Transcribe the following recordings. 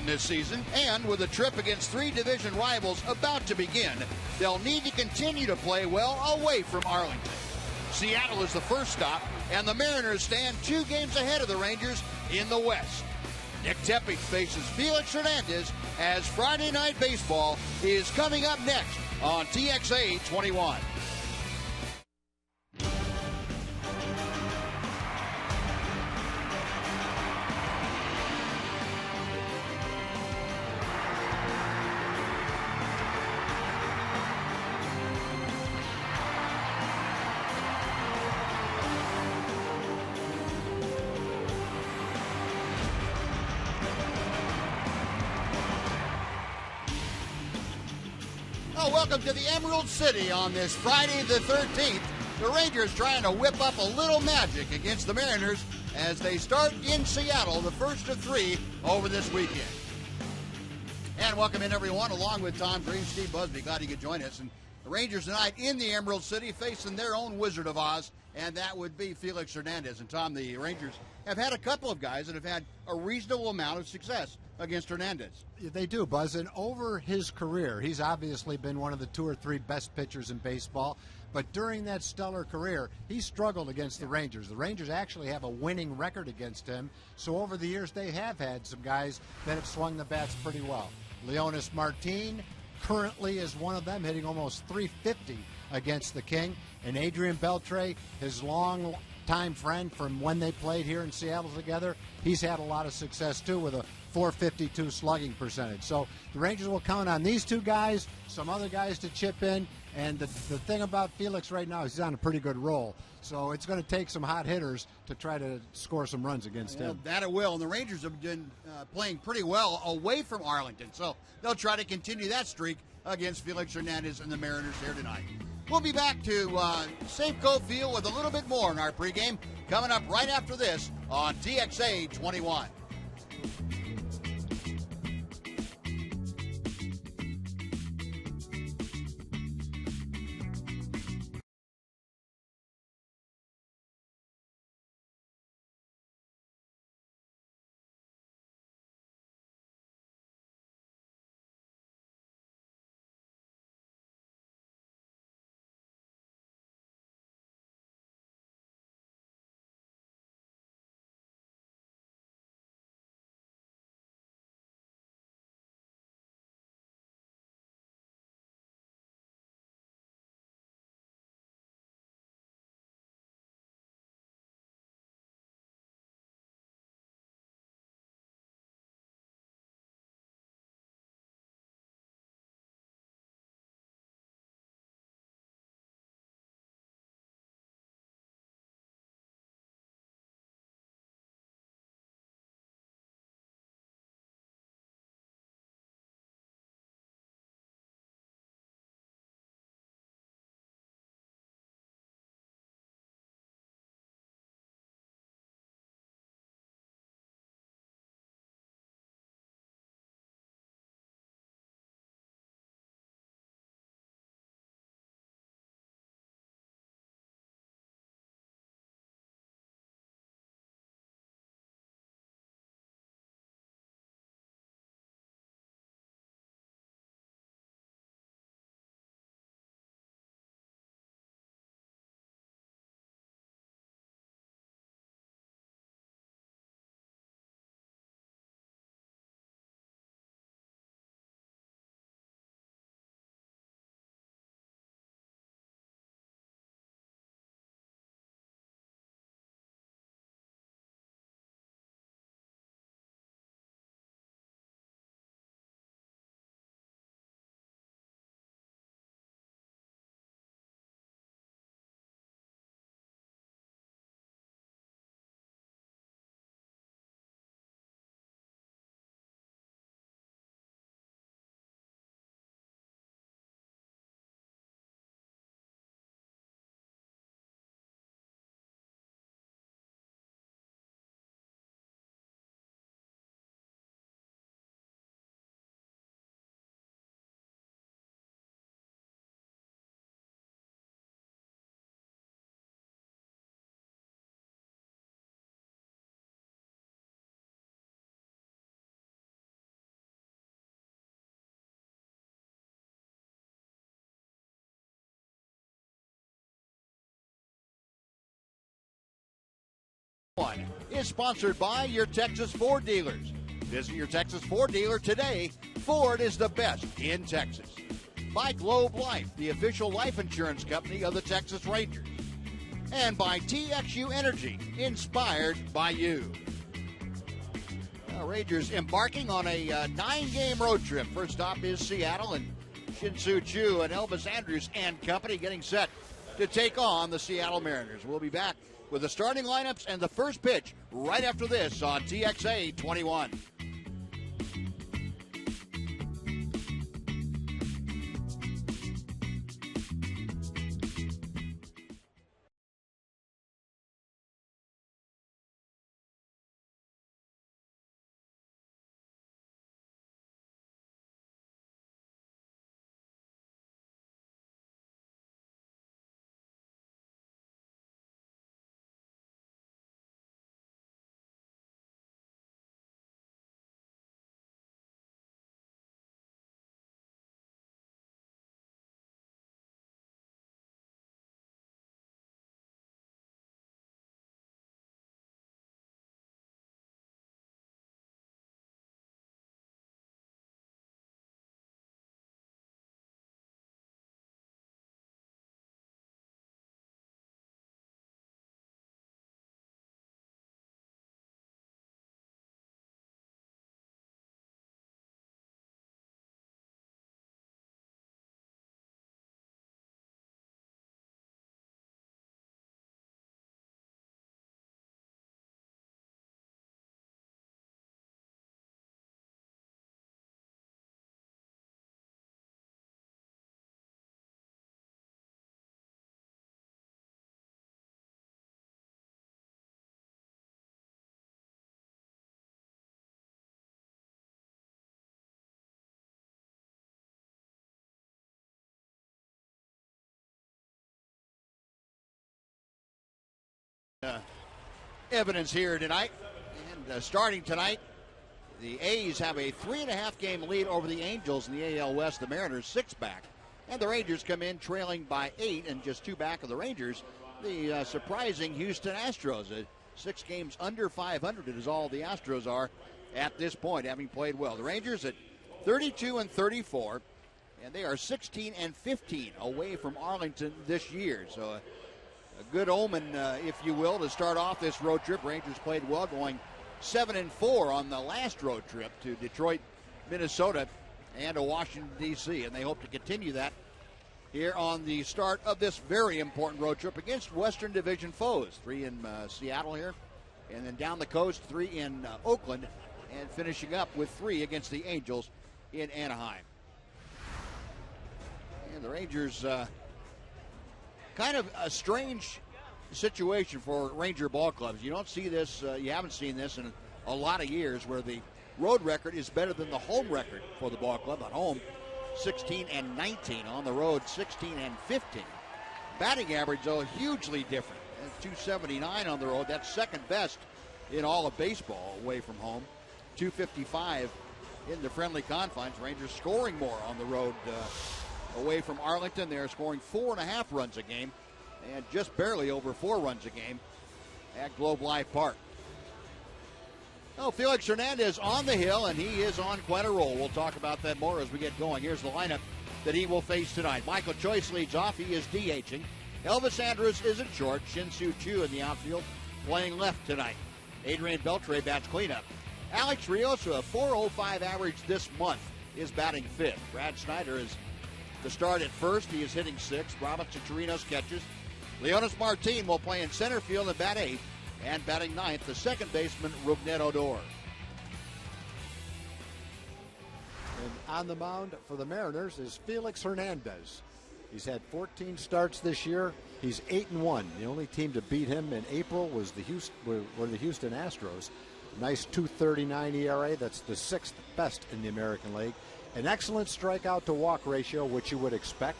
this season, and with a trip against 3 division rivals about to begin, they'll need to continue to play well away from Arlington. Seattle is the first stop, and the Mariners stand 2 games ahead of the Rangers in the West. Nick Teppich faces Felix Hernandez as Friday Night Baseball is coming up next on TXA 21. Welcome to the Emerald City on this Friday the 13th. The Rangers trying to whip up a little magic against the Mariners as they start in Seattle, the first of 3 over this weekend. And welcome in everyone, along with Tom Green, Steve Busby. Glad you could join us. And the Rangers tonight in the Emerald City facing their own Wizard of Oz, and that would be Felix Hernandez. And Tom, the Rangers have had a couple of guys that have had a reasonable amount of success against Hernandez. They do, Buzz, and over his career, he's obviously been one of the 2 or 3 best pitchers in baseball, but during that stellar career, he struggled against the Rangers. The Rangers actually have a winning record against him, so over the years they have had some guys that have swung the bats pretty well. Leonis Martin currently is one of them, hitting almost .350 against the King, and Adrian Beltre, his long-time friend from when they played here in Seattle together, he's had a lot of success too with a .452 slugging percentage. So the Rangers will count on these 2 guys, some other guys to chip in, and the thing about Felix right now is he's on a pretty good roll. So it's going to take some hot hitters to try to score some runs against him. That it will, and the Rangers have been playing pretty well away from Arlington, so they'll try to continue that streak against Felix Hernandez and the Mariners here tonight. We'll be back to Safeco Field with a little bit more in our pregame coming up right after this on TXA 21. One is sponsored by your Texas Ford dealers. Visit your Texas Ford dealer today. Ford is the best in Texas. By Globe Life, the official life insurance company of the Texas Rangers. And by TXU Energy, inspired by you. Rangers embarking on a 9-game road trip. First stop is Seattle, and Shin-Soo Choo and Elvis Andrus and company getting set to take on the Seattle Mariners. We'll be back with the starting lineups and the first pitch right after this on TXA 21. Evidence here tonight, and starting tonight, the A's have a 3.5-game lead over the Angels in the AL West. The Mariners 6 back, and the Rangers come in trailing by 8 and just 2 back of the Rangers. The surprising Houston Astros, 6 games under 500 is all the Astros are at this point, having played well. The Rangers at 32-34, and they are 16-15 away from Arlington this year. So a good omen, if you will, to start off this road trip. Rangers played well, going 7-4 on the last road trip to Detroit, Minnesota, and to Washington, D.C., and they hope to continue that here on the start of this very important road trip against Western Division foes. 3 in Seattle here, and then down the coast, 3 in Oakland, and finishing up with 3 against the Angels in Anaheim. And the Rangers, kind of a strange situation for Ranger ball clubs. You don't see this, you haven't seen this in a lot of years, where the road record is better than the home record for the ball club. At home, 16-19. On the road, 16-15. Batting average, though, hugely different. 279 on the road. That's second best in all of baseball away from home. 255 in the friendly confines. Rangers scoring more on the road away from Arlington. They're scoring 4.5 runs a game and just barely over 4 runs a game at Globe Life Park. Oh, Felix Hernandez on the hill, and he is on quite a roll. We'll talk about that more as we get going. Here's the lineup that he will face tonight. Michael Choice leads off. He is DHing. Elvis Andrus is in short. Shin-Soo Choo in the outfield playing left tonight. Adrian Beltre bats cleanup. Alex Rios, a .405 average this month, is batting fifth. Brad Snyder is to start at first. He is hitting sixth. Robinson Chirinos catches. Leonis Martin will play in center field and bat eighth. And batting ninth, the second baseman, Rougned Odor. And on the mound for the Mariners is Felix Hernandez. He's had 14 starts this year. He's 8-1. The only team to beat him in April was the Houston Astros. Nice 2.39 ERA. That's the 6th best in the American League. An excellent strikeout to walk ratio, which you would expect.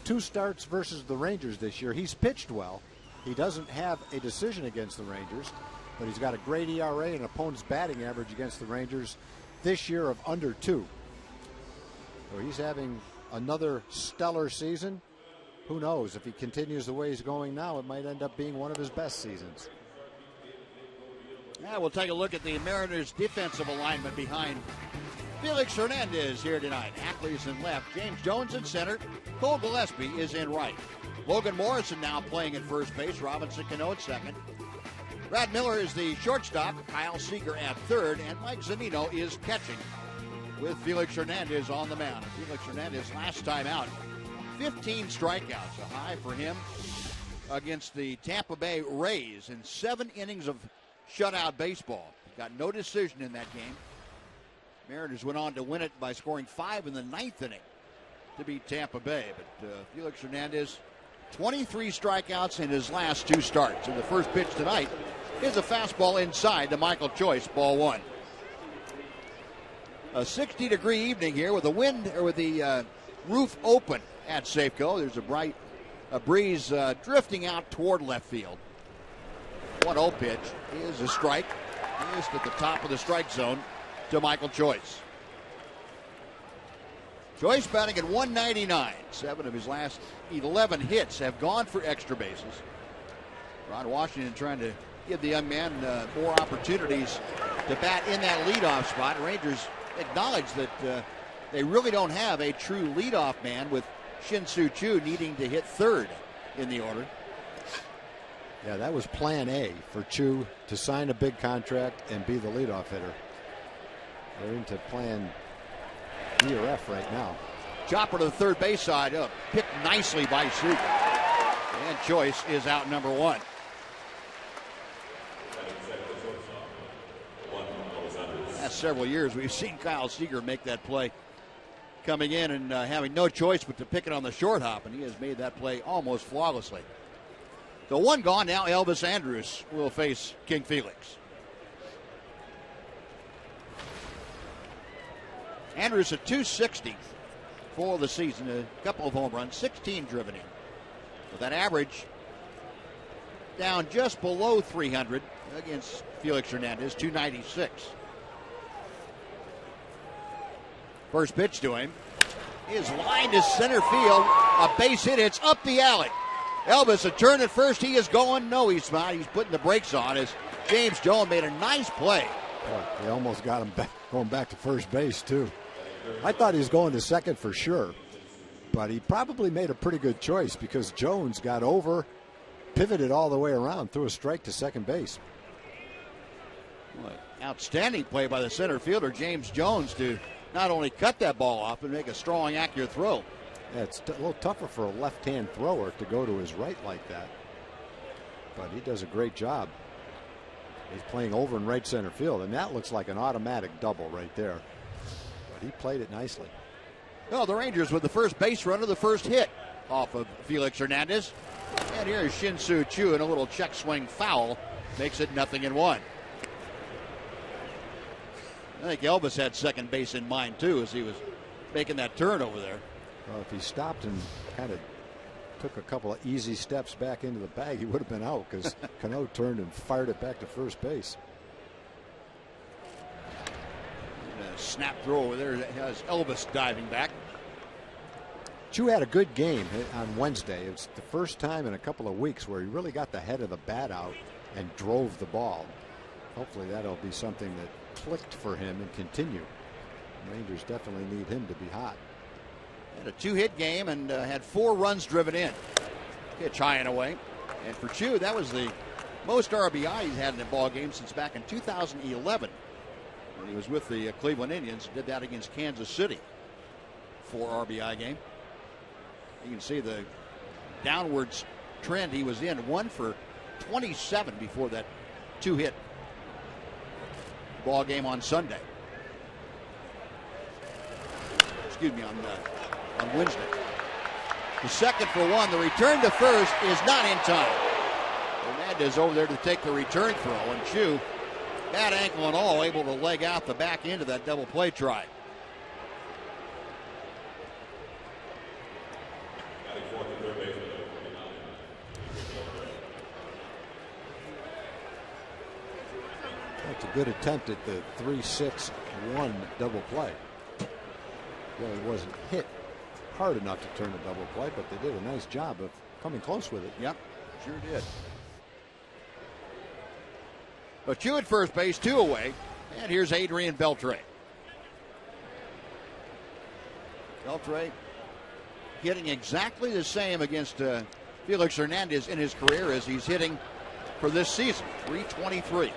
2 starts versus the Rangers this year. He's pitched well. He doesn't have a decision against the Rangers, but he's got a great ERA and opponent's batting average against the Rangers this year of under 2. So he's having another stellar season. Who knows? If he continues the way he's going now, it might end up being one of his best seasons. Now we'll take a look at the Mariners' defensive alignment behind Felix Hernandez here tonight. Ackley's in left, James Jones in center, Cole Gillespie is in right. Logan Morrison now playing at first base, Robinson Cano at second. Brad Miller is the shortstop, Kyle Seager at third, and Mike Zunino is catching with Felix Hernandez on the mound. Felix Hernandez last time out, 15 strikeouts, a high for him against the Tampa Bay Rays in 7 innings of shutout baseball. Got no decision in that game. Mariners went on to win it by scoring 5 in the 9th inning to beat Tampa Bay. But Felix Hernandez, 23 strikeouts in his last 2 starts. And the first pitch tonight is a fastball inside to Michael Choice, ball 1. A 60-degree evening here with the roof open at Safeco. There's a breeze drifting out toward left field. 1-0 pitch is a strike. Just at the top of the strike zone to Michael Choice. Choice batting at 199. 7 of his last 11 hits have gone for extra bases. Ron Washington trying to give the young man more opportunities to bat in that leadoff spot. Rangers acknowledge that they really don't have a true leadoff man, with Shin-Soo Choo needing to hit third in the order. Yeah, that was plan A for Choo, to sign a big contract and be the leadoff hitter. They're into plan D or F right now. Chopper to the third base side, picked nicely by Seager. And Choice is out number 1. Last several years we've seen Kyle Seager make that play, coming in and having no choice but to pick it on the short hop, and he has made that play almost flawlessly. So 1 gone. Now Elvis Andrus will face King Felix. Andrus at 260 for the season, a couple of home runs, 16 driven in. With that average down just below 300 against Felix Hernandez, 296. First pitch to him is lined to center field. A base hit. It's up the alley. Elvis, a turn at first. He is going. No, he's not. He's putting the brakes on as James Jones made a nice play. They almost got him going back to first base, too. I thought he was going to second for sure, but he probably made a pretty good choice because Jones got over, pivoted all the way around, threw a strike to second base. Outstanding play by the center fielder, James Jones, to not only cut that ball off, but make a strong, accurate throw. Yeah, it's a little tougher for a left-hand thrower to go to his right like that, but he does a great job. He's playing over in right center field, and that looks like an automatic double right there. But he played it nicely. Well, the Rangers with the first base runner, the first hit off of Felix Hernandez. And here is Shin-Soo Choo, and a little check swing foul makes it 0-1. I think Elvis had second base in mind, too, as he was making that turn over there. Well, if he stopped and kind of took a couple of easy steps back into the bag, he would have been out, because Cano turned and fired it back to first base. And a snap throw over there has Elvis diving back. Choo had a good game on Wednesday. It was the first time in a couple of weeks where he really got the head of the bat out and drove the ball. Hopefully that'll be something that clicked for him and continue. The Rangers definitely need him to be hot. Had a 2-hit game and had 4 runs driven in. Pitch high and away. And for Choo, that was the most RBI he's had in a ball game since back in 2011 when he was with the Cleveland Indians. Did that against Kansas City. 4 RBI game. You can see the downwards trend he was in. 1 for 27 before that 2-hit ball game on Sunday. Excuse me, on Wednesday. The second for 1. The return to first is not in time. Hernandez over there to take the return throw, and Choo, bad ankle and all, able to leg out the back end of that double play try. That's a good attempt at the 3-6-1 double play. Well, it wasn't hit hard enough to turn a double play, but they did a nice job of coming close with it. Yep, sure did. A 2 at first base, 2 away. And here's Adrian Beltre. Beltre hitting exactly the same against Felix Hernandez in his career as he's hitting for this season. 323.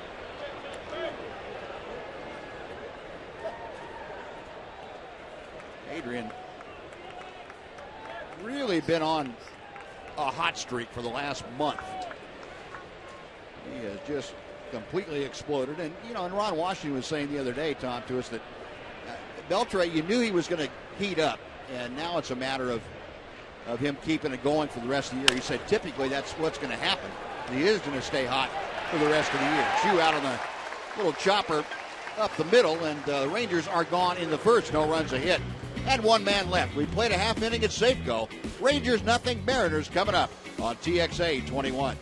Adrian really been on a hot streak for the last month. He has just completely exploded. And, and Ron Washington was saying the other day, Tom, to us that Beltre, you knew he was going to heat up, and now it's a matter of him keeping it going for the rest of the year. He said typically that's what's going to happen. He is going to stay hot for the rest of the year. Chew out on the little chopper up the middle, and the Rangers are gone in the first. No runs a hit. And 1 man left. We played a half inning at Safeco. Rangers nothing, Mariners coming up on TXA 21.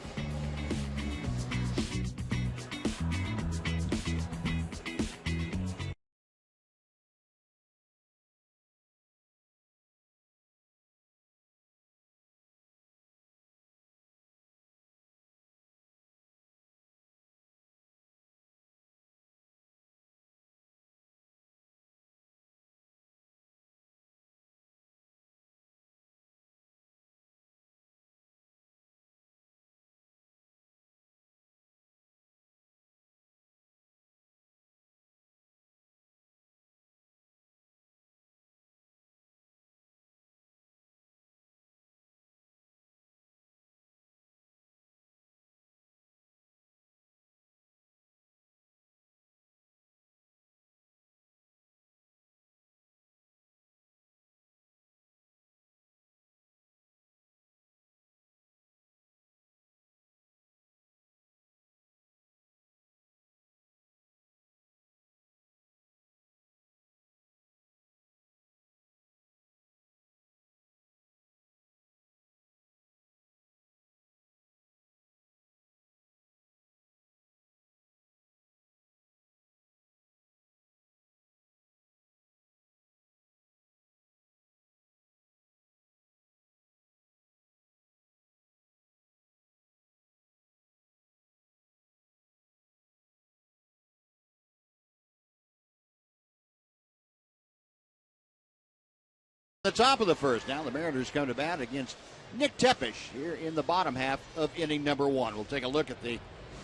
The top of the first. Now the Mariners come to bat against Nick Tepesch here in the bottom half of inning number 1. We'll take a look at the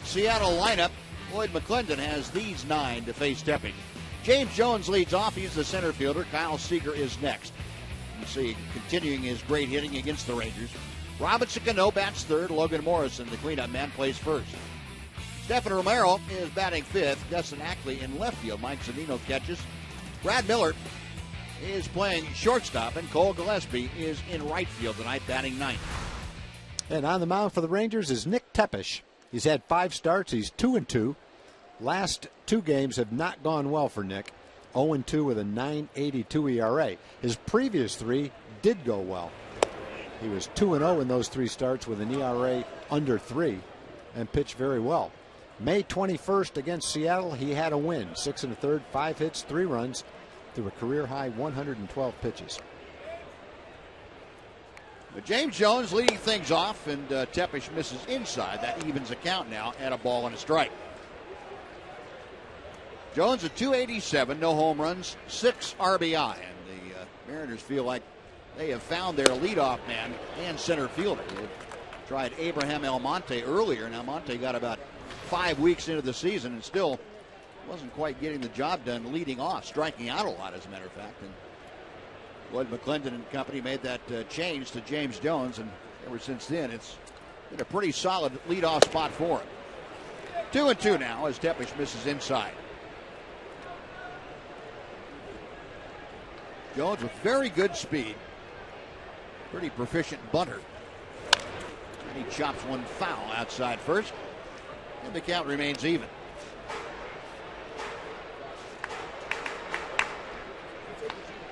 Seattle lineup. Lloyd McClendon has these 9 to face Tepesch. James Jones leads off. He's the center fielder. Kyle Seager is next. You see, continuing his great hitting against the Rangers. Robinson Cano bats third. Logan Morrison, the cleanup man, plays first. Stephen Romero is batting 5th. Dustin Ackley in left field. Mike Zunino catches. Brad Miller is playing shortstop, and Cole Gillespie is in right field tonight, batting 9th. And on the mound for the Rangers is Nick Tepesch. He's had 5 starts. He's 2-2. Last 2 games have not gone well for Nick. 0-2 with a 9.82 ERA. His previous 3 did go well. He was 2-0 in those 3 starts with an ERA under 3 and pitched very well. May 21st against Seattle, he had a win. 6 1/3, 5 hits, 3 runs, through a career-high 112 pitches. But James Jones leading things off, and Tepesch misses inside. That evens the count now at a ball and a strike. Jones at 287, no home runs, 6 RBI, and the Mariners feel like they have found their leadoff man and center fielder. They tried Abraham Almonte earlier. Now Almonte got about 5 weeks into the season and still wasn't quite getting the job done leading off, striking out a lot, as a matter of fact. And Lloyd McClendon and company made that change to James Jones, and ever since then it's been a pretty solid leadoff spot for him. 2-2 now as Tepesch misses inside. Jones with very good speed, pretty proficient bunter, and he chops one foul outside first, and the count remains even.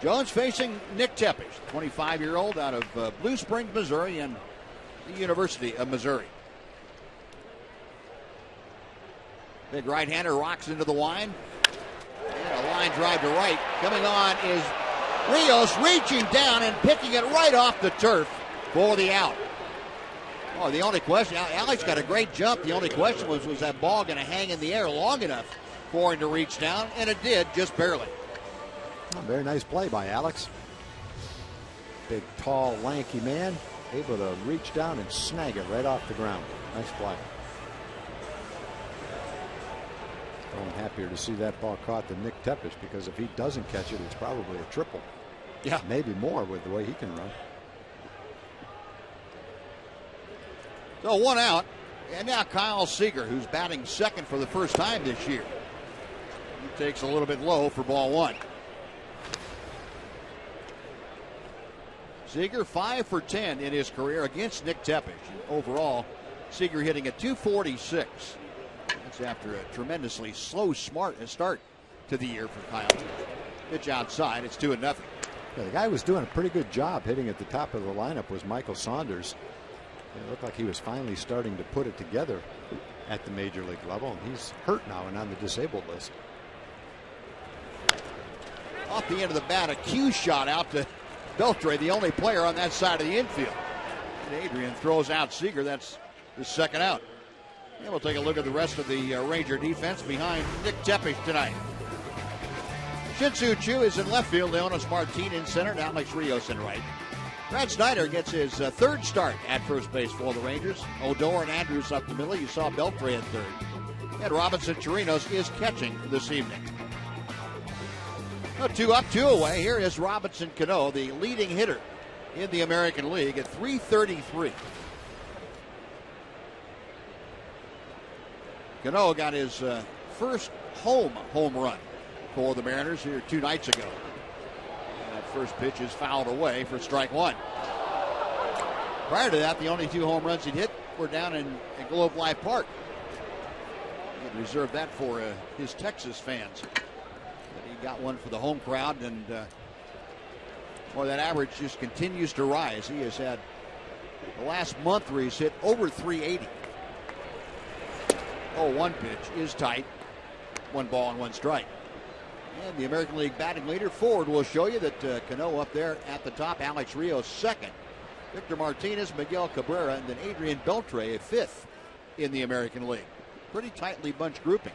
Jones facing Nick Tepesch, 25-year-old out of Blue Springs, Missouri, and the University of Missouri. Big right-hander rocks into the line. And a line drive to right. Coming on is Rios, reaching down and picking it right off the turf for the out. Oh, the only question, Alex got a great jump. The only question was that ball going to hang in the air long enough for him to reach down? And it did, just barely. Oh, very nice play by Alex. Big, tall, lanky man, able to reach down and snag it right off the ground. Nice play. I'm happier to see that ball caught than Nick Tepesch, because if he doesn't catch it, it's probably a triple. Yeah. Maybe more with the way he can run. So 1 out. And now Kyle Seager, who's batting second for the first time this year. He takes a little bit low for ball 1. Seager 5 for 10 in his career against Nick Tepesch. Overall, Seager hitting a .246. That's after a tremendously slow start to the year for Kyle. Pitch outside, it's 2-0. Yeah, the guy who was doing a pretty good job hitting at the top of the lineup was Michael Saunders. It looked like he was finally starting to put it together at the major league level, and he's hurt now and on the disabled list. Off the end of the bat, a cue shot out to Beltre, the only player on that side of the infield. And Adrian throws out Seager. That's the second out. And we'll take a look at the rest of the Ranger defense behind Nick Tepesch tonight. Shin-Soo Choo is in left field. Leonis Martin in center, and Alex Rios in right. Brad Snyder gets his third start at first base for the Rangers. Odor and Andrews up the middle. You saw Beltre at third. And Robinson Chirinos is catching this evening. 2 up, 2 away. Here is Robinson Cano, the leading hitter in the American League at .333. Cano got his first home run for the Mariners here 2 nights ago. And that first pitch is fouled away for strike 1. Prior to that, the only 2 home runs he'd hit were down in Globe Life Park. He'd reserved that for his Texas fans. But he got one for the home crowd, and that average just continues to rise. He has had the last month where he's hit over .380. 0-1 pitch is tight. 1 ball and 1 strike. And the American League batting leader, Ford, will show you that Cano up there at the top. Alex Rios second. Victor Martinez, Miguel Cabrera, and then Adrian Beltre a 5th in the American League. Pretty tightly bunched grouping.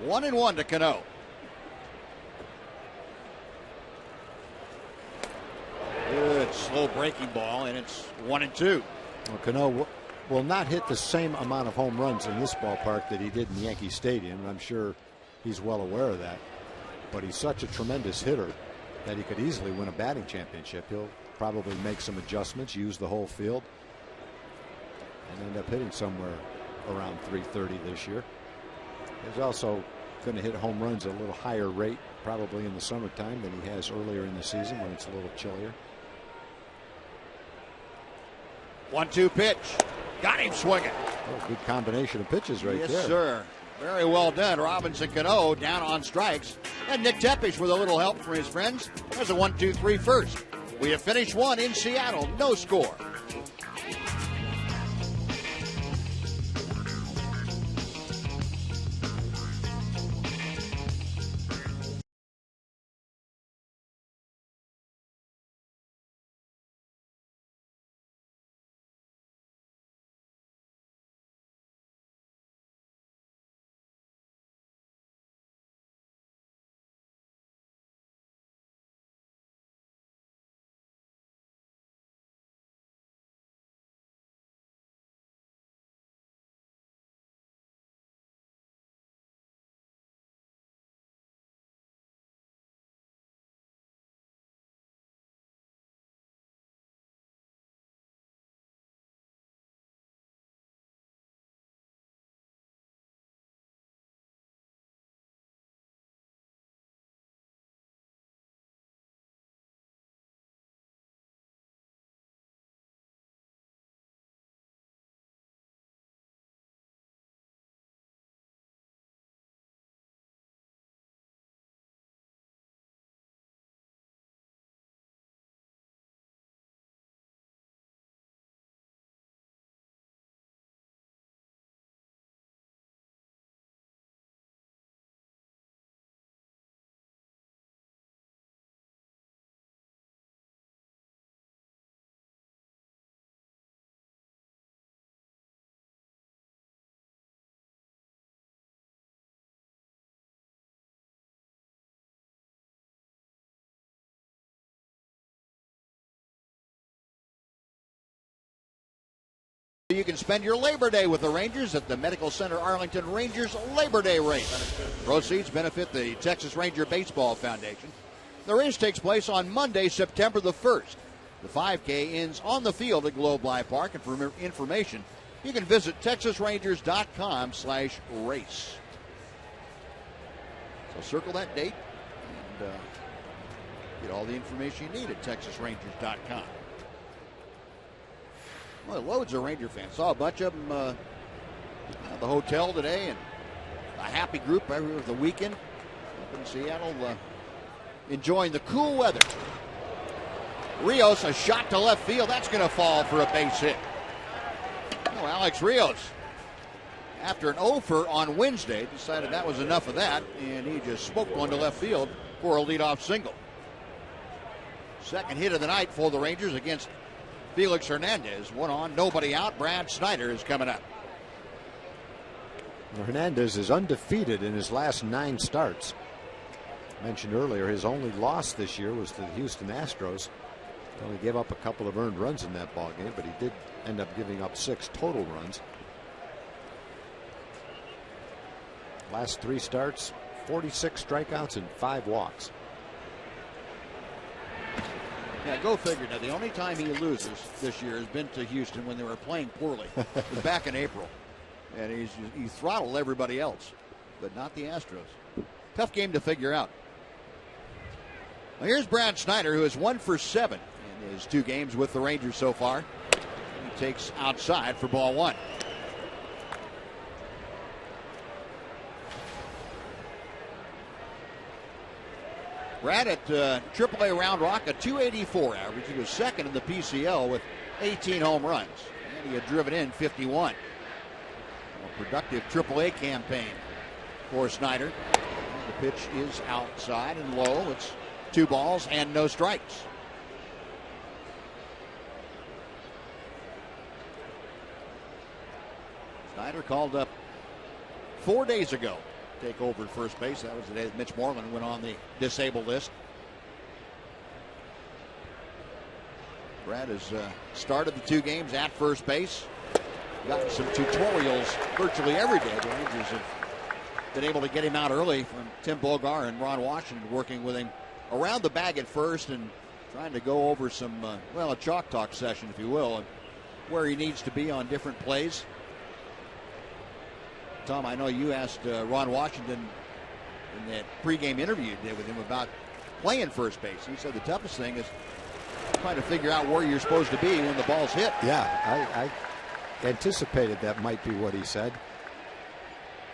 1-1 to Cano. Good slow breaking ball, and it's 1-2. Well, Cano will not hit the same amount of home runs in this ballpark that he did in Yankee Stadium. I'm sure he's well aware of that. But he's such a tremendous hitter that he could easily win a batting championship. He'll probably make some adjustments, use the whole field, and end up hitting somewhere around .330 this year. He's also going to hit home runs at a little higher rate, probably in the summertime, than he has earlier in the season when it's a little chillier. 1-2 pitch. Got him swinging. Oh, good combination of pitches right there. Yes, sir. Very well done. Robinson Cano down on strikes. And Nick Tepesch with a little help from his friends. There's a 1-2-3 first. We have finished 1 in Seattle. No score. You can spend your Labor Day with the Rangers at the Medical Center Arlington Rangers Labor Day race. Proceeds benefit the Texas Ranger Baseball Foundation. The race takes place on Monday, September the 1st. The 5K ends on the field at Globe Life Park, and for information, you can visit texasrangers.com/race. So circle that date and get all the information you need at texasrangers.com. Well, loads of Ranger fans. Saw a bunch of them at the hotel today, and a happy group over the weekend up in Seattle, enjoying the cool weather. Rios, a shot to left field. That's going to fall for a base hit. Oh, Alex Rios, after an 0-for on Wednesday, decided that was enough of that, and he just smoked one to left field for a leadoff single. Second hit of the night for the Rangers against Felix Hernandez. One on, nobody out. Brad Snyder is coming up. Hernandez is undefeated in his last 9 starts. Mentioned earlier, his only loss this year was to the Houston Astros. He only gave up a couple of earned runs in that ball game, but he did end up giving up 6 total runs. Last 3 starts, 46 strikeouts and 5 walks. Yeah, go figure. Now, the only time he loses this year has been to Houston when they were playing poorly. It was back in April. And he throttled everybody else, but not the Astros. Tough game to figure out. Well, here's Brad Snyder, who is 1 for 7 in his 2 games with the Rangers so far. He takes outside for ball 1. Brad at AAA Round Rock, a .284 average. He was second in the PCL with 18 home runs, and he had driven in 51. A productive AAA campaign for Snyder. The pitch is outside and low. It's 2 balls and no strikes. Snyder called up 4 days ago. Take over at first base. That was the day that Mitch Moreland went on the disabled list. Brad has started the 2 games at first base. Gotten some tutorials virtually every day. The Rangers have been able to get him out early from Tim Bogar and Ron Washington working with him around the bag at first and trying to go over some, a chalk talk session, if you will, and where he needs to be on different plays. Tom, I know you asked Ron Washington in that pregame interview you did with him about playing first base. He said the toughest thing is trying to figure out where you're supposed to be when the ball's hit. Yeah, I anticipated that might be what he said.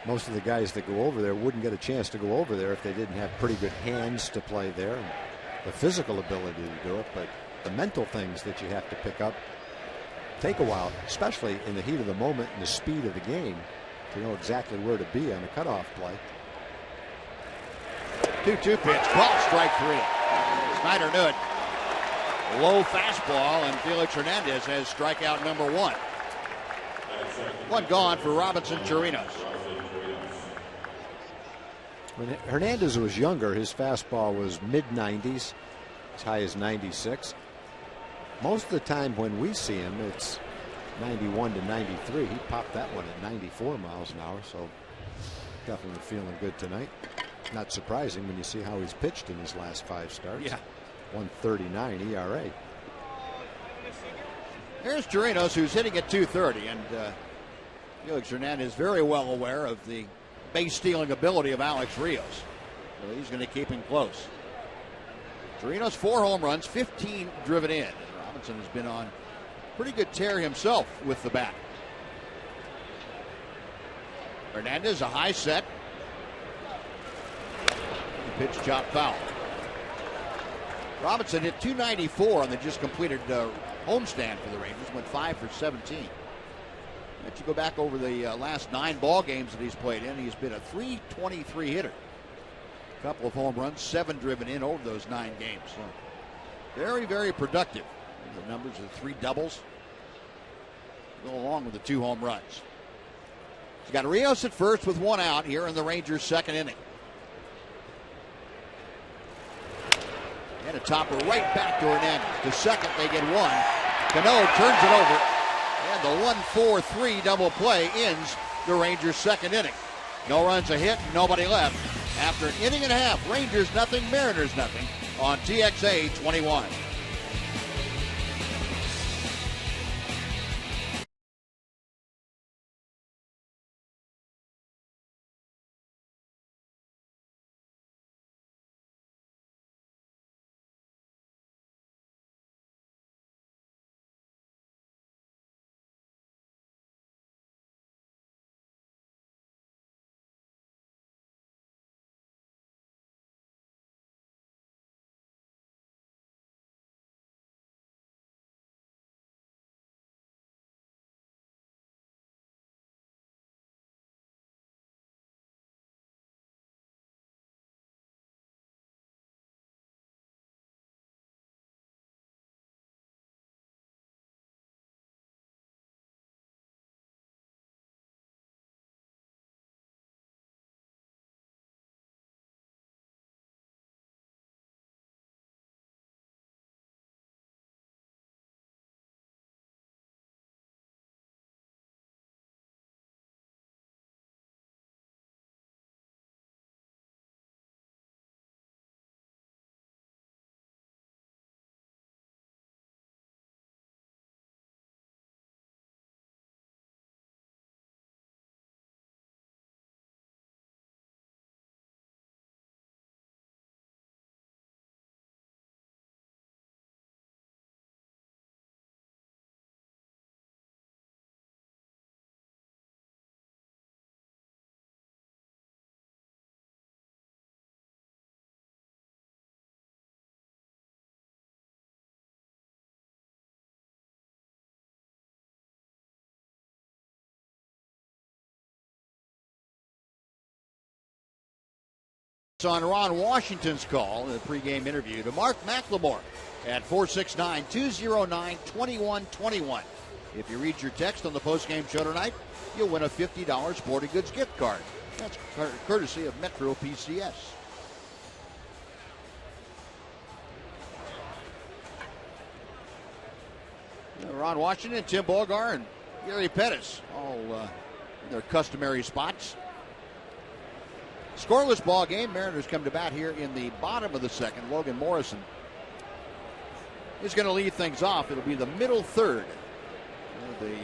Most of the guys that go over there wouldn't get a chance to go over there if they didn't have pretty good hands to play there and the physical ability to do it. But the mental things that you have to pick up take a while, especially in the heat of the moment and the speed of the game, to know exactly where to be on a cutoff play. 2-2 pitch, ball, strike 3. Snyder knew it. Low fastball, and Felix Hernandez has strikeout number 1. One gone for Robinson Chirinos. When Hernandez was younger, his fastball was mid-90s, as high as 96. Most of the time when we see him, it's 91 to 93. He popped that one at 94 miles an hour, so definitely feeling good tonight. Not surprising when you see how he's pitched in his last 5 starts. Yeah. 1.39 ERA. Here's Chirinos, who's hitting at .230, and Felix Hernandez is very well aware of the base stealing ability of Alex Rios. So he's going to keep him close. Chirinos 4 home runs, 15 driven in. And Robinson has been on pretty good tear himself with the bat. Hernandez, a high set. The pitch chopped foul. Robinson hit .294 on the just completed homestand for the Rangers. Went 5 for 17. If you go back over the last 9 ball games that he's played in, he's been a .323 hitter. A couple of home runs, 7 driven in over those 9 games. So very, very productive. The numbers of 3 doubles go along with the 2 home runs. He's got Rios at first with 1 out here in the Rangers' second inning. And a topper right back to Hernandez. To second, they get 1. Cano turns it over. And the 1-4-3 double play ends the Rangers' second inning. No runs, a hit, nobody left. After an inning and a half, Rangers nothing, Mariners nothing on TXA 21. On Ron Washington's call in the pregame interview to Mark McLemore at 469-209-2121. If you read your text on the postgame show tonight, you'll win a $50 sporting goods gift card. That's courtesy of Metro PCS. Ron Washington, Tim Bogar, and Gary Pettis all in their customary spots. Scoreless ball game. Mariners come to bat here in the bottom of the second. Logan Morrison is going to lead things off. It'll be the middle third. The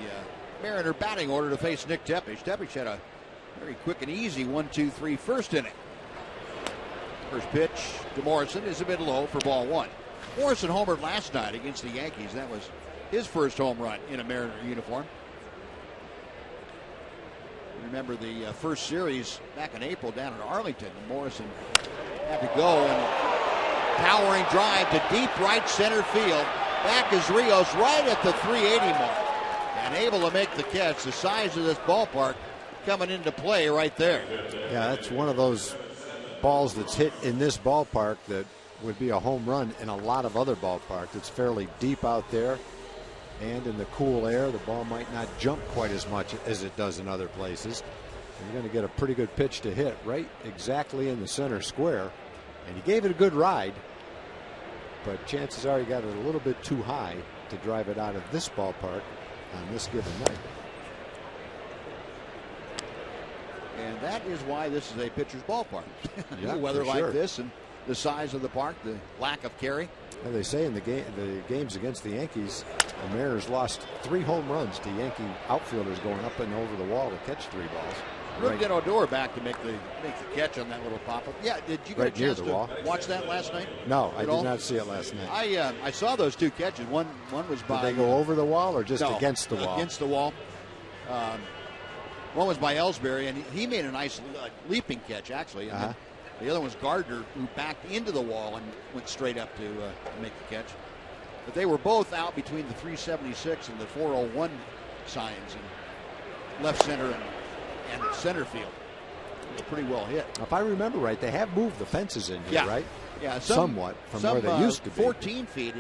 Mariner batting order to face Nick Tepesch. Tepesch had a very quick and easy 1-2-3 first inning. First pitch to Morrison is a bit low for ball one. Morrison homered last night against the Yankees. That was his first home run in a Mariner uniform. Remember the first series back in April down in Arlington. Morrison had to go, and powering drive to deep right center field. Back is Rios right at the 380 mark and able to make the catch. The size of this ballpark coming into play right there. Yeah, that's one of those balls that's hit in this ballpark that would be a home run in a lot of other ballparks. It's fairly deep out there. And in the cool air, the ball might not jump quite as much as it does in other places. And you're going to get a pretty good pitch to hit right exactly in the center square. And he gave it a good ride, but chances are he got it a little bit too high to drive it out of this ballpark on this given night. And that is why this is a pitcher's ballpark. Yeah, weather like this and the size of the park, the lack of carry. And they say in the games against the Yankees, the Mariners lost 3 home runs to Yankee outfielders going up and over the wall to catch 3 balls. We'll get Odor back to make the catch on that little pop-up. Yeah, did you get a chance to watch that last night? No, I did not see it last night. I saw those 2 catches. One was by. Did they go over the wall or just against the wall? Against the wall. One was by Ellsbury, and he made a nice leaping catch, actually. And the other was Gardner, who backed into the wall and went straight up to make the catch. But they were both out between the 376 and the 401 signs in left center and center field. They were pretty well hit. If I remember right, they have moved the fences in here, right? Yeah, somewhat from where they used to be. 14 feet,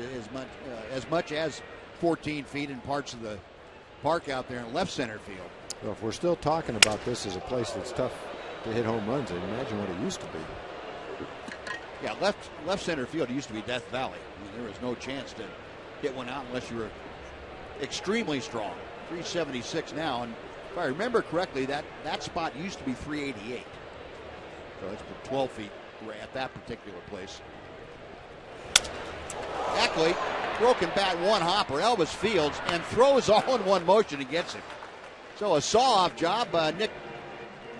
as much as 14 feet in parts of the park out there in left center field. Well, if we're still talking about this as a place that's tough to hit home runs in, imagine what it used to be. Yeah, left center field used to be Death Valley. I mean, there was no chance to hit one out unless you were extremely strong. 376 now, and if I remember correctly, that spot used to be 388. So it's been 12 feet at that particular place. Eckley, broken bat, one hopper. Elvis fields and throws all in one motion and gets him. So a saw-off job. Nick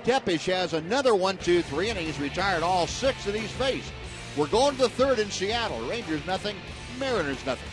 Tepish has another 1, 2, 3 innings. Retired all 6 that he's faced. We're going to the third in Seattle. Rangers nothing, Mariners nothing.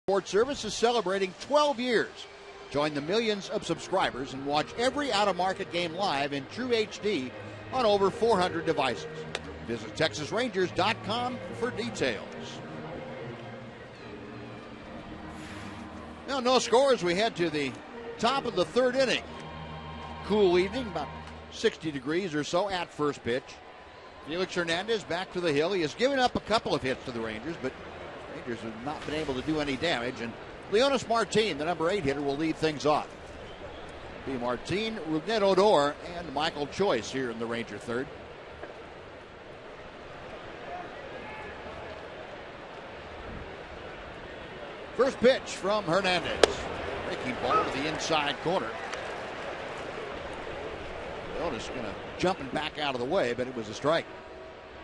Sports Service is celebrating 12 years. Join the millions of subscribers and watch every out-of-market game live in true HD on over 400 devices. Visit TexasRangers.com for details. Now, no scores. We head to the top of the third inning. Cool evening, about 60 degrees or so at first pitch. Felix Hernandez back to the hill. He has given up a couple of hits to the Rangers, but Rangers have not been able to do any damage, and Leonis Martin, the number 8 hitter, will lead things off. Be Martin, Rougned Odor, and Michael Choice here in the Ranger third. First pitch from Hernandez. Breaking ball to the inside corner. Leonis going to jumping back out of the way, but it was a strike.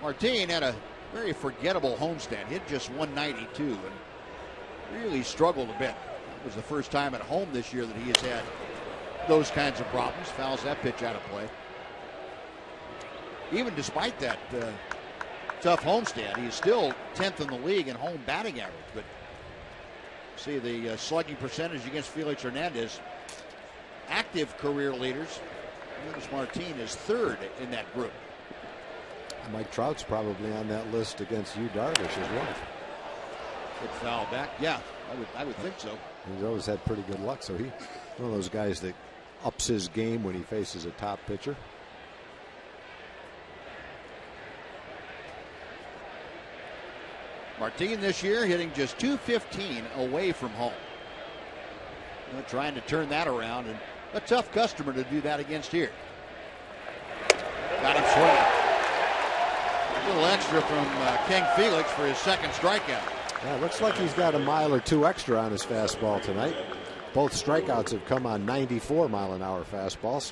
Martin had a very forgettable homestand. Hit just 192 and really struggled a bit. It was the first time at home this year that he has had those kinds of problems. Fouls that pitch out of play. Even despite that tough homestand, he is still 10th in the league in home batting average. But see the slugging percentage against Felix Hernandez. Active career leaders. Leonis Martin is third in that group. Mike Trout's probably on that list against Yu Darvish as well. Good foul back. Yeah, I would think so. He's always had pretty good luck, so he's one of those guys that ups his game when he faces a top pitcher. Martin this year hitting just .215 away from home. Trying to turn that around, and a tough customer to do that against here. Got him swinging. A little extra from King Felix for his second strikeout. Yeah, looks like he's got a mile or two extra on his fastball tonight. Both strikeouts have come on 94-mile-an-hour fastballs.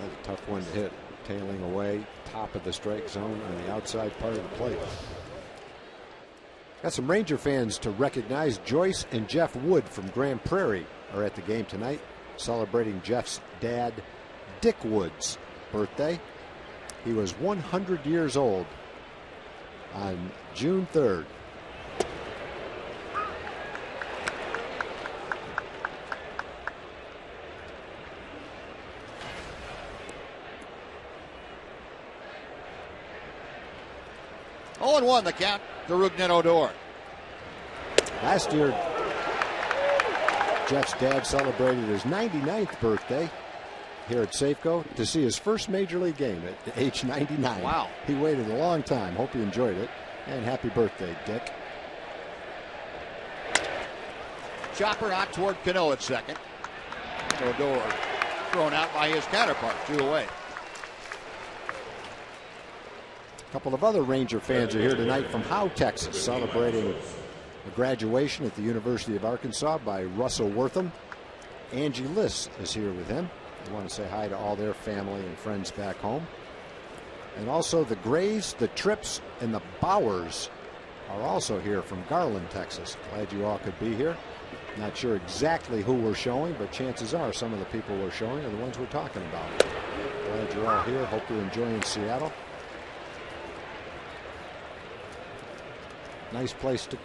That's a tough one to hit. Tailing away, top of the strike zone on the outside part of the plate. Got some Ranger fans to recognize. Joyce and Jeff Wood from Grand Prairie are at the game tonight, celebrating Jeff's dad, Dick Wood's birthday. He was 100 years old on June 3rd. Oh, 0-1 the count to Rougned Odor. Last year, Jeff's dad celebrated his 99th birthday here at Safeco to see his first major league game at age 99. Wow. He waited a long time. Hope he enjoyed it. And happy birthday, Dick. Chopper out toward Cano at second. Odor thrown out by his counterpart, 2 away. A couple of other Ranger fans are here tonight from Howe, Texas, celebrating a graduation at the University of Arkansas by Russell Wortham. Angie Liss is here with him. I want to say hi to all their family and friends back home. And also the Grays, the Trips, and the Bowers are also here from Garland, Texas. Glad you all could be here. Not sure exactly who we're showing, but chances are some of the people we're showing are the ones we're talking about. Glad you're all here. Hope you're enjoying Seattle. Nice place to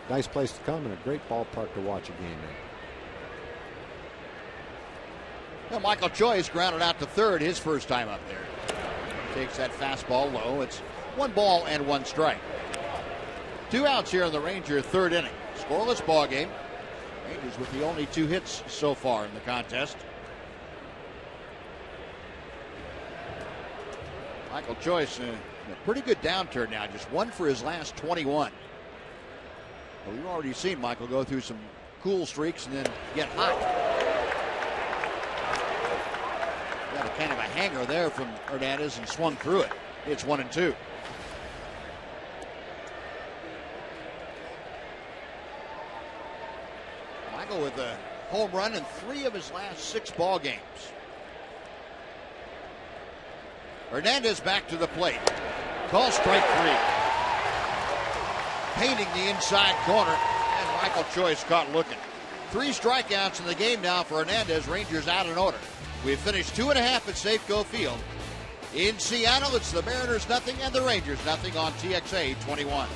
come, and a great ballpark to watch a game in. Well, Michael Choice grounded out to third his first time up there. Takes that fastball low. It's 1 ball and 1 strike. 2 outs here in the Ranger third inning. Scoreless ball game. Rangers with the only 2 hits so far in the contest. Michael Choice in a pretty good downturn now. Just 1 for his last 21. Well, we've already seen Michael go through some cool streaks and then get hot. Got a kind of a hanger there from Hernandez and swung through it. It's 1-2. Michael with a home run in 3 of his last 6 ball games. Hernandez back to the plate. Call strike 3. Painting the inside corner, and Michael Choice caught looking. 3 strikeouts in the game now for Hernandez. Rangers out in order. We've finished 2.5 at Safeco Field. In Seattle, it's the Mariners nothing and the Rangers nothing on TXA 21.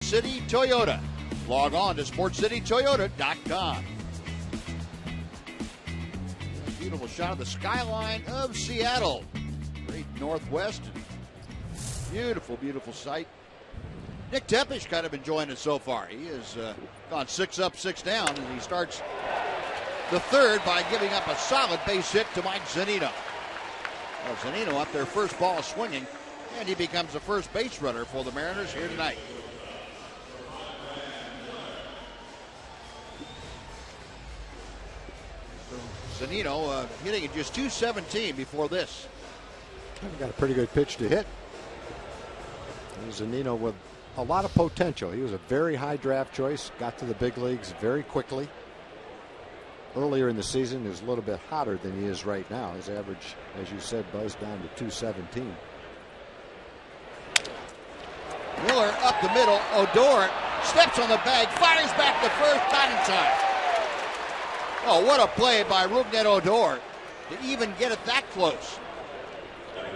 City Toyota. Log on to sportscitytoyota.com. Beautiful shot of the skyline of Seattle. Great northwest. Beautiful, beautiful sight. Nick Tepish kind of enjoying it so far. He has gone 6 up, 6 down, and he starts the third by giving up a solid base hit to Mike Zunino. Well, Zunino up there, first ball swinging, and he becomes the first base runner for the Mariners here tonight. Zunino hitting at just .217 before this. Got a pretty good pitch to hit. Zunino with a lot of potential. He was a very high draft choice. Got to the big leagues very quickly. earlier in the season, he was a little bit hotter than he is right now. His average, as you said, Buzz, down to 217. Miller up the middle. Odor steps on the bag, fires back to first, not in time. Oh, what a play by Rougned Odor to even get it that close.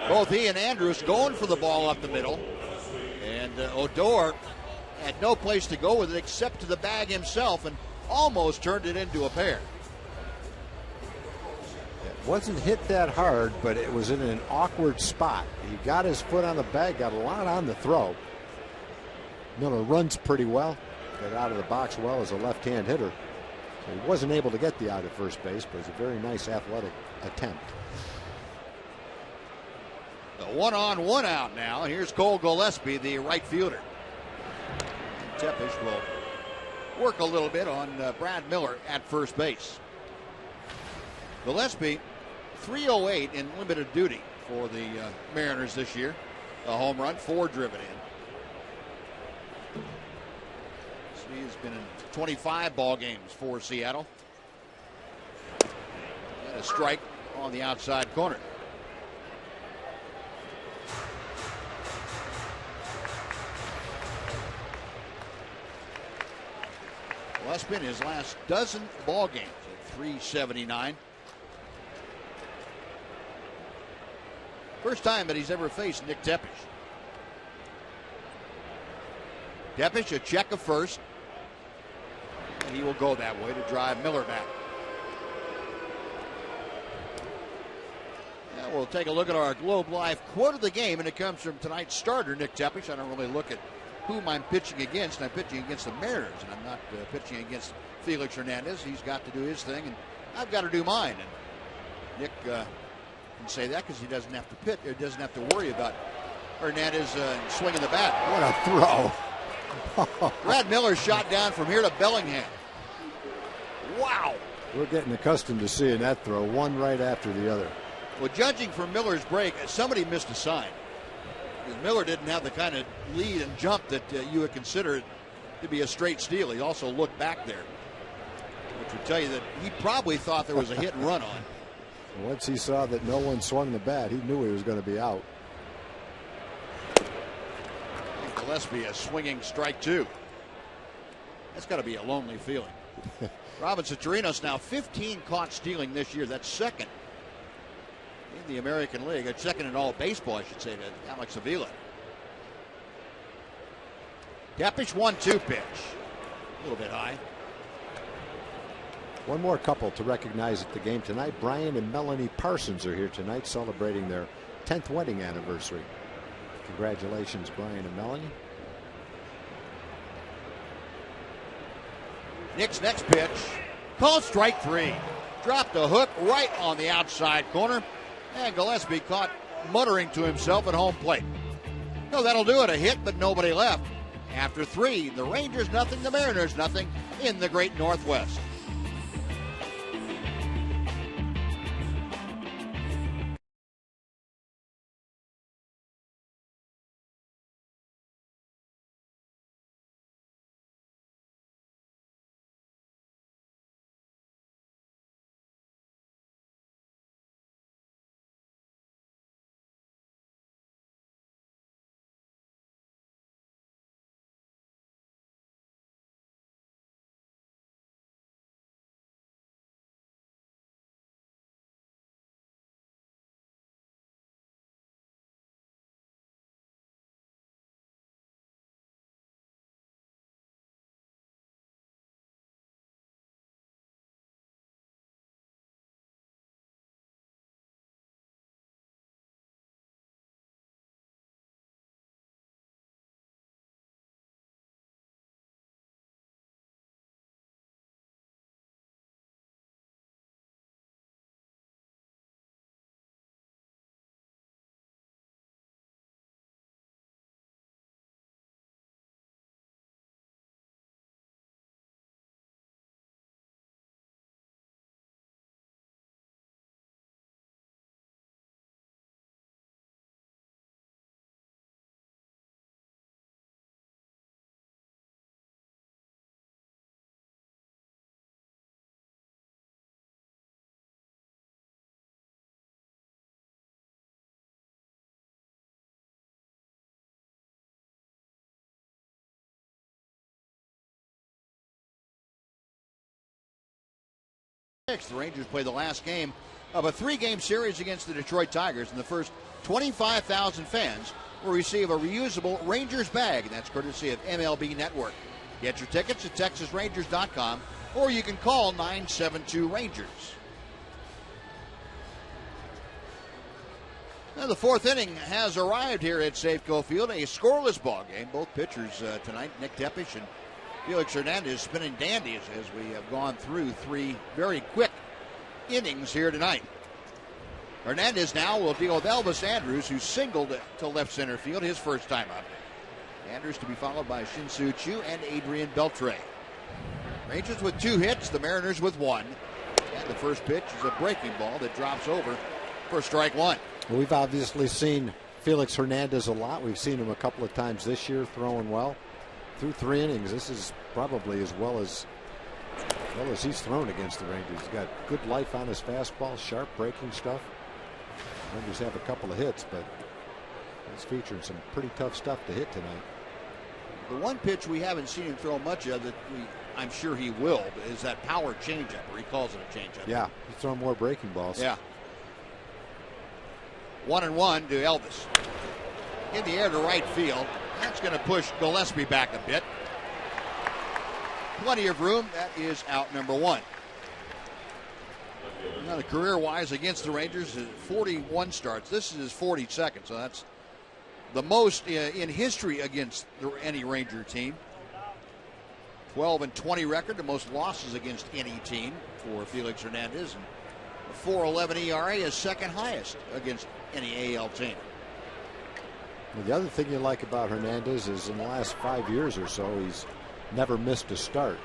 Both he and Andrus going for the ball up the middle. And Odor had no place to go with it except to the bag himself and almost turned it into a pair. It wasn't hit that hard, but it was in an awkward spot. He got his foot on the bag, got a lot on the throw. Miller runs pretty well, got out of the box well as a left-hand hitter. So he wasn't able to get the out at first base, but it was a very nice athletic attempt. The 1-on-1 out now. Here's Cole Gillespie, the right fielder. Tepish will work a little bit on Brad Miller at first base. Gillespie, 308 in limited duty for the Mariners this year. A home run, 4 driven in. He's been in 25 ball games for Seattle. And a strike on the outside corner. Gillespie in his last dozen ball games at 379. First time that he's ever faced Nick Tepish. Tepish a check of first. And he will go that way to drive Miller back. Now we'll take a look at our Globe Live quote of the game, and it comes from tonight's starter, Nick Tepish. I don't really look at whom I'm pitching against. I'm pitching against the Mariners, and I'm not pitching against Felix Hernandez. He's got to do his thing, and I've got to do mine. And Nick can say that because he doesn't have to pitch, or doesn't have to worry about Hernandez swinging the bat. What a throw. Brad Miller shot down from here to Bellingham. Wow. We're getting accustomed to seeing that throw, one right after the other. Well, judging from Miller's break, somebody missed a sign. Because Miller didn't have the kind of lead and jump that you would consider it to be a straight steal. He also looked back there, which would tell you that he probably thought there was a hit and run on. Once he saw that no one swung the bat, he knew he was going to be out. Gillespie a swinging strike 2. That's got to be a lonely feeling. Robinson Chirinos now 15 caught stealing this year. That's second in the American League. It's second in all baseball, I should say, to Alex Avila. Tepish 1-2 pitch. A little bit high. One more couple to recognize at the game tonight. Brian and Melanie Parsons are here tonight celebrating their 10th wedding anniversary. Congratulations, Brian and Melanie. Nick's next pitch. Called strike 3. Dropped a hook right on the outside corner. And Gillespie caught muttering to himself at home plate. No, that'll do it. A hit, but nobody left. After 3, the Rangers nothing, the Mariners nothing in the Great Northwest. The Rangers play the last game of a 3-game series against the Detroit Tigers, and the first 25,000 fans will receive a reusable Rangers bag, and that's courtesy of MLB Network. Get your tickets at TexasRangers.com, or you can call 972-RANGERS. Now the fourth inning has arrived here at Safeco Field, a scoreless ball game. Both pitchers tonight, Nick Tepesch and Felix Hernandez, spinning dandies as we have gone through 3 very quick innings here tonight. Hernandez now will deal with Elvis Andrus, who singled to left center field his first time up. Andrus to be followed by Shin-Soo Choo and Adrian Beltre. Rangers with 2 hits, the Mariners with 1. And the first pitch is a breaking ball that drops over for strike 1. Well, we've obviously seen Felix Hernandez a lot. We've seen him a couple of times this year throwing well. Through 3 innings, this is probably as well as he's thrown against the Rangers. He's got good life on his fastball, sharp breaking stuff. Rangers have a couple of hits, but he's featuring some pretty tough stuff to hit tonight. The one pitch we haven't seen him throw much of that I'm sure he will is that power changeup, or he calls it a changeup. Yeah, he's throwing more breaking balls. Yeah. 1-1 to Elvis. In the air to right field. That's going to push Gillespie back a bit. Plenty of room. That is out number 1. Now, the career-wise against the Rangers is 41 starts. This is his 42nd, so that's the most in history against any Ranger team. 12-20 record, the most losses against any team for Felix Hernandez, and a 4.11 ERA is second highest against any AL team. Well, the other thing you like about Hernandez is in the last 5 years or so, he's never missed a start.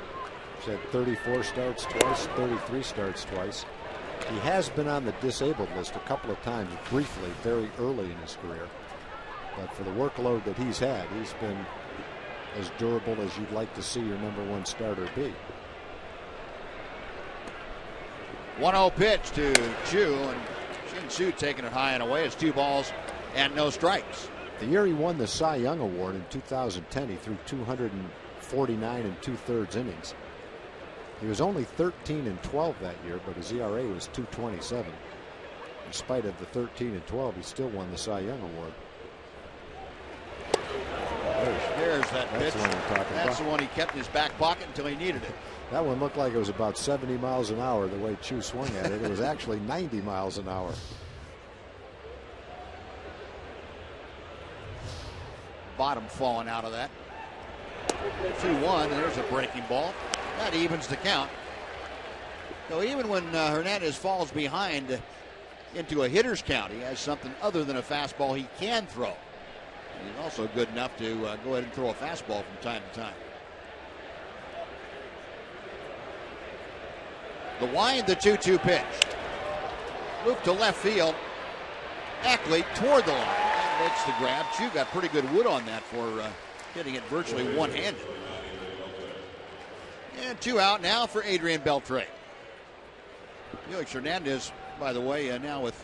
He's had 34 starts twice, 33 starts twice. He has been on the disabled list a couple of times briefly, very early in his career. But for the workload that he's had, he's been as durable as you'd like to see your number 1 starter be. 1-0 pitch to Choo, and Shin-Soo taking it high and away. It's 2 balls and no strikes. The year he won the Cy Young Award in 2010, he threw 249 2/3 innings. He was only 13-12 that year, but his ERA was 2.27. In spite of the 13-12, he still won the Cy Young Award. There's that pitch. That's the one we're talking about. That's the one he kept in his back pocket until he needed it. That one looked like it was about 70 miles an hour the way Choo swung at it. It was actually 90 miles an hour. Bottom falling out of that. 2-1. There's a breaking ball. That evens the count. So even when Hernandez falls behind into a hitter's count, he has something other than a fastball he can throw. He's also good enough to go ahead and throw a fastball from time to time. The wind, the 2-2 pitch. Move to left field. Ackley toward the line. That makes the grab. Choo got pretty good wood on that for hitting it virtually one-handed. And 2 out now for Adrian Beltre. Felix Hernandez, by the way, now with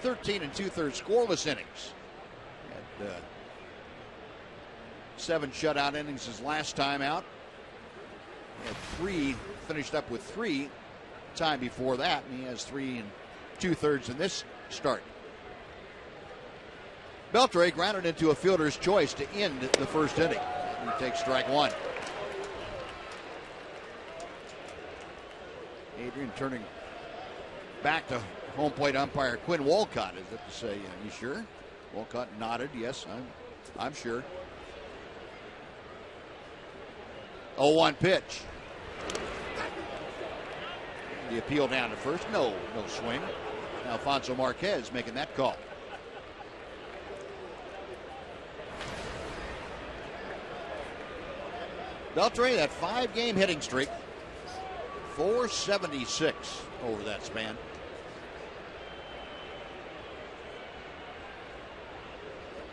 13 2/3 scoreless innings. And 7 shutout innings his last time out. He had 3, finished up with 3 time before that, and he has 3 2/3 in this start. Beltre grounded into a fielder's choice to end the first inning. He takes strike 1. Adrian turning back to home plate umpire Quinn Wolcott, as if to say, "You sure?" Wolcott nodded, "Yes, I'm sure." 0-1 pitch. The appeal down to first. No swing. Alfonso Marquez making that call. Beltre, that 5-game hitting streak, 476 over that span.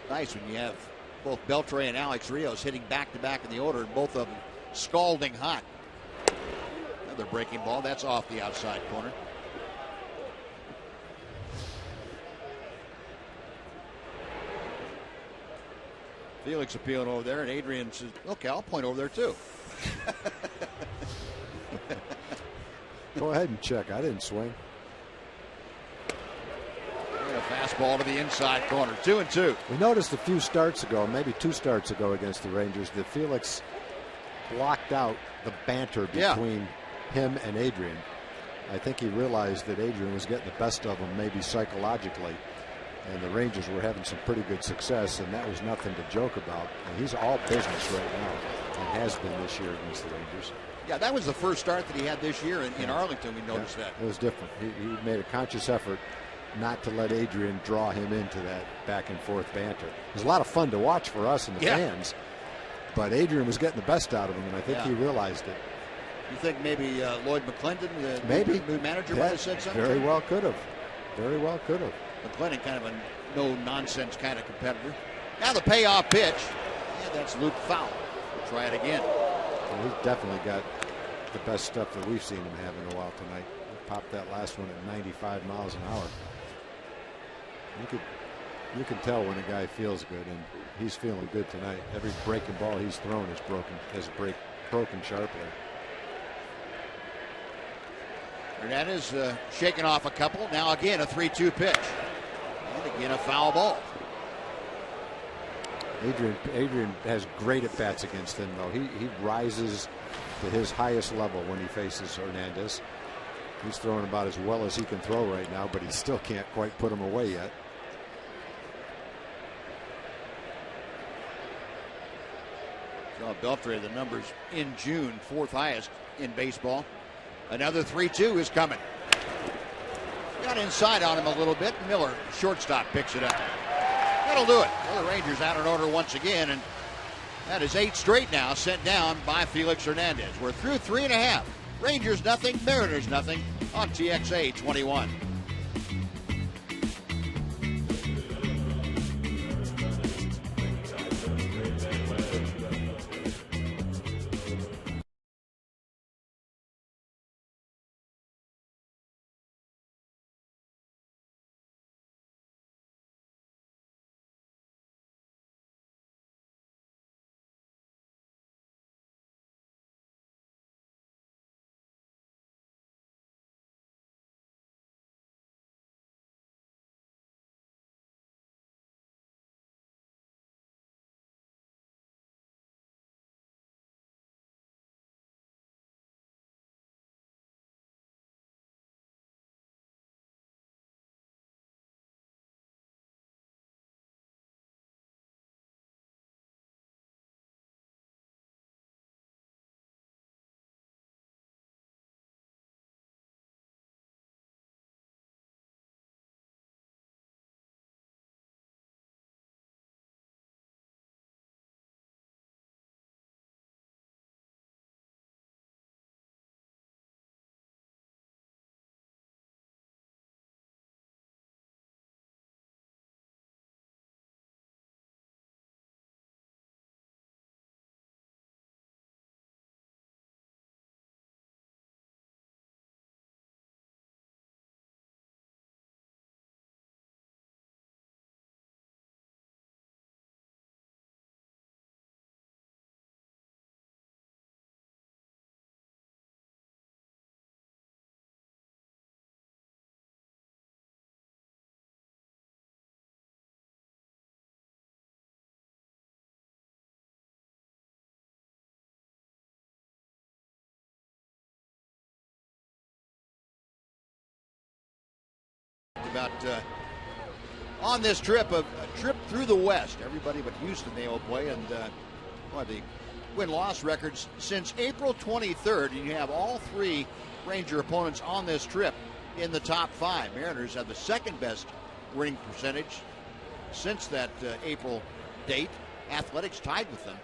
Nice when you have both Beltre and Alex Rios hitting back-to-back in the order, and both of them scalding hot. Another breaking ball. That's off the outside corner. Felix appealing over there, and Adrian says, "Okay, I'll point over there too." Go ahead and check. I didn't swing. And a fastball to the inside corner. 2-2. We noticed a few starts ago, maybe 2 starts ago against the Rangers, that Felix blocked out the banter between him and Adrian. I think he realized that Adrian was getting the best of him, maybe psychologically, and the Rangers were having some pretty good success, and that was nothing to joke about. And he's all business right now, and has been this year against the Rangers. Yeah, that was the first start that he had this year in Arlington. We noticed that. It was different. He made a conscious effort not to let Adrian draw him into that back and forth banter. It was a lot of fun to watch for us and the fans, but Adrian was getting the best out of him, and I think he realized it. You think maybe Lloyd McClendon, the new manager, might have said something? Very well could have. Very well could have. McClendon, kind of a no-nonsense kind of competitor. Now the payoff pitch. Yeah, that's Luke foul. We'll try it again. Well, he's definitely got the best stuff that we've seen him have in a while tonight. He popped that last one at 95 miles an hour. You can tell when a guy feels good, and he's feeling good tonight. Every breaking ball he's thrown is broken sharply. Hernandez shaking off a couple. Now again a 3-2 pitch. And again a foul ball. Adrian has great at-bats against him, though. He rises to his highest level when he faces Hernandez. He's throwing about as well as he can throw right now, but he still can't quite put him away yet. John Beltre, the numbers in June, 4th highest in baseball. Another 3-2 is coming. Got inside on him a little bit. Miller, shortstop, picks it up. That'll do it. Well, the Rangers out in order once again, and that is 8 straight now sent down by Felix Hernandez. We're through 3.5. Rangers nothing, Mariners nothing on TXA 21. About on this trip, a trip through the West. Everybody but Houston they all play, and the win-loss records since April 23rd, and you have all 3 Ranger opponents on this trip in the top 5. Mariners have the second best winning percentage since that April date. Athletics tied with them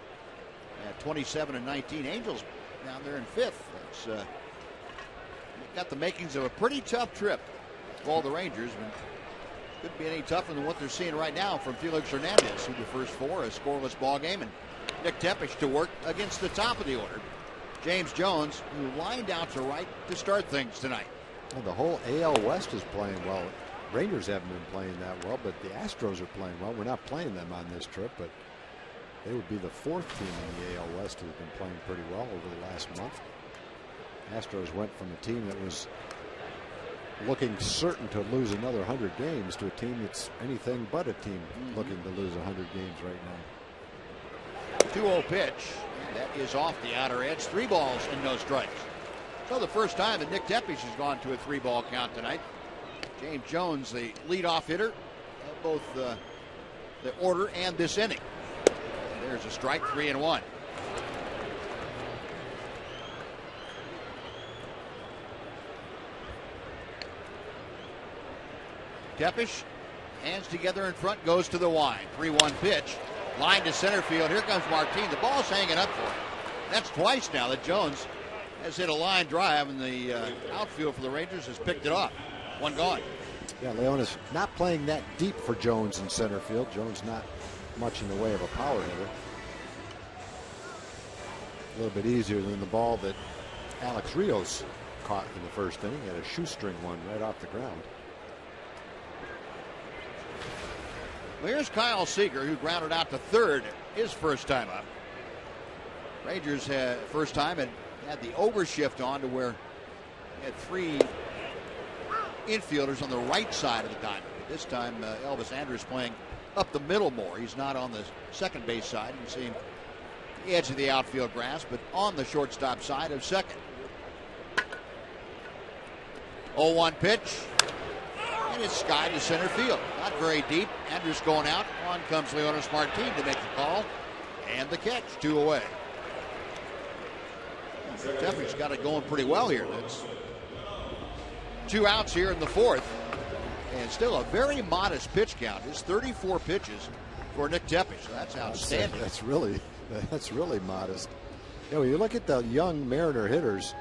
at 27 and 19. Angels down there in 5th. That's got the makings of a pretty tough trip. All the Rangers, but couldn't be any tougher than what they're seeing right now from Felix Hernandez, who the first 4, a scoreless ball game, and Nick Tepish to work against the top of the order. James Jones, who lined out to right to start things tonight. Well, the whole AL West is playing well. Rangers haven't been playing that well, but the Astros are playing well. We're not playing them on this trip, but they would be the 4th team in the AL West who's been playing pretty well over the last month. Astros went from a team that was looking certain to lose another 100 games to a team that's anything but a team looking to lose 100 games right now. 2-0 pitch. That is off the outer edge. 3 balls and no strikes. So the first time that Nick Tepesch has gone to a 3-ball count tonight. James Jones, the leadoff hitter, both the order and this inning. And there's a strike, 3-1. Tepesch, hands together in front, goes to the line. 3-1 pitch. Line to center field. Here comes Martin. The ball's hanging up for him. That's twice now that Jones has hit a line drive, and the outfield for the Rangers has picked it up. One gone. Yeah, Leonis not playing that deep for Jones in center field. Jones not much in the way of a power hitter. A little bit easier than the ball that Alex Rios caught in the first inning. He had a shoestring one right off the ground. Well, here's Kyle Seager, who grounded out to third his first time up. Rangers had first time and had the overshift on to where he had 3 infielders on the right side of the diamond. But this time Elvis Andrus playing up the middle more. He's not on the second base side. You see him the edge of the outfield grass, but on the shortstop side of second. 0-1 pitch. And it's skied to center field. Not very deep. Andrus going out. On comes Leonis Martin to make the call. And the catch, 2 away. Tepesch's got it going pretty well here. That's 2 outs here in the fourth. And still a very modest pitch count. It's 34 pitches for Nick Tepesch. So that's outstanding. That's really modest. You know, when you look at the young Mariner hitters,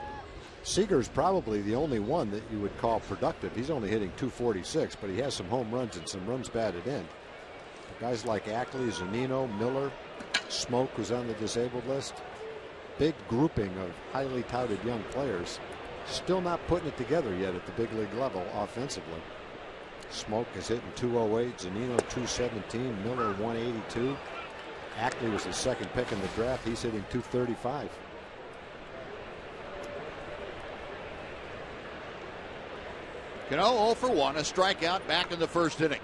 Seager's probably the only one that you would call productive. He's only hitting 246, but he has some home runs and some runs batted in. But guys like Ackley, Zunino, Miller, Smoke, who's on the disabled list, big grouping of highly touted young players, still not putting it together yet at the big league level offensively. Smoke is hitting 208, Zunino 217, Miller 182. Ackley was his second pick in the draft. He's hitting 235. Cano 0 for 1, a strikeout back in the first inning.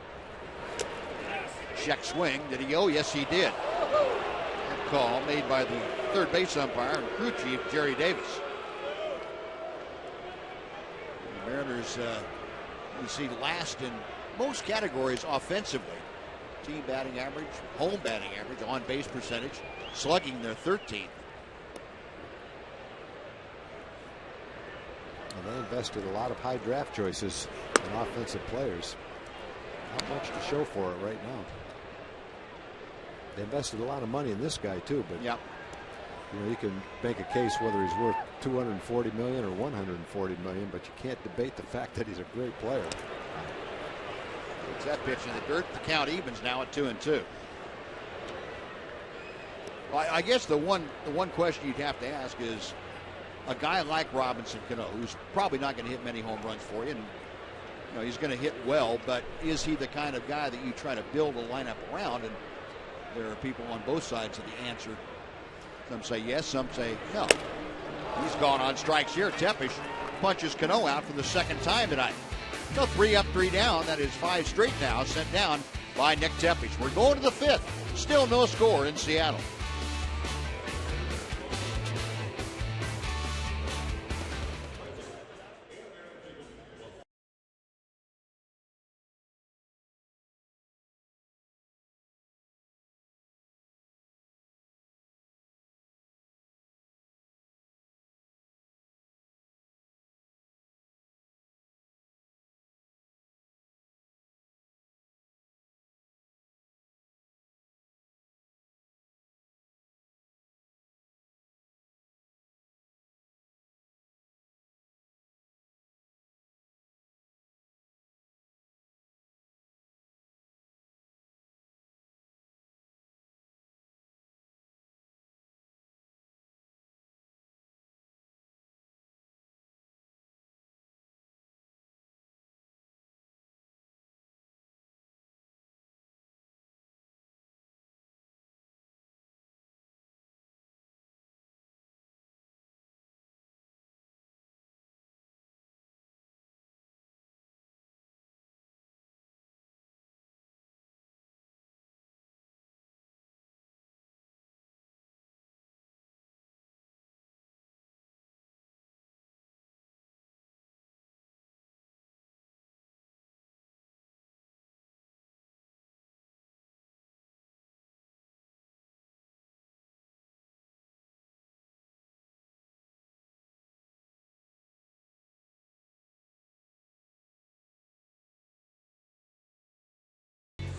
Check swing. Did he go? Yes, he did. That call made by the third base umpire and crew chief, Jerry Davis. The Mariners, you see, last in most categories offensively. Team batting average, home batting average, on base percentage, slugging their 13th. Well, they invested a lot of high draft choices in offensive players. Not much to show for it right now. They invested a lot of money in this guy too, but yep. You know, you can make a case whether he's worth $240 million or $140 million, but you can't debate the fact that he's a great player. Puts that pitch in the dirt. The count evens now at 2-2. Well, I guess the one question you'd have to ask is, a guy like Robinson Cano, who's probably not going to hit many home runs for you, and you know he's going to hit well, but is he the kind of guy that you try to build a lineup around? And there are people on both sides of the answer. Some say yes, some say no. He's gone on strikes here. Tepesch punches Cano out for the second time tonight. So 3 up, 3 down. That is 5 straight now sent down by Nick Tepesch. We're going to the 5th. Still no score in Seattle.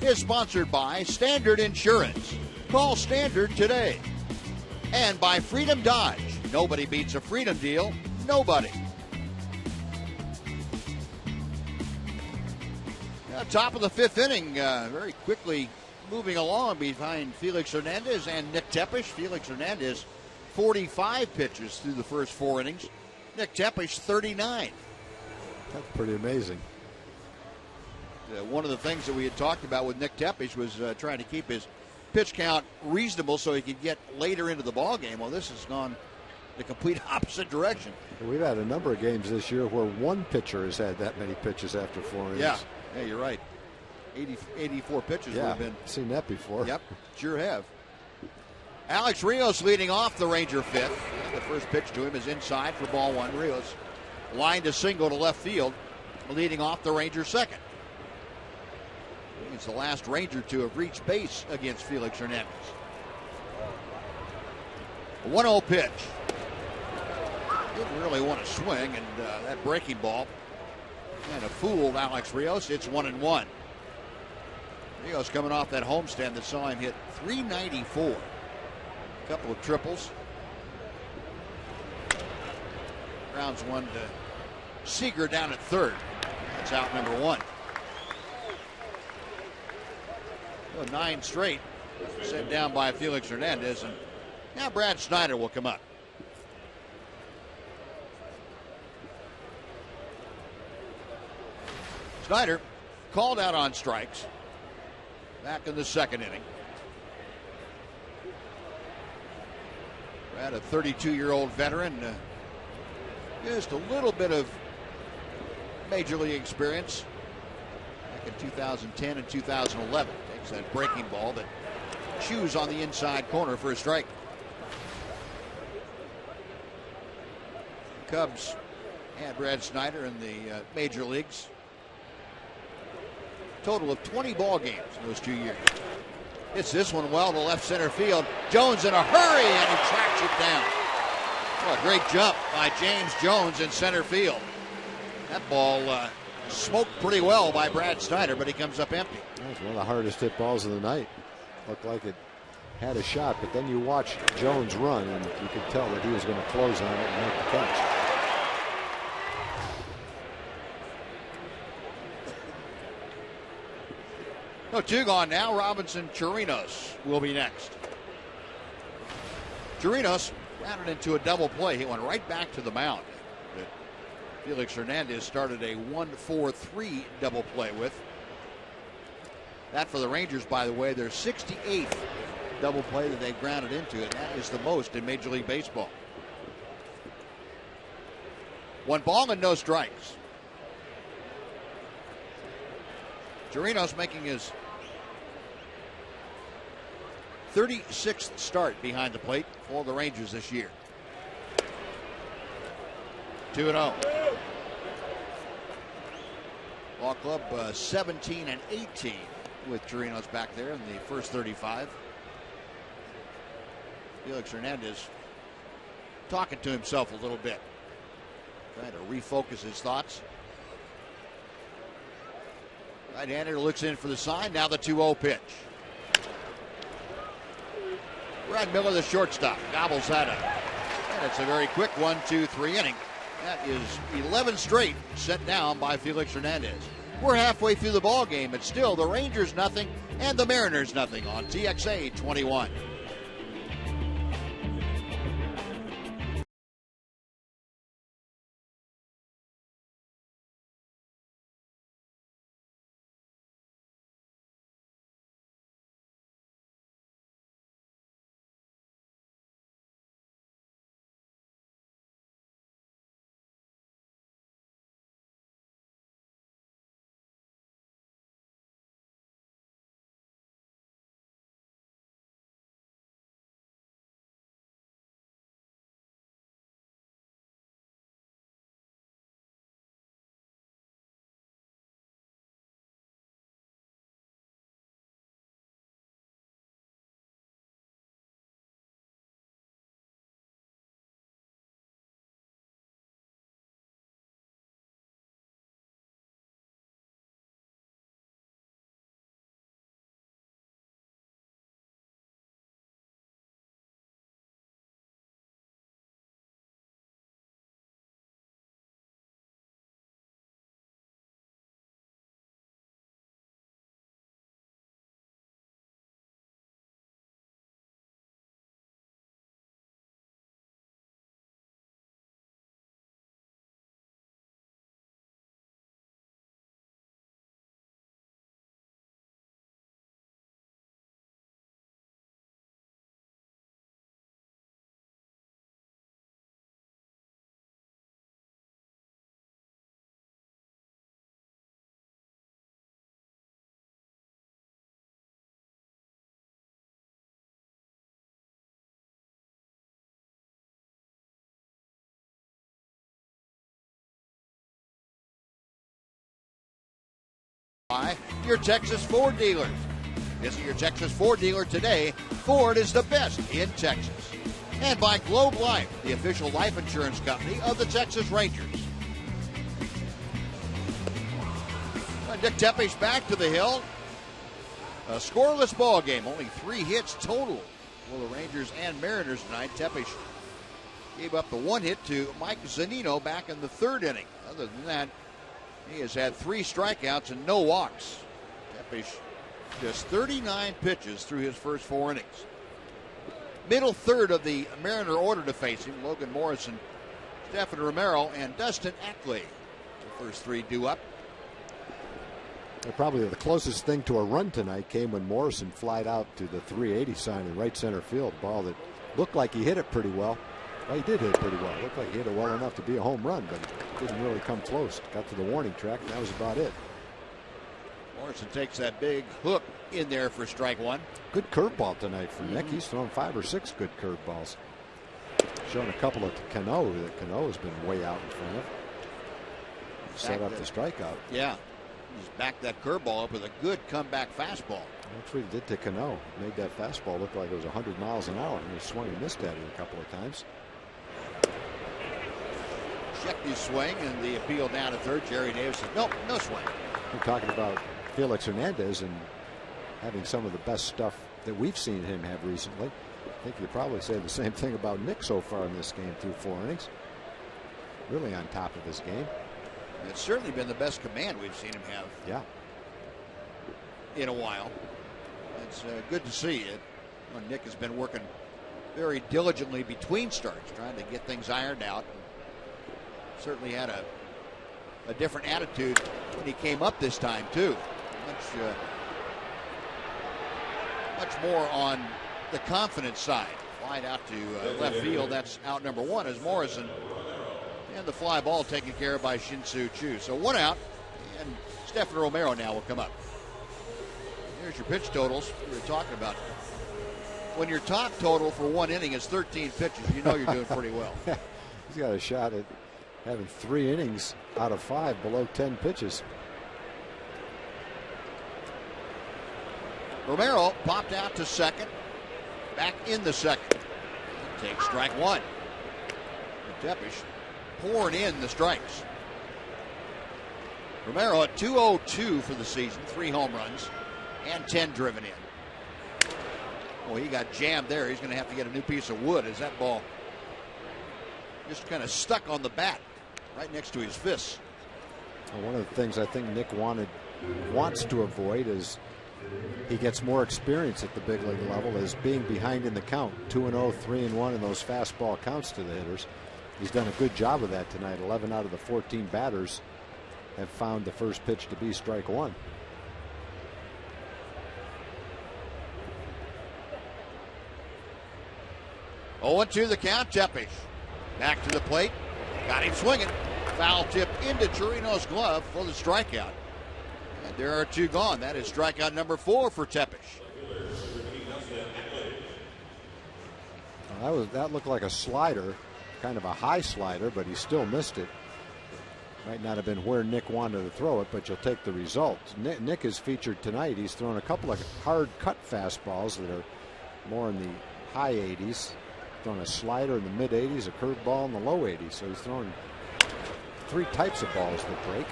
is sponsored by Standard Insurance. Call Standard today. And by Freedom Dodge. Nobody beats a Freedom deal. Nobody. Top of the fifth inning, very quickly moving along behind Felix Hernandez and Nick Tepesch. Felix Hernandez, 45 pitches through the first 4 innings. Nick Tepesch, 39. That's pretty amazing. One of the things that we had talked about with Nick Tepesch was trying to keep his pitch count reasonable so he could get later into the ball game. Well, this has gone the complete opposite direction. We've had a number of games this year where one pitcher has had that many pitches after 4 innings. Yeah, you're right. 84 pitches would have been. Seen that before. Yep, sure have. Alex Rios leading off the Ranger fifth. The first pitch to him is inside for ball one. Rios lined a single to left field, leading off the Ranger second. He's the last Ranger to have reached base against Felix Hernandez. 1-0 pitch. Didn't really want to swing, and that breaking ball kind of fooled Alex Rios. It's 1-1. Rios coming off that homestand that saw him hit .394. A couple of triples. Grounds one to Seager down at third. That's out number 1. 9 straight sent down by Felix Hernandez, and now Brad Snyder will come up. Snyder called out on strikes back in the second inning. Brad, a 32-year-old veteran, just a little bit of major league experience back in 2010 and 2011. Takes that breaking ball that chews on the inside corner for a strike. Cubs had Brad Snyder in the major leagues. Total of 20 ball games in those 2 years. Hits this one well to left center field. Jones in a hurry, and he tracks it down. Well, a great jump by James Jones in center field. That ball smoked pretty well by Brad Snyder, but he comes up empty. That was one of the hardest hit balls of the night. Looked like it had a shot, but then you watch Jones run, and you could tell that he was going to close on it and make the catch. No, 2 gone now. Robinson Chirinos will be next. Chirinos rounded into a double play. He went right back to the mound that Felix Hernandez started a 1-4-3 double play with. That for the Rangers, by the way, their 68th double play that they've grounded into, and that is the most in Major League Baseball. 1 ball and no strikes. Chirinos making his 36th start behind the plate for the Rangers this year. 2-0. Ball club 17 and 18 with Chirinos back there in the first 35. Felix Hernandez talking to himself a little bit, trying to refocus his thoughts. Right-hander looks in for the sign. Now the 2-0 pitch. Brad Miller, the shortstop, gobbles that up. And it's a very quick 1-2-3 inning. That is 11 straight set down by Felix Hernandez. We're halfway through the ball game. It's still the Rangers nothing and the Mariners nothing on TXA 21. By your Texas Ford dealers. Visit your Texas Ford dealer today. Ford is the best in Texas. And by Globe Life, the official life insurance company of the Texas Rangers. Nick Tepesch back to the hill. A scoreless ball game. Only 3 hits total for the Rangers and Mariners tonight. Tepesch gave up the 1 hit to Mike Zunino back in the 3rd inning. Other than that, he has had 3 strikeouts and no walks. Tepesch just 39 pitches through his first 4 innings. Middle third of the Mariner order to face him: Logan Morrison, Stephen Romero, and Dustin Ackley. The first 3 due up. Probably the closest thing to a run tonight came when Morrison flied out to the 380 sign in right center field. Ball that looked like he hit it pretty well. Well, he did hit it pretty well. Looked like he hit it well enough to be a home run, but it didn't really come close. Got to the warning track, and that was about it. Morrison takes that big hook in there for strike 1. Good curveball tonight for Nick. He's thrown 5 or 6 good curveballs. Shown a couple of Cano that Cano has been way out in front of. Set up the strikeout. Yeah. He's backed that curveball up with a good comeback fastball. That's what he did to Cano. Made that fastball look like it was 100 miles an hour, and he swung and missed at it a couple of times. Checked his swing, and the appeal down to third. Jerry Davis said, nope, no swing. We're talking about Felix Hernandez and having some of the best stuff that we've seen him have recently. I think you'd probably say the same thing about Nick so far in this game through 4 innings. Really on top of his game. It's certainly been the best command we've seen him have. Yeah. In a while. It's good to see it. Well, Nick has been working very diligently between starts, trying to get things ironed out. Certainly had a different attitude when he came up this time too. Much more on the confidence side. Flied out to left field. That's out number 1 as Morrison. And the fly ball taken care of by Shin-Soo Choo. So 1 out, and Stephen Romero now will come up. Here's your pitch totals we were talking about. When your top total for 1 inning is 13 pitches, you know you're doing pretty well. He's got a shot at having 3 innings out of 5 below 10 pitches. Romero popped out to second. Back in the second. Takes strike 1. Tepesch pouring in the strikes. Romero at 202 for the season, 3 home runs and 10 driven in. Oh, he got jammed there. He's going to have to get a new piece of wood as that ball just kind of stuck on the bat right next to his fists. Well, one of the things I think Nick wants to avoid is he gets more experience at the big league level is being behind in the count. 2-0, 3-1 in those fastball counts to the hitters. He's done a good job of that tonight. 11 out of the 14 batters have found the first pitch to be strike 1. Oh, 2 the count. Tepesch back to the plate. Got him swinging. Foul tip into Chirino's glove for the strikeout. And there are 2 gone. That is strikeout number 4 for Tepesch. That looked like a slider. Kind of a high slider, but he still missed it. Might not have been where Nick wanted to throw it, but you'll take the result. Nick is featured tonight. He's thrown a couple of hard cut fastballs that are more in the high 80s. Thrown a slider in the mid 80s, a curveball in the low 80s. So he's throwing 3 types of balls that break.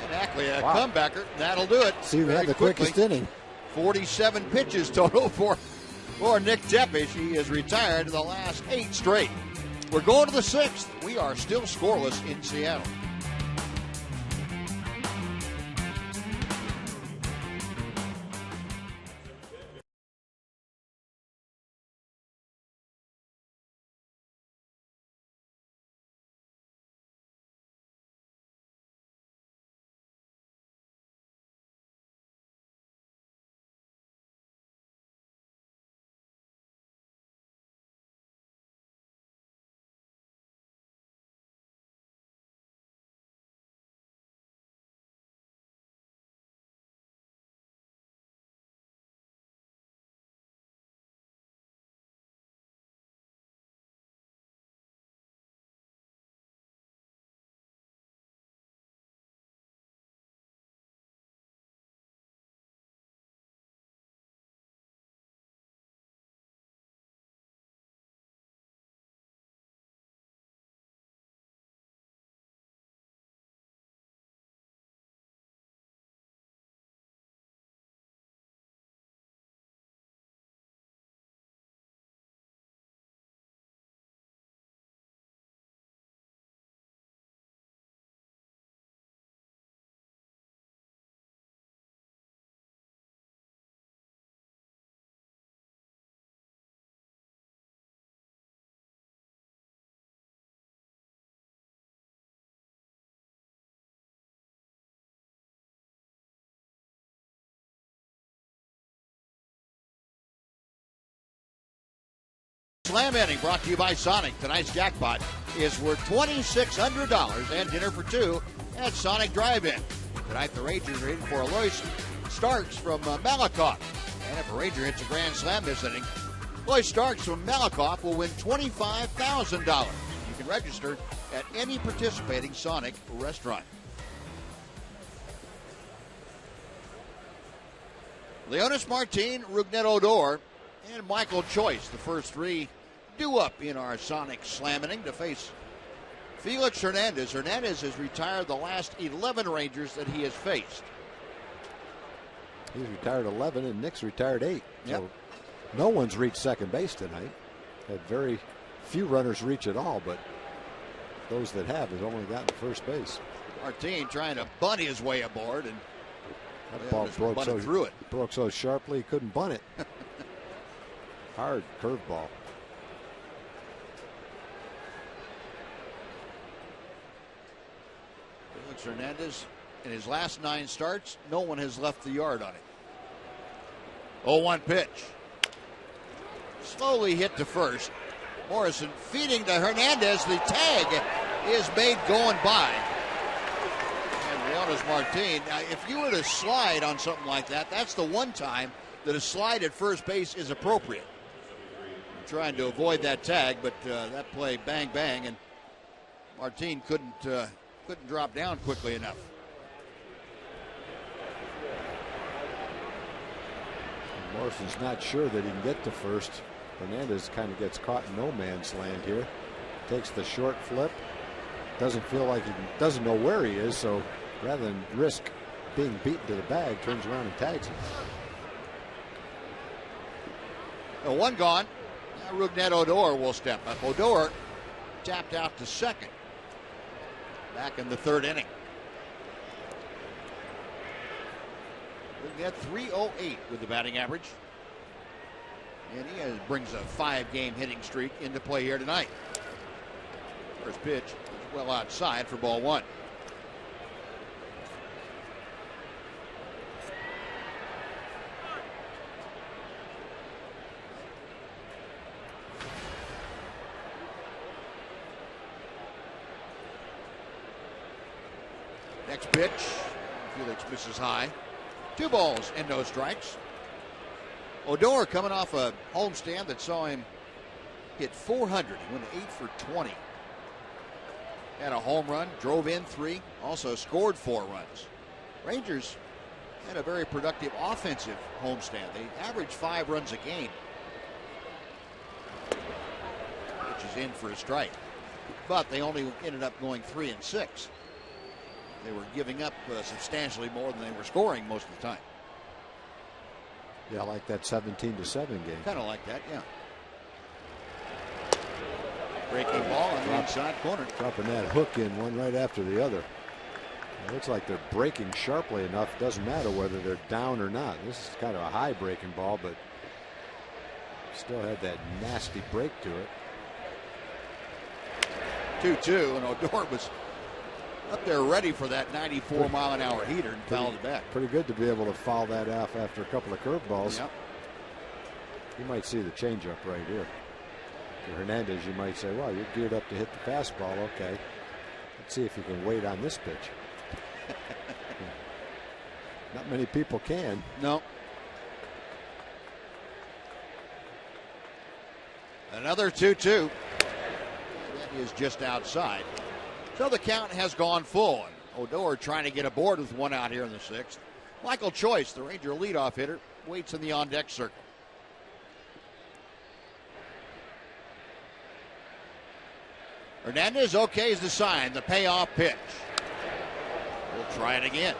And Ackley, a comebacker. That'll do it. See, we had the quickest inning. 47 pitches total for Nick Tepesch. He is retired in the last 8 straight. We're going to the 6th. We are still scoreless in Seattle. Slam Inning brought to you by Sonic. Tonight's jackpot is worth $2,600 and dinner for two at Sonic Drive-In. Tonight the Rangers are in for Alois Starks from Malakoff. And if a Ranger hits a grand slam this inning, Alois Starks from Malakoff will win $25,000. You can register at any participating Sonic restaurant. Leonis Martin, Rougned Odor, and Michael Choice, the first three due up in our Sonic Slam Inning to face Felix Hernandez. Hernandez has retired the last 11 Rangers that he has faced. He's retired 11 and Nick's retired 8. Yep. So no one's reached second base tonight. Had very few runners reach at all, but those that have only gotten to first base. Martin trying to bunt his way aboard, and that ball broke so sharply he couldn't bunt it. Hard curveball. Felix Hernandez, in his last 9 starts, no one has left the yard on him. 0-1 pitch. Slowly hit to first. Morrison feeding to Hernandez. The tag is made going by. And Leonis Martin, now if you were to slide on something like that, that's the one time that a slide at first base is appropriate. I'm trying to avoid that tag, but that play bang bang, and Martin couldn't drop down quickly enough. Morrison's not sure that he can get to first. Hernandez kind of gets caught in no man's land here. Takes the short flip. Doesn't feel like doesn't know where he is, so rather than risk being beaten to the bag, turns around and tags him. Well, one gone. Now Rougned Odor will step up. Odor tapped out to second back in the 3rd inning. Rougned 308 with the batting average. And he brings a 5-game hitting streak into play here tonight. First pitch is well outside for ball 1. Next pitch, Felix misses high. 2 balls and no strikes. Odor coming off a homestand that saw him hit 400. He went 8 for 20. Had a home run, drove in 3, also scored 4 runs. Rangers had a very productive offensive homestand. They averaged 5 runs a game, which is in for a strike. But they only ended up going 3 and 6. They were giving up substantially more than they were scoring most of the time. Yeah, like that 17-7 game. Kind of like that, yeah. Breaking ball on the inside corner. Dropping that hook in one right after the other. It looks like they're breaking sharply enough. Doesn't matter whether they're down or not. This is kind of a high breaking ball, but still had that nasty break to it. 2-2, and Odor was up there ready for that 94-mile-an-hour heater and fouled it back. Pretty good to be able to foul that off after a couple of curveballs. Yep. You might see the changeup right here. For Hernandez, you might say, well, you're geared up to hit the fastball. Okay. Let's see if you can wait on this pitch. Not many people can. No. Another 2-2. That is just outside. So the count has gone full. And Odor trying to get aboard with 1 out here in the 6th. Michael Choice, the Ranger leadoff hitter, waits in the on-deck circle. Hernandez, okay is the sign. The payoff pitch. We'll try it again.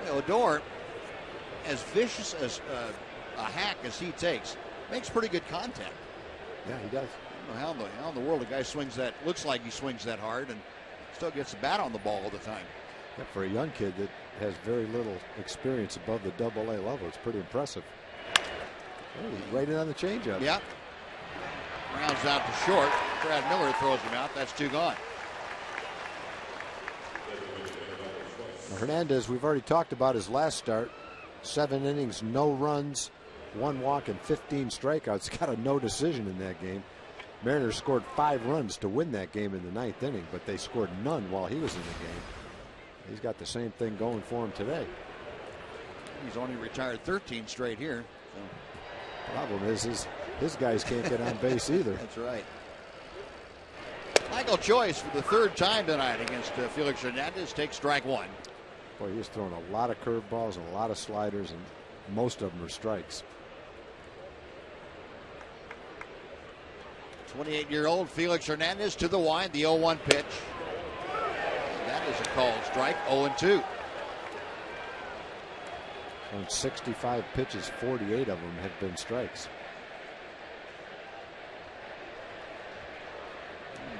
Odor, as vicious as a hack as he takes, makes pretty good contact. Yeah, he does. I don't know how in the world a guy swings that, looks like he swings that hard and still gets the bat on the ball all the time. Yeah, for a young kid that has very little experience above the AA level, it's pretty impressive. Oh, he's right in on the changeup. Yeah. Rounds out to short. Brad Miller throws him out. That's 2 gone. Now Hernandez, we've already talked about his last start. 7 innings, no runs, 1 walk and 15 strikeouts. Got a no decision in that game. Mariners scored 5 runs to win that game in the 9th inning, but they scored none while he was in the game. He's got the same thing going for him today. He's only retired 13 straight here. So. Problem is his guys can't get on base either. That's right. Michael Choice for the 3rd time tonight against Felix Hernandez takes strike 1. Boy, he's throwing a lot of curveballs and a lot of sliders, and most of them are strikes. 28-year-old Felix Hernandez to the wind, the 0-1 pitch. That is a called strike, 0-2. On 65 pitches, 48 of them have been strikes.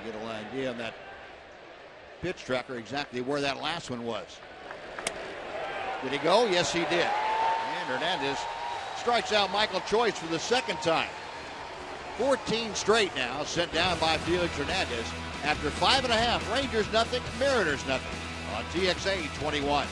You get an idea on that pitch tracker exactly where that last one was. Did he go? Yes, he did. And Hernandez strikes out Michael Choice for the 2nd time. 14 straight now sent down by Felix Hernandez after 5.5. Rangers nothing, Mariners nothing on TXA 21.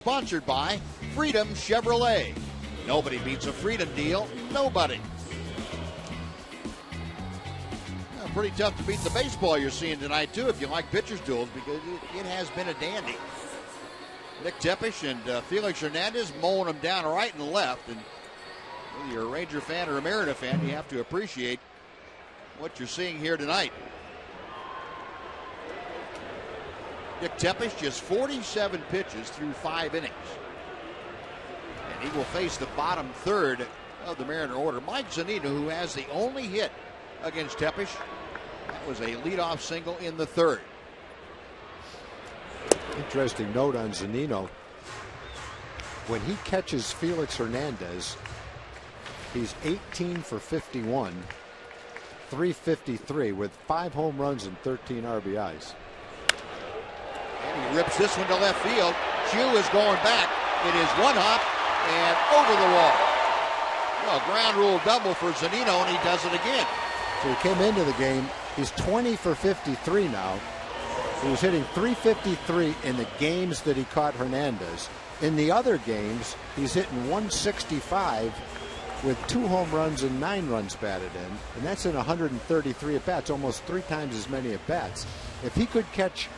Sponsored by Freedom Chevrolet. Nobody beats a Freedom deal. Nobody. Pretty tough to beat the baseball you're seeing tonight, too, if you like pitchers' duels, because it has been a dandy. Nick Tepesch and Felix Hernandez mowing them down right and left. And whether you're a Ranger fan or a Mariner fan, you have to appreciate what you're seeing here tonight. Nick Tepesch just 47 pitches through 5 innings. And he will face the bottom 3rd of the Mariner order. Mike Zunino, who has the only hit against Tepesch. That was a leadoff single in the 3rd. Interesting note on Zunino. When he catches Felix Hernandez, he's 18 for 51, 353 with 5 home runs and 13 RBIs. And he rips this one to left field. Chu is going back. It is 1 hop and over the wall. Well, ground rule double for Zunino, and he does it again. So he came into the game. He's 20 for 53 now. He was hitting 353 in the games that he caught Hernandez. In the other games, he's hitting 165 with 2 home runs and 9 runs batted in. And that's in 133 at-bats, almost 3 times as many at-bats. If he could catch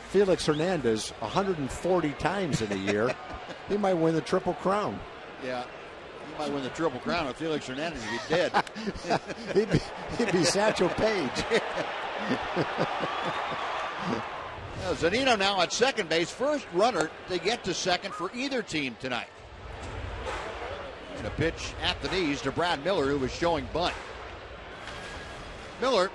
Felix Hernandez 140 times in a year, he might win the Triple Crown. Yeah, he might win the Triple Crown if Felix Hernandez would be dead. he'd be Satchel Paige. Zunino now at second base, first runner to get to second for either team tonight. And a pitch at the knees to Brad Miller, who was showing bunt. Miller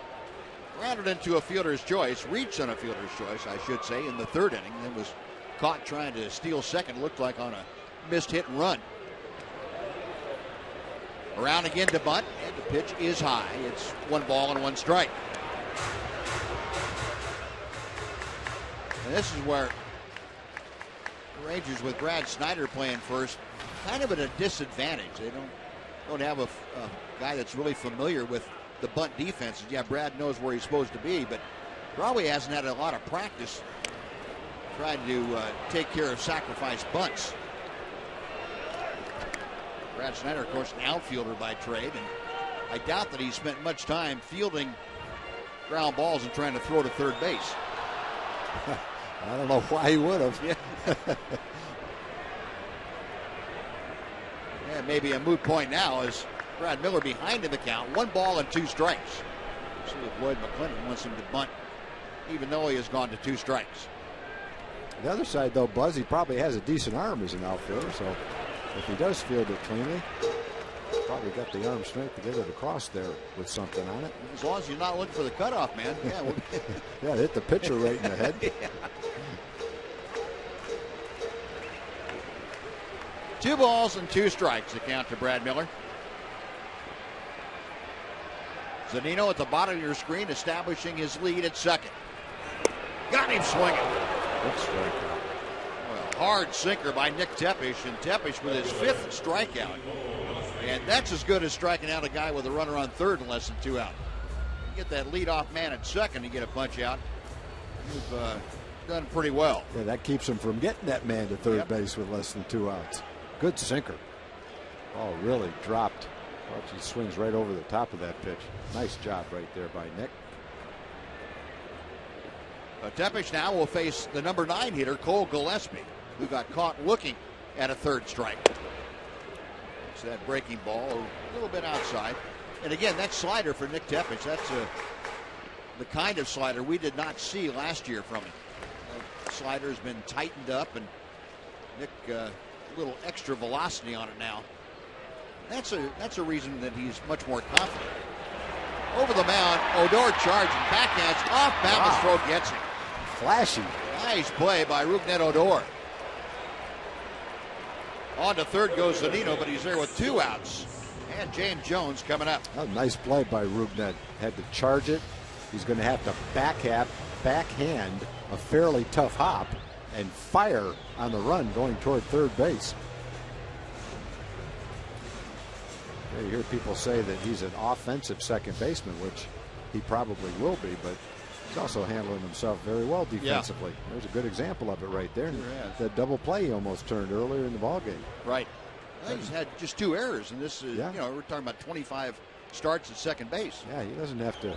grounded into a fielder's choice, reached on a fielder's choice, I should say, in the 3rd inning, then was caught trying to steal second, looked like on a missed hit and run. Around again to bunt, and the pitch is high. It's 1 ball and 1 strike. And this is where the Rangers, with Brad Snyder playing first, kind of at a disadvantage. They don't have a guy that's really familiar with the bunt defenses. Yeah, Brad knows where he's supposed to be, but probably hasn't had a lot of practice trying to take care of sacrifice bunts. Brad Snyder, of course, an outfielder by trade, and I doubt that he spent much time fielding ground balls and trying to throw to third base. I don't know why he would have. Yeah, maybe a moot point now as Brad Miller behind in the count. 1 ball and 2 strikes. See if Lloyd McClendon wants him to bunt, even though he has gone to 2 strikes. The other side, though, Buzz, he probably has a decent arm as an outfielder, so if he does field it cleanly, probably got the arm strength to get it across there with something on it. As long as you're not looking for the cutoff, man. Yeah, yeah, hit the pitcher right in the head. Yeah. 2 balls and 2 strikes to count to Brad Miller. Zunino at the bottom of your screen, establishing his lead at second. Got him swinging. Good strikeout. Well, hard sinker by Nick Tepesch, and Tepesch with his 5th strikeout. And that's as good as striking out a guy with a runner on third in less than 2 outs. You get that leadoff man at second and get a punch out. You've done pretty well. Yeah, that keeps him from getting that man to third base with less than 2 outs. Good sinker. Oh, really dropped. Watch, he swings right over the top of that pitch. Nice job right there by Nick. Tepesch now will face the number 9 hitter, Cole Gillespie, who got caught looking at a third strike. It's that breaking ball a little bit outside. And again, that slider for Nick Tepesch, that's the kind of slider we did not see last year from him. The slider has been tightened up, and Nick a little extra velocity on it now. That's a reason that he's much more confident. Over the mound, Odor charging, backhands off balance, throw gets him. Flashy. Nice play by Rougned Odor. On to third goes Zunino, but he's there with 2 outs. And James Jones coming up. A nice play by Rougned. Had to charge it. He's going to have to backhand a fairly tough hop and fire on the run going toward third base. You hear people say that he's an offensive second baseman, which he probably will be, but he's also handling himself very well defensively. Yeah. There's a good example of it right there. Sure that double play he almost turned earlier in the ballgame. Right. He's had just 2 errors, and this is, you know, we're talking about 25 starts at second base. Yeah, he doesn't have to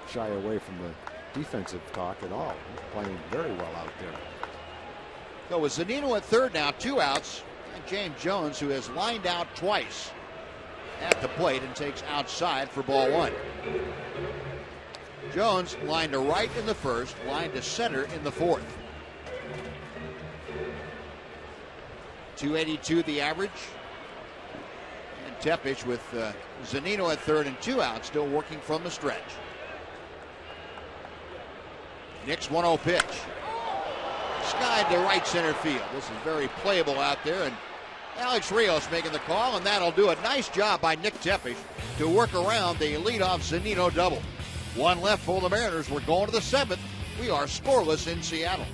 shy away from the defensive talk at all. He's playing very well out there. So with Zunino at third now, 2 outs. And James Jones, who has lined out twice at the plate and takes outside for ball 1. Jones lined to right in the first, lined to center in the 4th. 282 the average. And Tepesch with Zunino at third and 2 outs, still working from the stretch. Nick's 1-0 pitch. Skied to right center field. This is very playable out there, and Alex Rios making the call, and that'll do it. Nice job by Nick Tepesch to work around the leadoff Zunino double. 1 left for the Mariners. We're going to the 7th. We are scoreless in Seattle.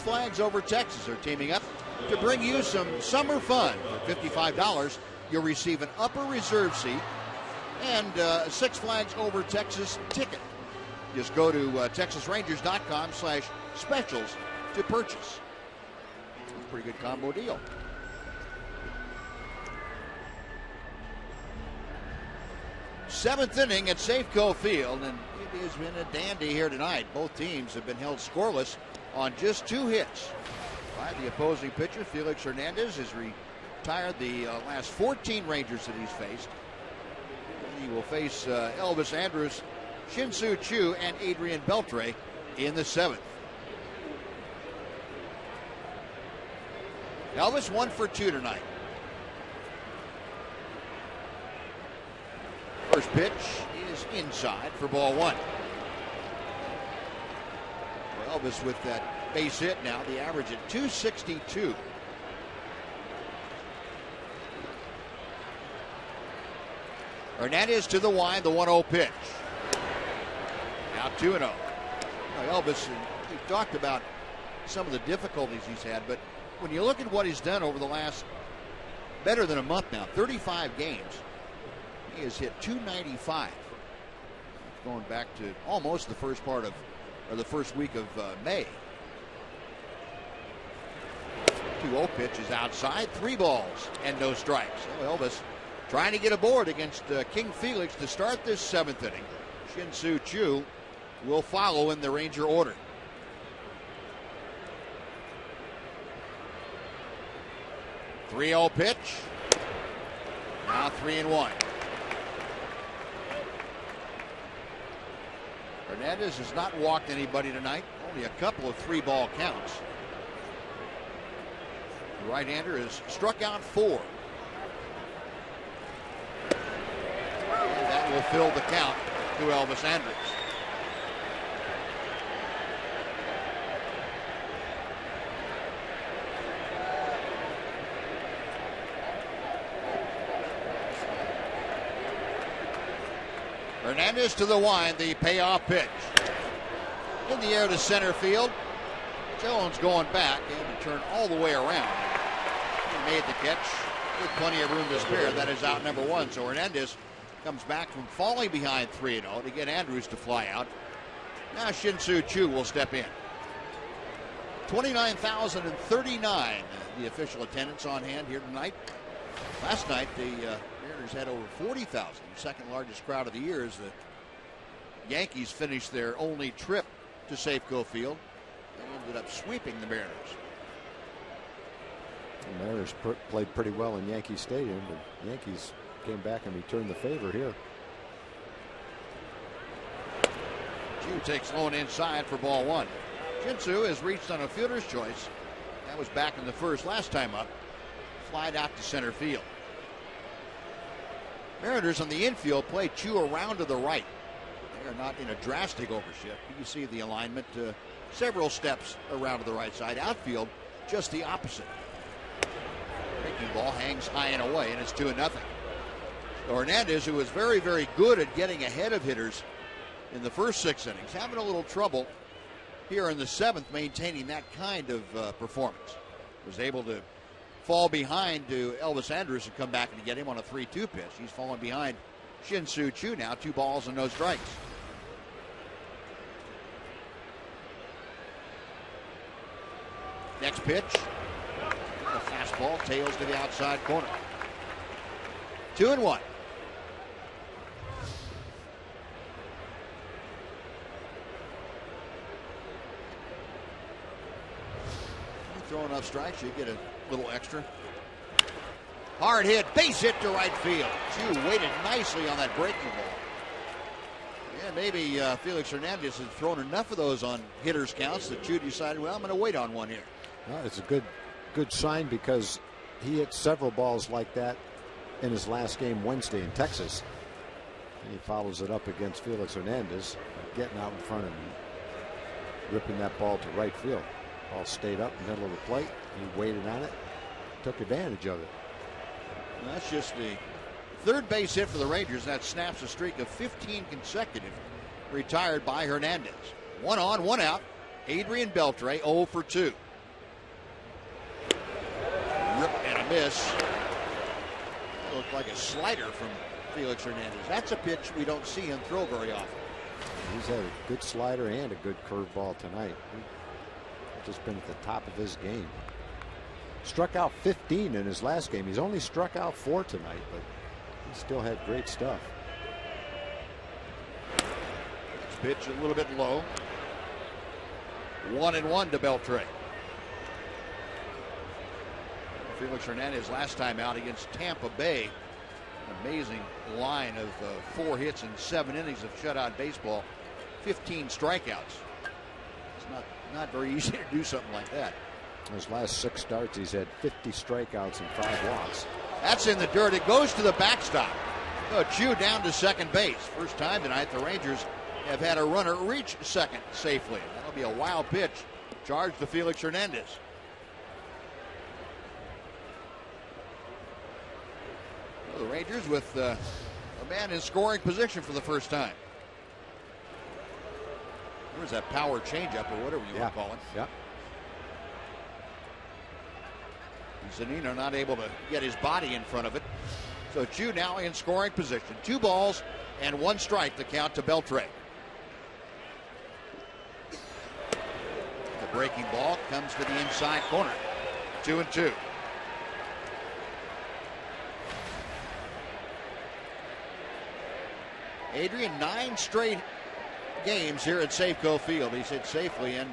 Flags Over Texas are teaming up to bring you some summer fun. For $55, you'll receive an upper reserve seat and a Six Flags Over Texas ticket. Just go to TexasRangers.com/specials to purchase. It's a pretty good combo deal. Seventh inning at Safeco Field, and it has been a dandy here tonight. Both teams have been held scoreless on just 2 hits by the opposing pitcher. Felix Hernandez has retired the last 14 Rangers that he's faced. He will face Elvis Andrus, Shin-Soo Choo, and Adrian Beltre in the 7th. Elvis 1 for 2 tonight. First pitch is inside for ball 1. Well, Elvis with that base hit now, the average at 262. Hernandez to the wide, the 1-0 pitch. Now 2-0. Now Elvis, we've talked about some of the difficulties he's had, but when you look at what he's done over the last better than a month now, 35 games, he has hit 295. Going back to almost the first part of, or the first week of May. 2-0 pitch is outside, 3 balls and no strikes. So Elvis trying to get aboard against King Felix to start this 7th inning. Shin-Soo Choo will follow in the Ranger order. The 3-0 pitch. Now 3-1. Hernandez has not walked anybody tonight. Only a couple of 3-ball counts. The right-hander has struck out 4. And that will fill the count to Elvis Andrus. Hernandez to the wind, the payoff pitch. In the air to center field. Jones going back and to turn all the way around. He made the catch with plenty of room to spare. That is out number 1. So Hernandez comes back from falling behind 3-0 to get Andrus to fly out. Now Shin-Soo Choo will step in. 29,039 the official attendance on hand here tonight. Last night the Mariners had over 40,000, the second largest crowd of the year, as the Yankees finished their only trip to Safeco Field. They ended up sweeping the Mariners. The Mariners played pretty well in Yankee Stadium, but Yankees came back and returned the favor here. Choo takes low and inside for ball 1. Shin-Soo has reached on a fielder's choice. That was back in the first last time up. Flied out to center field. Mariners on the infield play Choo around to the right. They are not in a drastic overshift. You see the alignment several steps around to the right side. Outfield, just the opposite. Breaking ball hangs high and away, and it's 2-0. So Hernandez, who was very, very good at getting ahead of hitters in the first 6 innings, having a little trouble here in the 7th maintaining that kind of performance. Was able to fall behind to Elvis Andrus and come back and get him on a 3-2 pitch. He's fallen behind Shin-Soo Choo now, 2 balls and no strikes. Next pitch, a fastball, tails to the outside corner. 2-1. Throw enough strikes, you get a little extra. Hard hit, base hit to right field. Choo waited nicely on that breaking ball. Yeah, maybe Felix Hernandez has thrown enough of those on hitters' counts that Choo decided, well, I'm going to wait on one here. Well, it's a good sign, because he hit several balls like that in his last game Wednesday in Texas. And he follows it up against Felix Hernandez, getting out in front and ripping that ball to right field. Ball stayed up in the middle of the plate. He waited on it, took advantage of it. Well, that's just the 3rd base hit for the Rangers. That snaps a streak of 15 consecutive retired by Hernandez. 1 on, 1 out. Adrian Beltre 0 for 2. miss. It looked like a slider from Felix Hernandez. That's a pitch we don't see him throw very often. He's had a good slider and a good curveball tonight. He's just been at the top of his game. Struck out 15 in his last game. He's only struck out 4 tonight, but he still had great stuff. Next pitch a little bit low. 1-1 to Beltre. Felix Hernandez last time out against Tampa Bay. An amazing line of 4 hits and 7 innings of shutout baseball. 15 strikeouts. It's not very easy to do something like that. His last 6 starts, he's had 50 strikeouts and 5 walks. That's in the dirt. It goes to the backstop. Chu down to second base. First time tonight the Rangers have had a runner reach second safely. That'll be a wild pitch. Charged to Felix Hernandez. The Rangers with a man in scoring position for the first time. There's that power changeup or whatever you want to call it. Yeah. Zunino not able to get his body in front of it. So Chu now in scoring position. 2 balls and 1 strike to count to Beltre. The breaking ball comes to the inside corner. 2-2. Adrian, 9 straight games here at Safeco Field. He's hit safely in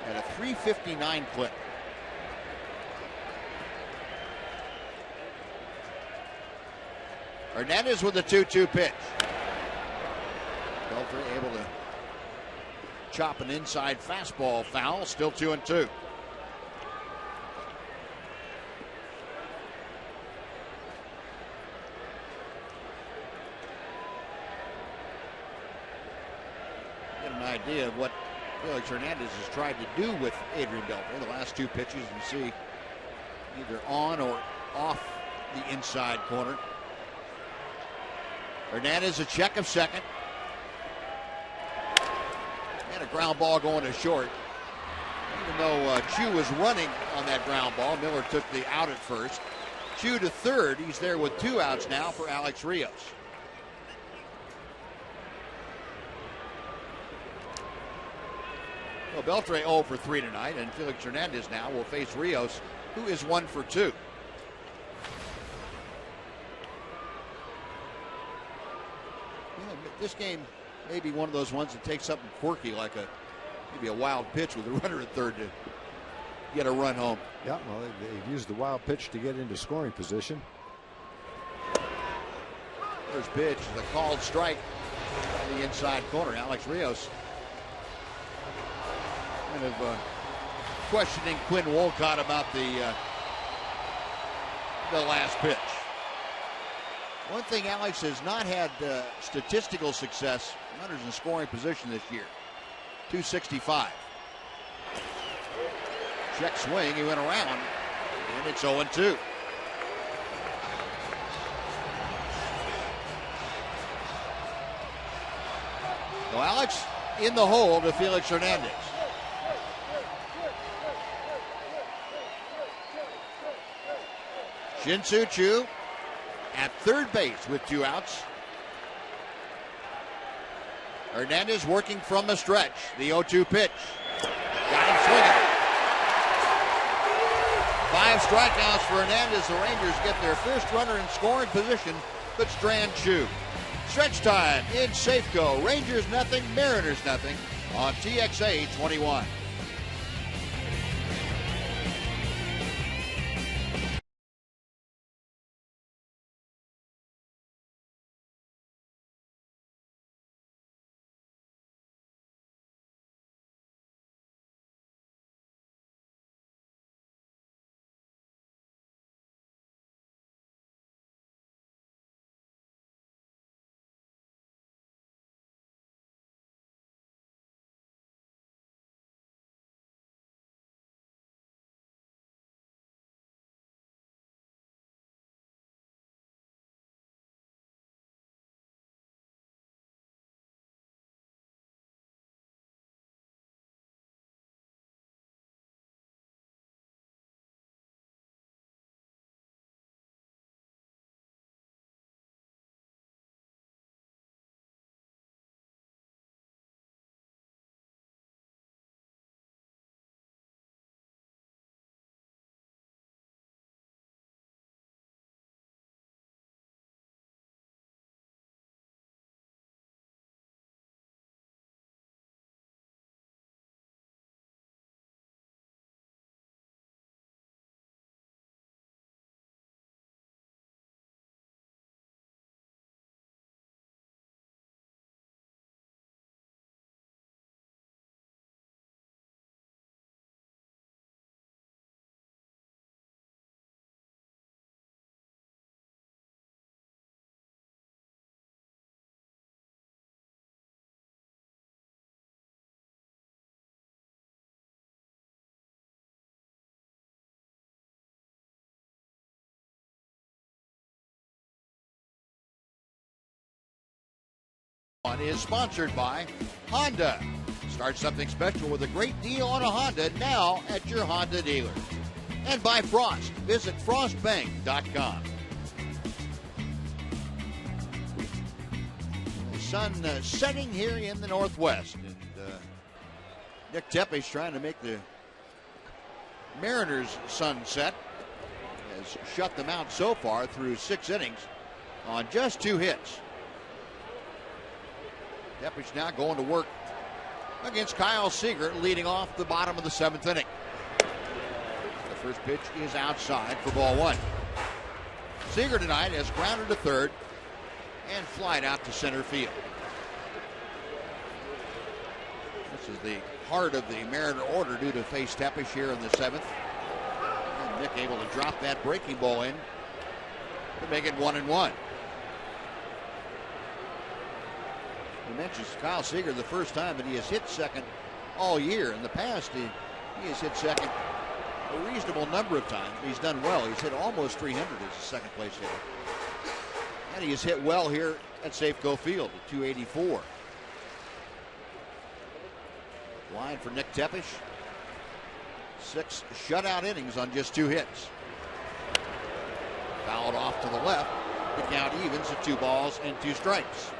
at a .359 clip. Hernandez with a 2-2 pitch. Beltre able to chop an inside fastball foul. Still 2-2. Get an idea of what Felix Hernandez has tried to do with Adrian Beltre. The last 2 pitches you see either on or off the inside corner. Hernandez a check of second. And a ground ball going to short. Even though Chu was running on that ground ball, Miller took the out at first. Chu to third. He's there with 2 outs now for Alex Rios. Well, Beltre 0 for 3 tonight, and Felix Hernandez now will face Rios, who is 1 for 2. This game may be one of those ones that takes something quirky, like maybe a wild pitch with a runner at third to get a run home. Yeah, well, they've used the wild pitch to get into scoring position. First pitch is a called strike on the inside corner. Alex Rios kind of questioning Quinn Wolcott about the last pitch. One thing, Alex has not had statistical success, runners in scoring position this year. 265. Check swing, he went around, and it's 0-2. So Alex in the hole to Felix Hernandez. Shin-Soo Choo at third base with 2 outs. Hernandez working from the stretch. The 0-2 pitch. Got him swinging. 5 strikeouts for Hernandez. The Rangers get their first runner in scoring position, but strand Chu. Stretch time in Safeco. Rangers nothing, Mariners nothing on TXA 21. Is sponsored by Honda. Start something special with a great deal on a Honda now at your Honda dealer. And by Frost. Visit frostbank.com. The sun setting here in the northwest. And Nick Tepesch trying to make the Mariners' sunset. Has shut them out so far through 6 innings on just 2 hits. Tepesch now going to work against Kyle Seager, leading off the bottom of the 7th inning. The first pitch is outside for ball 1. Seager tonight has grounded to third and flied out to center field. This is the heart of the Mariner order due to face Tepesch here in the 7th. And Nick able to drop that breaking ball in to make it 1-1. He mentions Kyle Seager the first time that he has hit second all year. In the past, he has hit second a reasonable number of times. He's done well. He's hit almost 300 as a second place hitter. And he has hit well here at Safeco Field at 284. Line for Nick Tepesch. 6 shutout innings on just 2 hits. Fouled off to the left. The count evens at 2 balls and 2 strikes.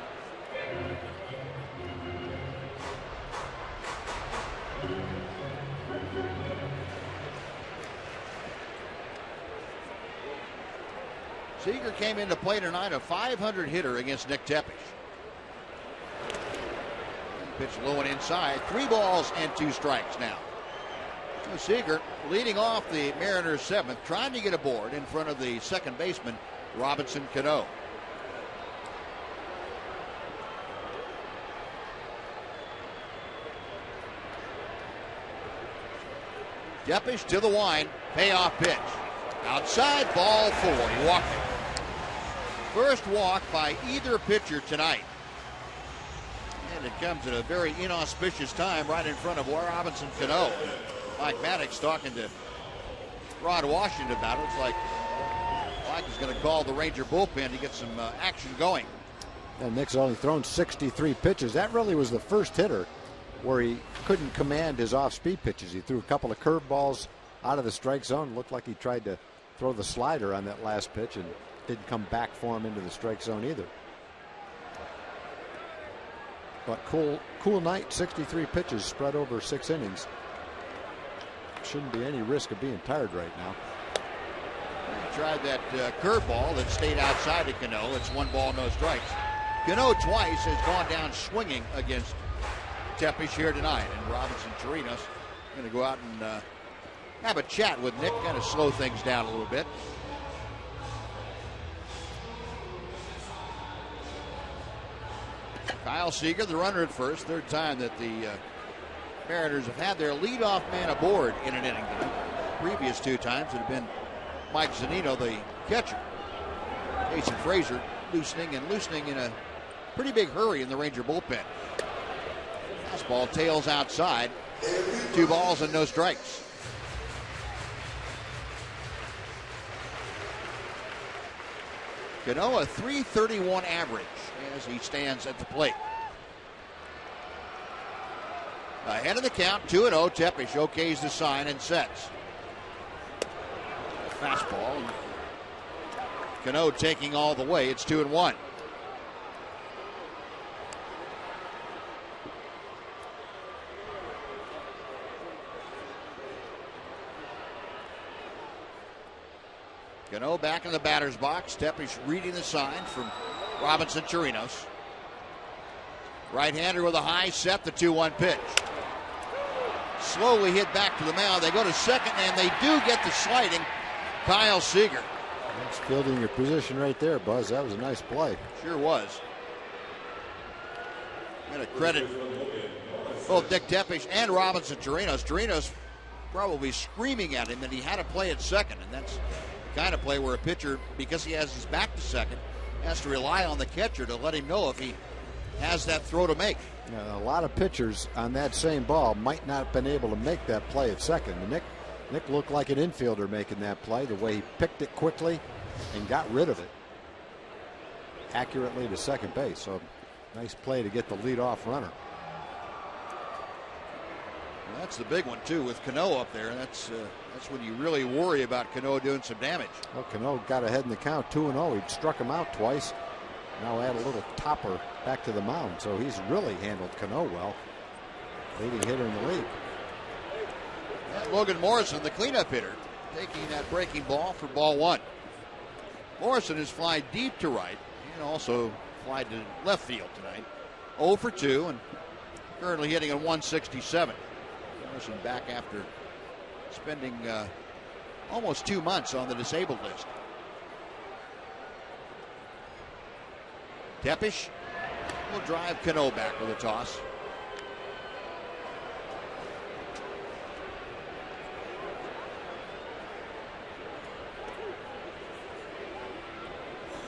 Seager came into play tonight a 500 hitter against Nick Tepesch. Pitch low and inside. 3 balls and 2 strikes now. So Seager leading off the Mariners' 7th, trying to get aboard in front of the second baseman, Robinson Cano. Tepesch to the wind. Payoff pitch. Outside, ball 4. He walked it. First walk by either pitcher tonight. And it comes at a very inauspicious time right in front of Robinson Cano. Mike Maddox talking to Rod Washington about it. It's like Mike is going to call the Ranger bullpen to get some action going. And Nick's only thrown 63 pitches. That really was the first hitter where he couldn't command his off-speed pitches. He threw a couple of curveballs out of the strike zone. Looked like he tried to throw the slider on that last pitch and didn't come back for him into the strike zone either. But cool night, 63 pitches spread over 6 innings. Shouldn't be any risk of being tired right now. He tried that curveball that stayed outside of Cano. It's 1 ball, no strikes. Cano twice has gone down swinging against Tepesch here tonight. And Robinson Chirinos going to go out and have a chat with Nick, kind of slow things down a little bit. Kyle Seager, the runner at first. 3rd time that the Mariners have had their leadoff man aboard in an inning tonight. Previous 2 times it had been Mike Zunino, the catcher. Jason Frazier loosening in a pretty big hurry in the Ranger bullpen. Fastball tails outside. 2 balls and no strikes. Cano a .331 average as he stands at the plate. Ahead of the count, 2-0. Tepesch okays the sign and sets. Fastball. Cano taking all the way. It's 2-1. Cano back in the batter's box. Tepesch reading the sign from Robinson Chirinos. Right-hander with a high set, the 2-1 pitch. Slowly hit back to the mound. They go to second, and they do get the sliding Kyle Seager. That's fielding your position right there, Buzz. That was a nice play. Sure was. I'm going to credit both Nick Tepesch and Robinson Chirinos. Chirinos probably screaming at him that he had to play at second, and that's the kind of play where a pitcher, because he has his back to second, has to rely on the catcher to let him know if he has that throw to make. A lot of pitchers on that same ball might not have been able to make that play at second. Nick looked like an infielder making that play, the way he picked it quickly and got rid of it accurately to second base. So Nice play to get the leadoff runner. Well, that's the big one too with Cano up there. That's when you really worry about Cano doing some damage. Well, Cano got ahead in the count 2-0. He'd struck him out twice. Now add a little topper back to the mound. So he's really handled Cano well. Leading hitter in the league. And Logan Morrison, the cleanup hitter, taking that breaking ball for ball one. Morrison has flied deep to right and also flied to left field tonight. 0 for 2 and currently hitting a 167. Morrison back after spending almost 2 months on the disabled list. Tepesh will drive Cano back with a toss.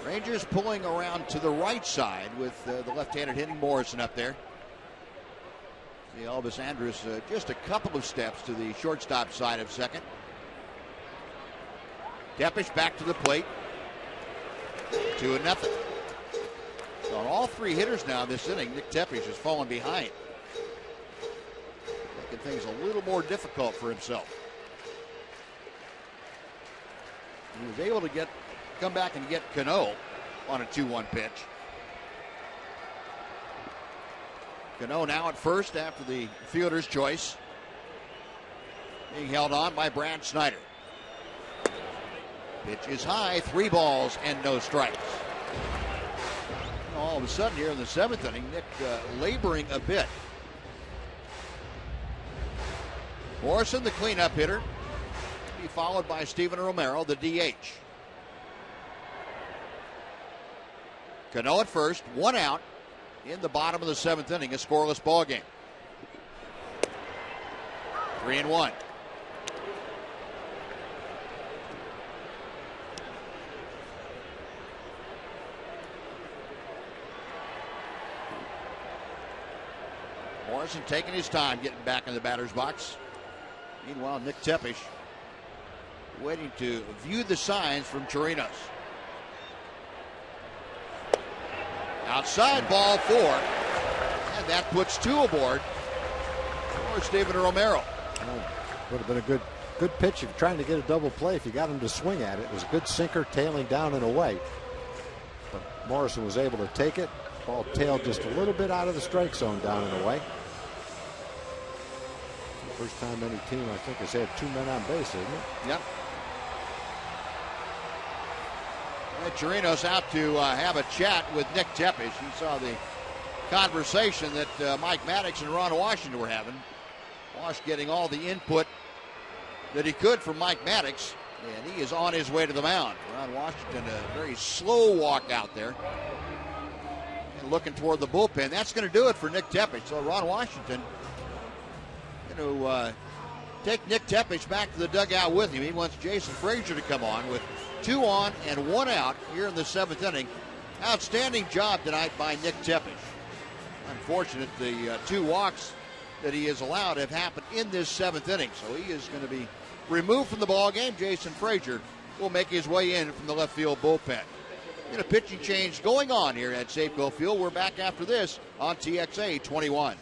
Rangers pulling around to the right side with the left-handed hitting Morrison up there. See Elvis Andrus just a couple of steps to the shortstop side of second. Tepesh back to the plate. 2-0. So on all three hitters now this inning, Nick Tepesh has fallen behind, making things a little more difficult for himself. He was able to come back and get Cano on a 2-1 pitch. Cano now at first after the fielder's choice. Being held on by Brad Snyder. Pitch is high, 3 balls and no strikes. All of a sudden here in the 7th inning, Nick laboring a bit. Morrison, the cleanup hitter, be followed by Steven Romero, the DH. Cano at first, 1 out in the bottom of the 7th inning, a scoreless ball game. 3-1. Morrison taking his time getting back in the batter's box. Meanwhile, Nick Tepesh waiting to view the signs from Chirinos. Outside, ball 4. And that puts 2 aboard for Steven Romero. Would have been a good pitch if trying to get a double play if you got him to swing at it. It was a good sinker tailing down and away. But Morrison was able to take it. Ball tailed just a little bit out of the strike zone down and away. First time any team, I think, has had 2 men on base, isn't it? Yep. Chirinos out to have a chat with Nick Tepesh. He saw the conversation that Mike Maddox and Ron Washington were having. Wash getting all the input that he could from Mike Maddox, and he is on his way to the mound. Ron Washington, a very slow walk out there, and looking toward the bullpen. That's going to do it for Nick Tepesh. So Ron Washington going to take Nick Tepesh back to the dugout with him. He wants Jason Frazier to come on with 2 on and 1 out here in the 7th inning. Outstanding job tonight by Nick Tepesh. Unfortunate the 2 walks that he has allowed have happened in this 7th inning. So he is going to be removed from the ball game. Jason Frazier will make his way in from the left field bullpen. And a pitching change going on here at Safeco Field. We're back after this on TXA 21.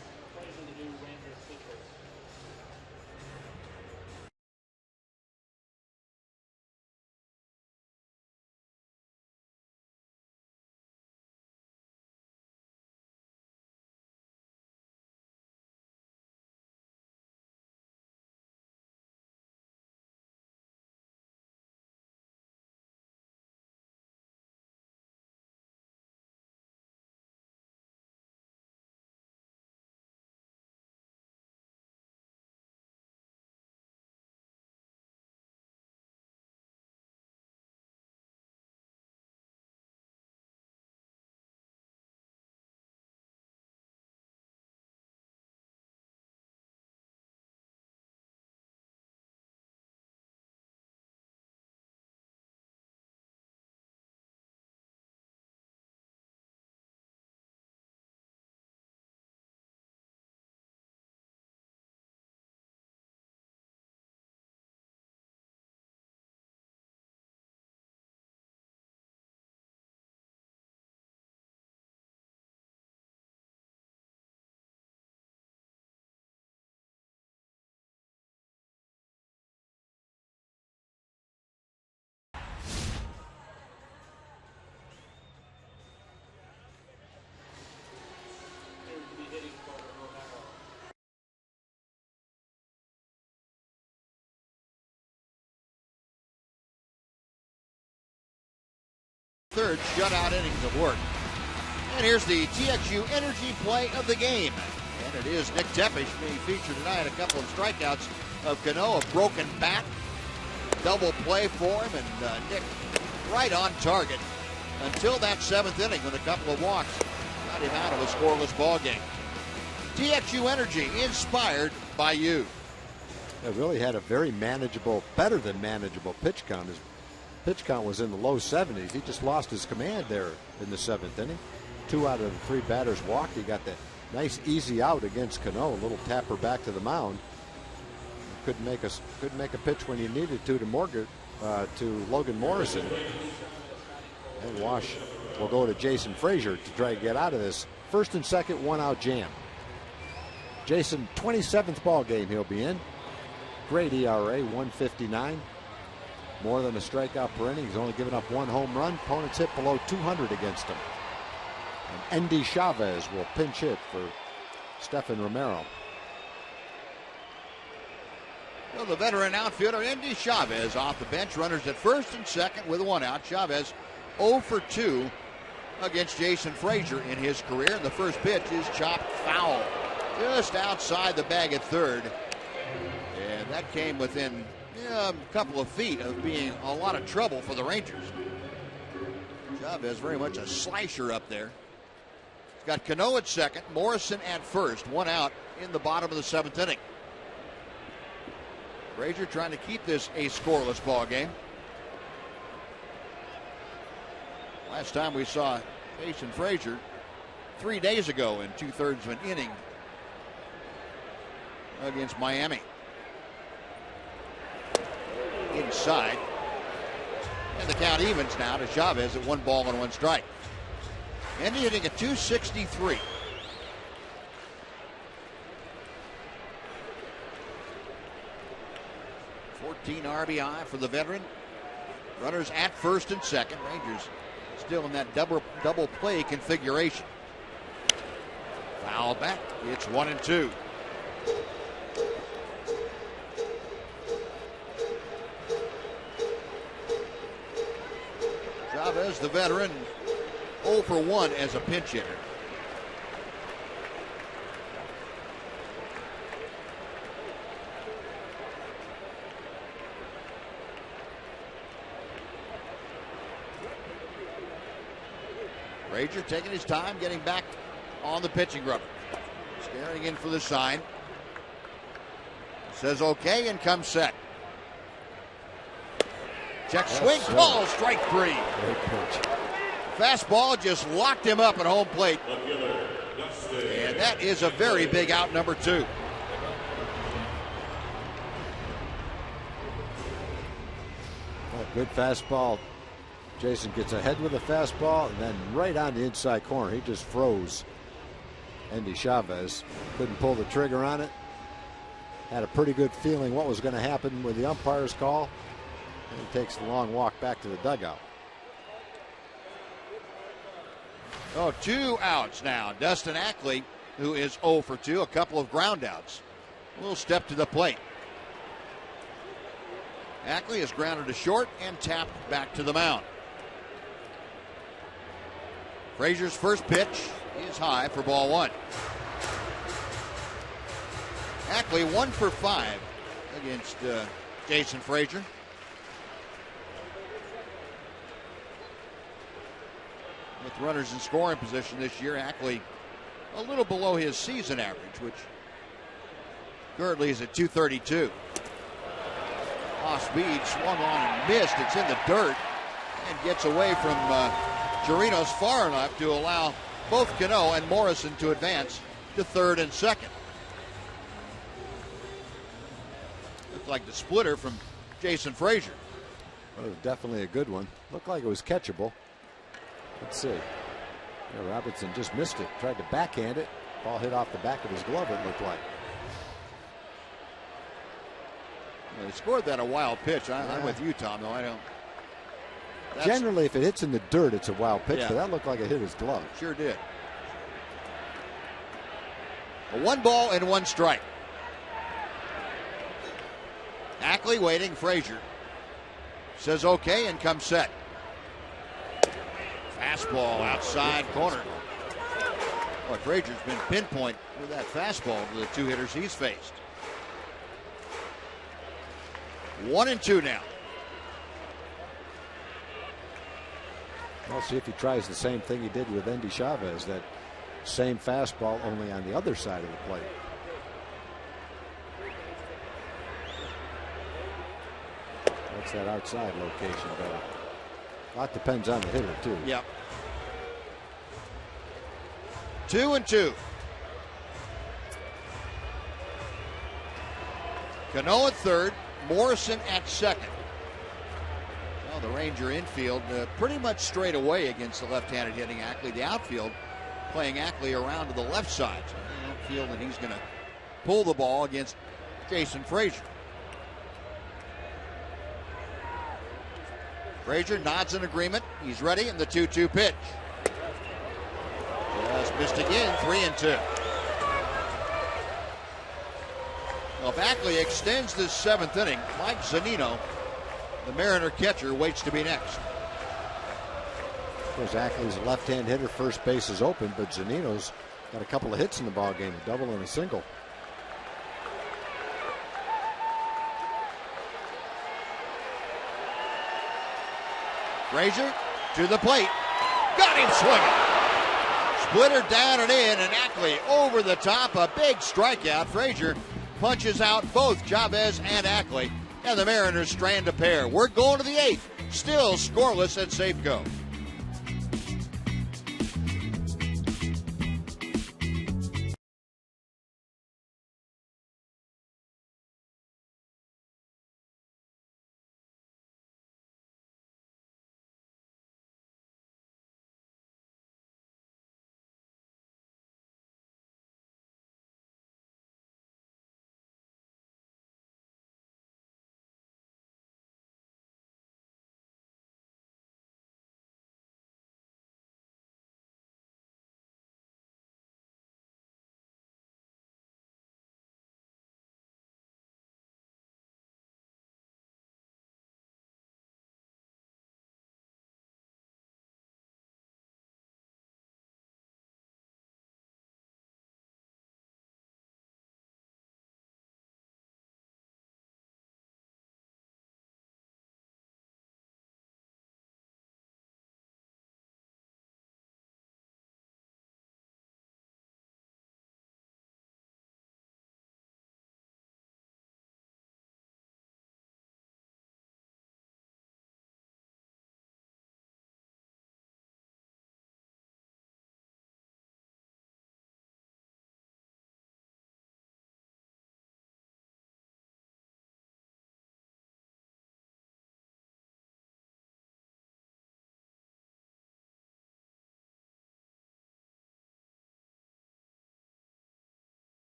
third shutout innings of work. And here's the TXU Energy play of the game. And it is Nick Tepesh being featured tonight. A couple of strikeouts of Cano, a broken bat. Double play for him, and Nick right on target until that seventh inning with a couple of walks got him out of a scoreless ball game. TXU Energy, inspired by you. It really had a very manageable, better than manageable pitch count. His pitch count was in the low 70s. He just lost his command there in the seventh inning. 2 out of the 3 batters walked. He got the nice easy out against Cano, a little tapper back to the mound. Couldn't make a pitch when he needed to Logan Morrison. And Wash will go to Jason Frazier to try to get out of this first and second 1-out jam. Jason, 27th ball game he'll be in. Great ERA, 1.59. More than a strikeout per inning. He's only given up 1 home run. Opponents hit below 200 against him. And Endy Chavez will pinch hit for Stephan Romero. Well, the veteran outfielder Endy Chavez off the bench. Runners at first and second with 1 out. Chavez 0 for 2 against Jason Frazier in his career. And the first pitch is chopped foul, just outside the bag at third. And that came within a couple of feet of being a lot of trouble for the Rangers. Chavez very much a slasher up there. He's got Cano at second, Morrison at first. 1 out in the bottom of the seventh inning. Frazier trying to keep this a scoreless ball game. Last time we saw Jason Frazier 3 days ago in 2/3 of an inning against Miami. Inside. And the count evens now to Chavez at 1 ball and 1 strike. Endy hitting a .263. RBI for the veteran. Runners at first and second. Rangers still in that double play configuration. Foul back. It's 1-2. Chavez, the veteran, 0 for 1 as a pinch hitter. Frazier taking his time, getting back on the pitching rubber. Staring in for the sign. Says okay and comes set. Check swing, call, strike 3. Fastball just locked him up at home plate. And that is a very big out, number 2. Good fastball. Jason gets ahead with a fastball and then right on the inside corner. He just froze Endy Chavez. Couldn't pull the trigger on it. Had a pretty good feeling what was going to happen with the umpire's call. And he takes the long walk back to the dugout. 2 outs now. Dustin Ackley, who is 0 for 2, a couple of ground outs. A little step to the plate. Ackley is grounded to short and tapped back to the mound. Frazier's first pitch is high for ball 1. Ackley 1 for 5 against Jason Frazier. With runners in scoring position this year, Ackley a little below his season average, which currently is at .232. Off speed, swung on and missed. It's in the dirt and gets away from Chirinos far enough to allow both Cano and Morrison to advance to third and second. Looked like the splitter from Jason Frazier. Well, it was definitely a good one. Looked like it was catchable. Let's see. Yeah, Robertson just missed it. Tried to backhand it. Ball hit off the back of his glove, it looked like. They scored that a wild pitch. I'm with you, Tom, though. I don't. Generally, if it hits in the dirt, it's a wild pitch, but that looked like it hit his glove. Sure did. A 1 ball and 1 strike. Ackley waiting. Frazier says okay and comes set. Fastball outside corner. Boy, Frazier's been pinpoint with that fastball to the two hitters he's faced. 1-2 now. We'll see if he tries the same thing he did with Endy Chavez, that same fastball only on the other side of the plate. That's that outside location better. A lot depends on the hitter too. Yep. 2-2. Cano at third, Morrison at second. Well, the Ranger infield pretty much straight away against the left-handed hitting Ackley. The outfield playing Ackley around to the left side. So I don't feel that he's going to pull the ball against Jason Frazier. Frazier nods in agreement. He's ready in the 2-2 pitch. Just missed again, 3-2. Well, if Ackley extends this seventh inning, Mike Zunino, the Mariner catcher, waits to be next. Of course, Ackley's a left-hand hitter. First base is open, but Zunino's got a couple of hits in the ballgame, a double and a single. Frazier to the plate. Got him swinging. Splitter down and in, and Ackley over the top. A big strikeout. Frazier punches out both Chavez and Ackley, and the Mariners strand a pair. We're going to the eighth. Still scoreless at Safeco.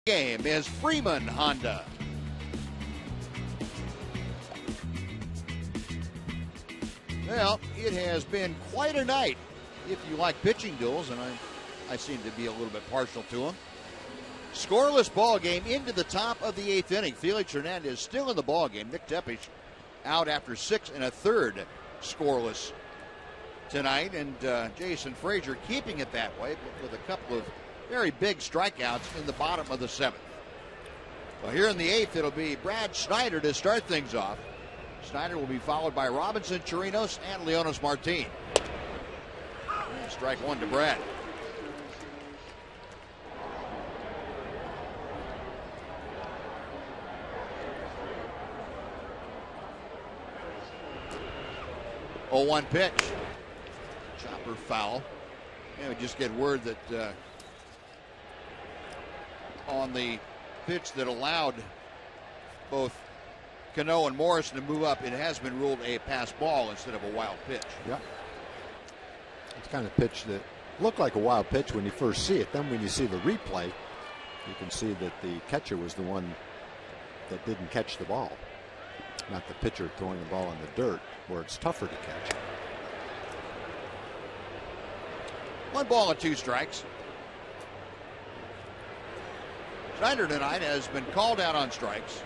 Game is Freeman Honda. Well, it has been quite a night if you like pitching duels, and I seem to be a little bit partial to them. Scoreless ball game into the top of the eighth inning. Felix Hernandez still in the ball game. Nick Tepesch out after 6 1/3 scoreless tonight, and Jason Frazier keeping it that way with a couple of very big strikeouts in the bottom of the seventh. Well, here in the eighth, it'll be Brad Snyder to start things off. Snyder will be followed by Robinson Chirinos and Leonis Martin. And strike one to Brad. Oh, 1 pitch. Chopper foul. And we just get word that on the pitch that allowed both Cano and Morrison to move up, it has been ruled a pass ball instead of a wild pitch. Yeah. It's kind of pitch that looked like a wild pitch when you first see it. Then when you see the replay, you can see that the catcher was the one that didn't catch the ball. Not the pitcher throwing the ball in the dirt where it's tougher to catch. 1 ball and 2 strikes. Snyder tonight has been called out on strikes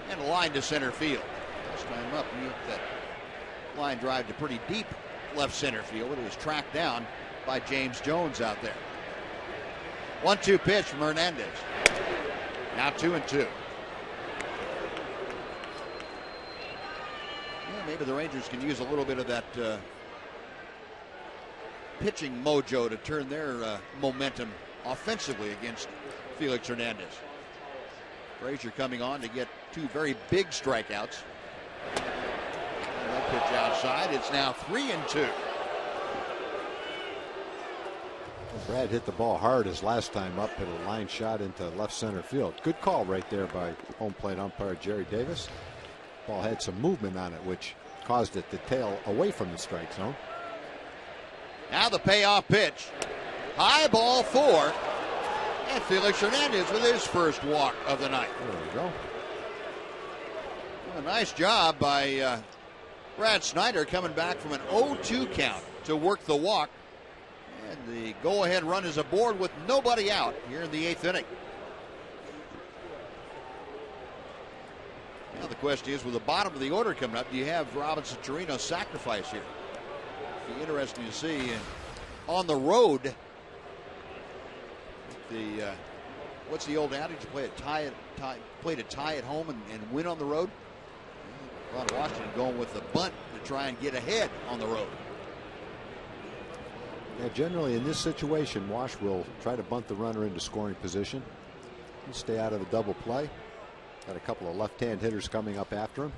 and a line to center field. Last time up, that line drive to pretty deep left center field, but it was tracked down by James Jones out there. 1-2 pitch from Hernandez. Now 2-2. Yeah, maybe the Rangers can use a little bit of that pitching mojo to turn their momentum offensively against Felix Hernandez. Frazier coming on to get 2 very big strikeouts. And that pitch outside. It's now 3-2. Brad hit the ball hard his last time up, hit a line shot into left center field. Good call right there by home plate umpire Jerry Davis. Ball had some movement on it, which caused it to tail away from the strike zone. Now the payoff pitch. High ball 4. And Felix Hernandez with his first walk of the night. There we go. Well, a nice job by Brad Snyder coming back from an 0-2 count to work the walk. And the go-ahead run is aboard with nobody out here in the 8th inning. Now the question is, with the bottom of the order coming up, do you have Robinson Chirino sacrifice here? It'll be interesting to see. And on the road, what's the old adage? Play to tie at home and win on the road. Ron Washington going with the bunt to try and get ahead on the road. Yeah, generally in this situation, Wash will try to bunt the runner into scoring position and stay out of the double play. Got a couple of left-hand hitters coming up after him.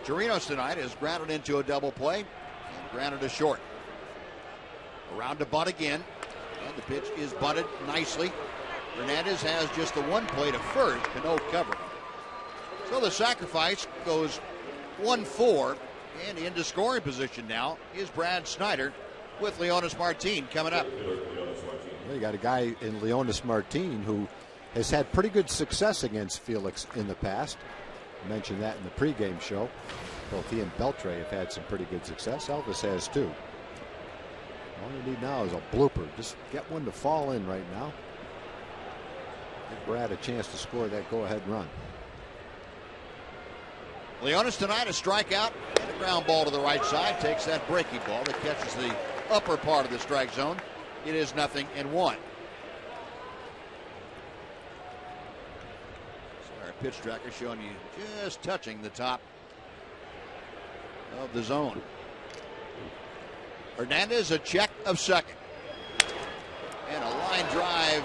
Chirinos tonight has grounded into a double play and grounded to short. Around to bunt again, and the pitch is bunted nicely. Hernandez has just the 1 play to first to no cover. So the sacrifice goes 1-4. And into scoring position now is Brad Snyder with Leonys Martin coming up. Well, you got a guy in Leonys Martin who has had pretty good success against Felix in the past. I mentioned that in the pregame show. Both he and Beltre have had some pretty good success. Elvis has too. All you need now is a blooper. Just get one to fall in right now. Give Brad a chance to score that go-ahead run. Leonys tonight a strikeout and a ground ball to the right side. Takes that breaking ball that catches the upper part of the strike zone. It is 0-1. So our pitch tracker showing you just touching the top of the zone. Hernandez a check of second. And a line drive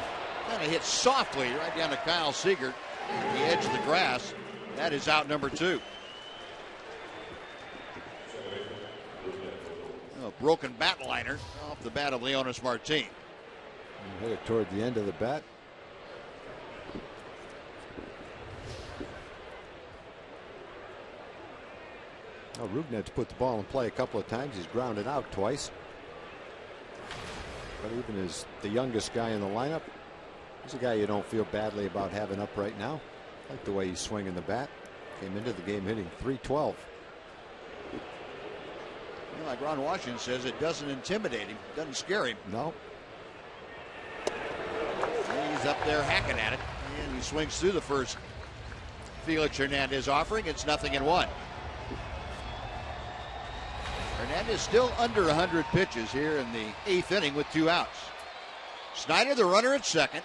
kind of hits softly right down to Kyle Seager at the edge of the grass. That is out number 2. A broken bat liner off the bat of Leonys Martin. Hit it toward the end of the bat. Well, Rugnet's put the ball in play a couple of times. He's grounded out twice. But even as the youngest guy in the lineup, he's a guy you don't feel badly about having up right now. Like the way he's swinging the bat. Came into the game hitting .312. Like Ron Washington says, it doesn't intimidate him, doesn't scare him. No. He's up there hacking at it, and he swings through the first Felix Hernandez offering. It's 0-1. Hernandez still under 100 pitches here in the 8th inning with 2 outs. Snyder, the runner at second.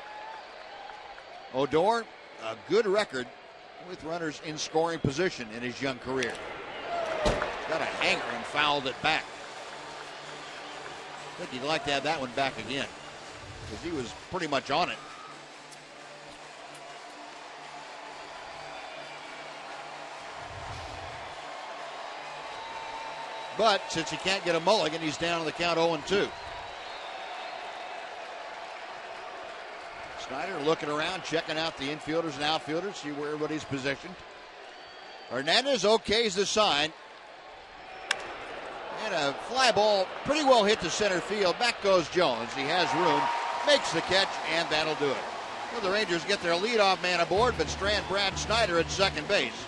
Odor, a good record with runners in scoring position in his young career. Got a hanger and fouled it back. I think he'd like to have that one back again because he was pretty much on it. But since he can't get a mulligan, he's down on the count 0-2. Snyder looking around, checking out the infielders and outfielders, see where everybody's positioned. Hernandez okays the sign. And a fly ball pretty well hit to center field. Back goes Jones. He has room, makes the catch, and that'll do it. Well, the Rangers get their leadoff man aboard, but strand Brad Snyder at second base.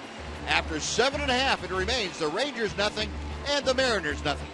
After 7.5, it remains the Rangers nothing and the Mariners nothing.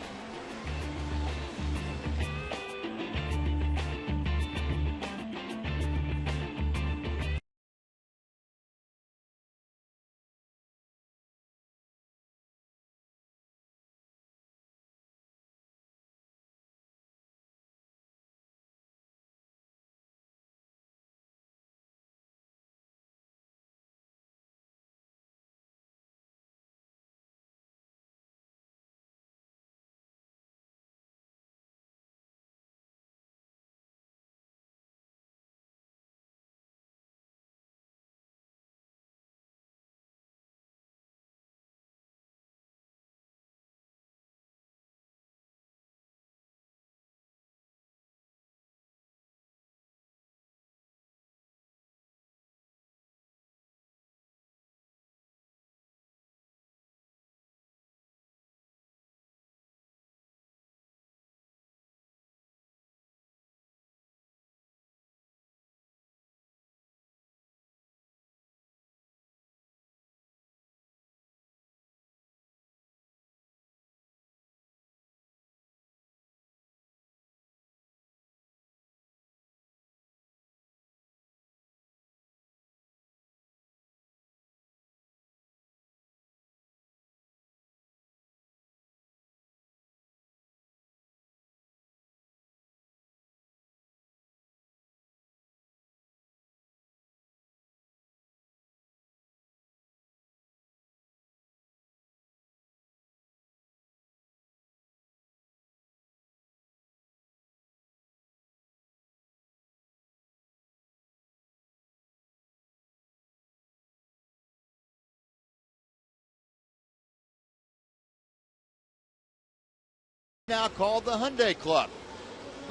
Now called the Hyundai Club.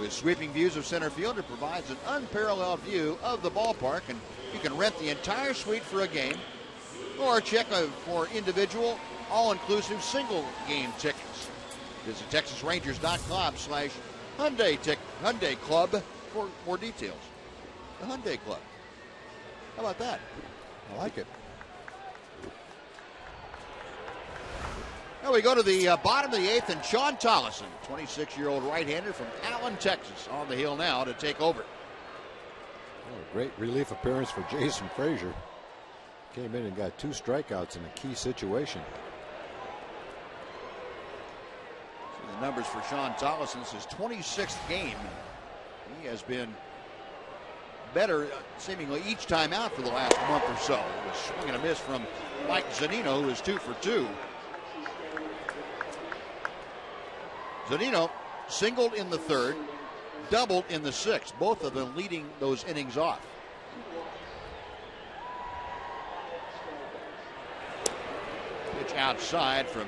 With sweeping views of center field, it provides an unparalleled view of the ballpark, and you can rent the entire suite for a game or check for individual, all-inclusive single game tickets. Visit TexasRangers.com/Hyundai Club for more details. The Hyundai Club. How about that? I like it. Now we go to the bottom of the 8th, and Sean Tollison, 26-year-old right-hander from Allen, Texas, on the hill now to take over. Oh, a great relief appearance for Jason Frazier. Came in and got 2 strikeouts in a key situation. So the numbers for Sean Tollison, this is his 26th game. He has been better seemingly each time out for the last month or so. It was swing and a miss from Mike Zunino, who is 2 for 2. Zunino singled in the 3rd, doubled in the 6th, both of them leading those innings off. Pitch outside from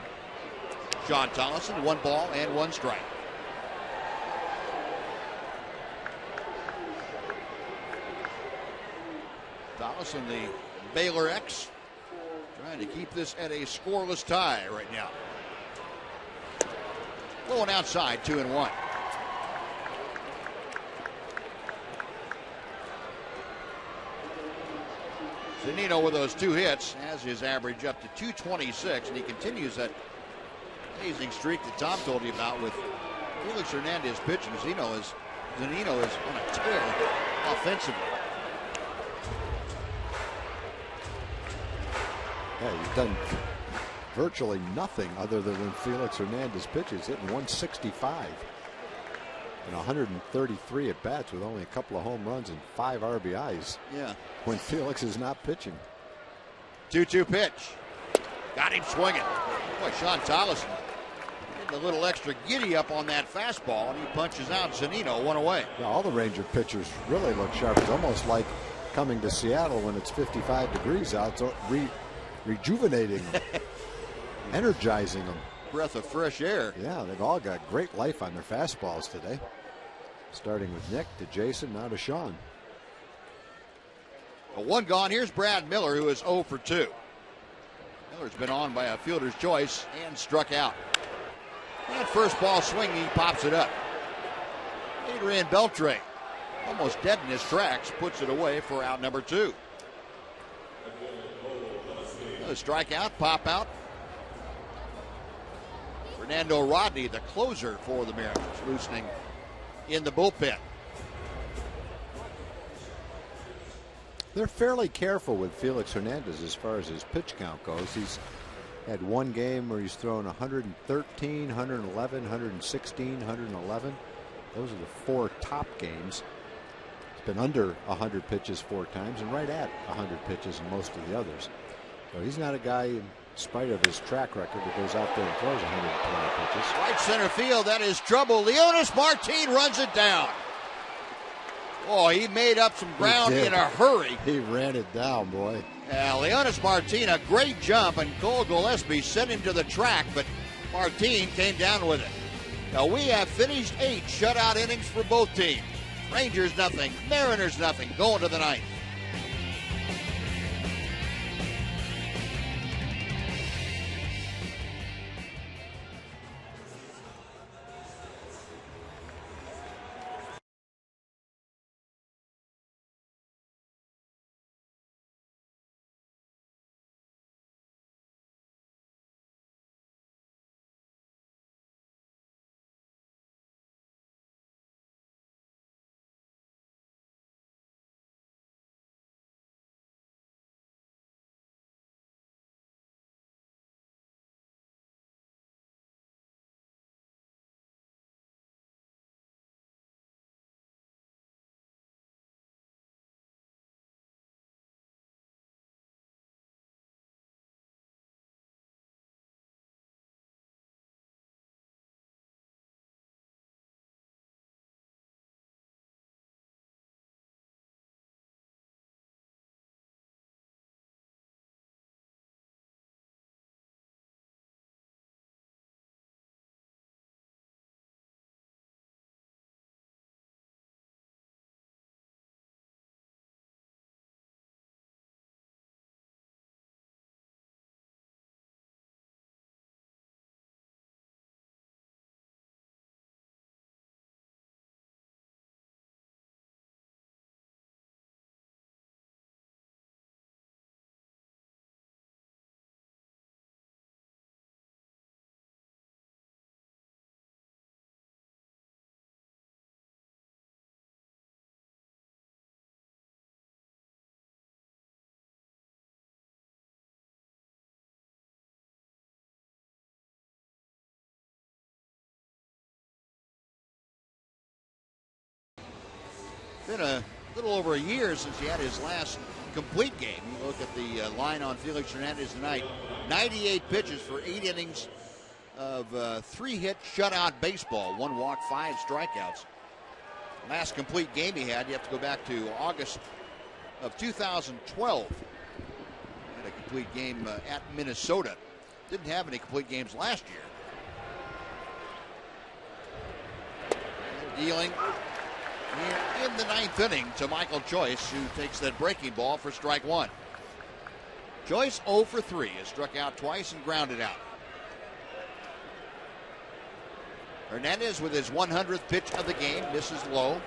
Sean Tollison, 1 ball and 1 strike. Tollison, the Baylor X, trying to keep this at a scoreless tie right now. Going outside, 2-1. Zunino with those 2 hits has his average up to 226, and he continues that amazing streak that Tom told you about with Felix Hernandez pitching. Zunino is on a tear offensively. Yeah, he's done virtually nothing other than when Felix Hernandez pitches, hitting 165 and 133 at bats with only a couple of home runs and 5 RBIs. Yeah. When Felix is not pitching. 2-2 pitch. Got him swinging. Boy, Sean Tollison getting a little extra giddy up on that fastball, and he punches out Zunino 1 away. Yeah, all the Ranger pitchers really look sharp. It's almost like coming to Seattle when it's 55 degrees out. So rejuvenating them. Energizing them. Breath of fresh air. Yeah, they've all got great life on their fastballs today. Starting with Nick to Jason, now to Sean. A 1 gone. Here's Brad Miller, who is 0 for 2. Miller's been on by a fielder's choice and struck out. And first ball swing, he pops it up. Adrian Beltre almost dead in his tracks, puts it away for out number 2. A strikeout, pop out. Fernando Rodney, the closer for the Mariners, loosening in the bullpen. They're fairly careful with Felix Hernandez as far as his pitch count goes. He's had one game where he's thrown 113, 111, 116, 111. Those are the 4 top games. He's been under 100 pitches 4 times and right at 100 pitches in most of the others. So he's not a guy, in spite of his track record, that goes out there and throws 120 pitches. Right center field, that is trouble. Leonis Martin runs it down. Oh, he made up some ground in a hurry. He ran it down, boy. Leonis Martin, a great jump, and Cole Gillespie sent him to the track, but Martin came down with it. Now, we have finished 8 shutout innings for both teams. Rangers nothing, Mariners nothing, going to the 9th. Been a little over a year since he had his last complete game. You look at the line on Felix Hernandez tonight. 98 pitches for 8 innings of 3-hit shutout baseball. 1 walk, 5 strikeouts. Last complete game he had, you have to go back to August of 2012. Had a complete game at Minnesota. Didn't have any complete games last year. And dealing in the 9th inning to Michael Joyce, who takes that breaking ball for strike 1. Joyce 0 for 3, has struck out twice and grounded out. Hernandez with his 100th pitch of the game, misses low.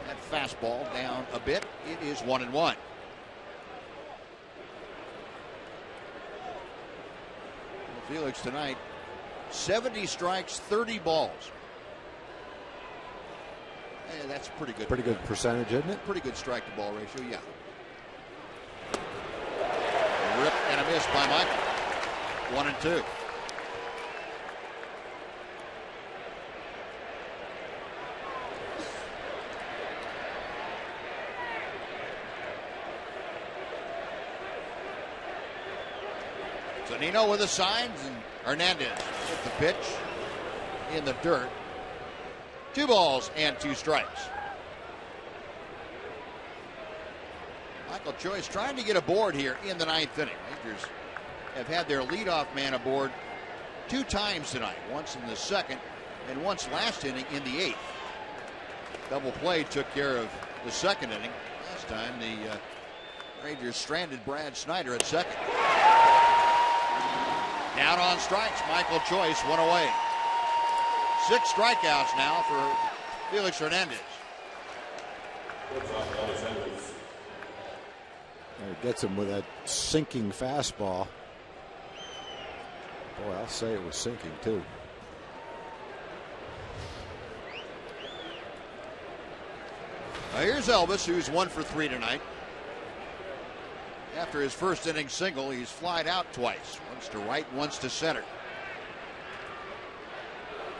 That fastball down a bit. It is 1-1. Felix tonight, 70 strikes, 30 balls. Yeah, that's pretty good. Pretty good percentage, isn't it? Pretty good strike to ball ratio, yeah. A rip and a miss by Michael. 1-2. Zanino with the signs, and Hernandez with the pitch in the dirt. 2 balls and 2 strikes. Michael Joyce trying to get aboard here in the 9th inning. Rangers have had their leadoff man aboard 2 times tonight. Once in the 2nd and once last inning in the 8th. Double play took care of the 2nd inning. Last time the Rangers stranded Brad Snyder at 2nd. Down on strikes, Michael Joyce, 1 away. 6 strikeouts now for Felix Hernandez. And it gets him with that sinking fastball. Boy, I'll say it was sinking too. Now here's Elvis, who's 1 for 3 tonight. After his first inning single, he's flied out twice. Once to right, once to center.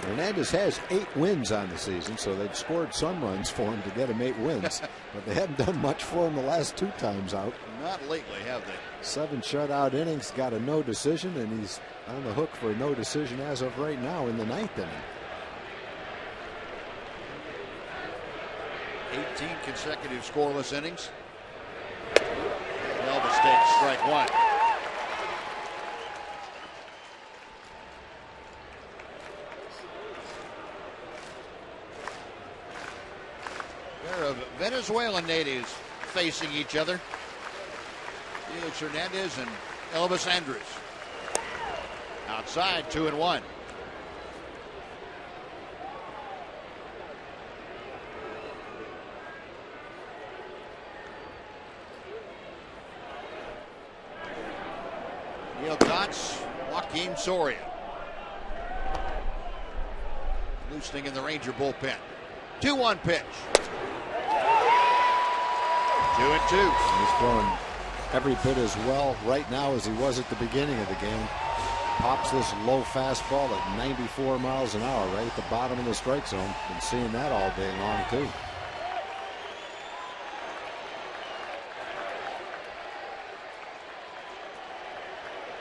Hernandez has 8 wins on the season, so they'd scored some runs for him to get him 8 wins. But they haven't done much for him the last 2 times out. Not lately, have they? 7 shutout innings, got a no decision, and he's on the hook for a no decision as of right now in the 9th inning. 18 consecutive scoreless innings. Elvis takes strike 1. Pair of Venezuelan natives facing each other. Felix Hernandez and Elvis Andrus. Outside, 2-1. Neil Kotz, Joaquin Soria. Loosening in the Ranger bullpen. 2-1 pitch. 2-2. He's throwing every bit as well right now as he was at the beginning of the game. Pops this low fastball at 94 miles an hour right at the bottom of the strike zone. Been seeing that all day long too.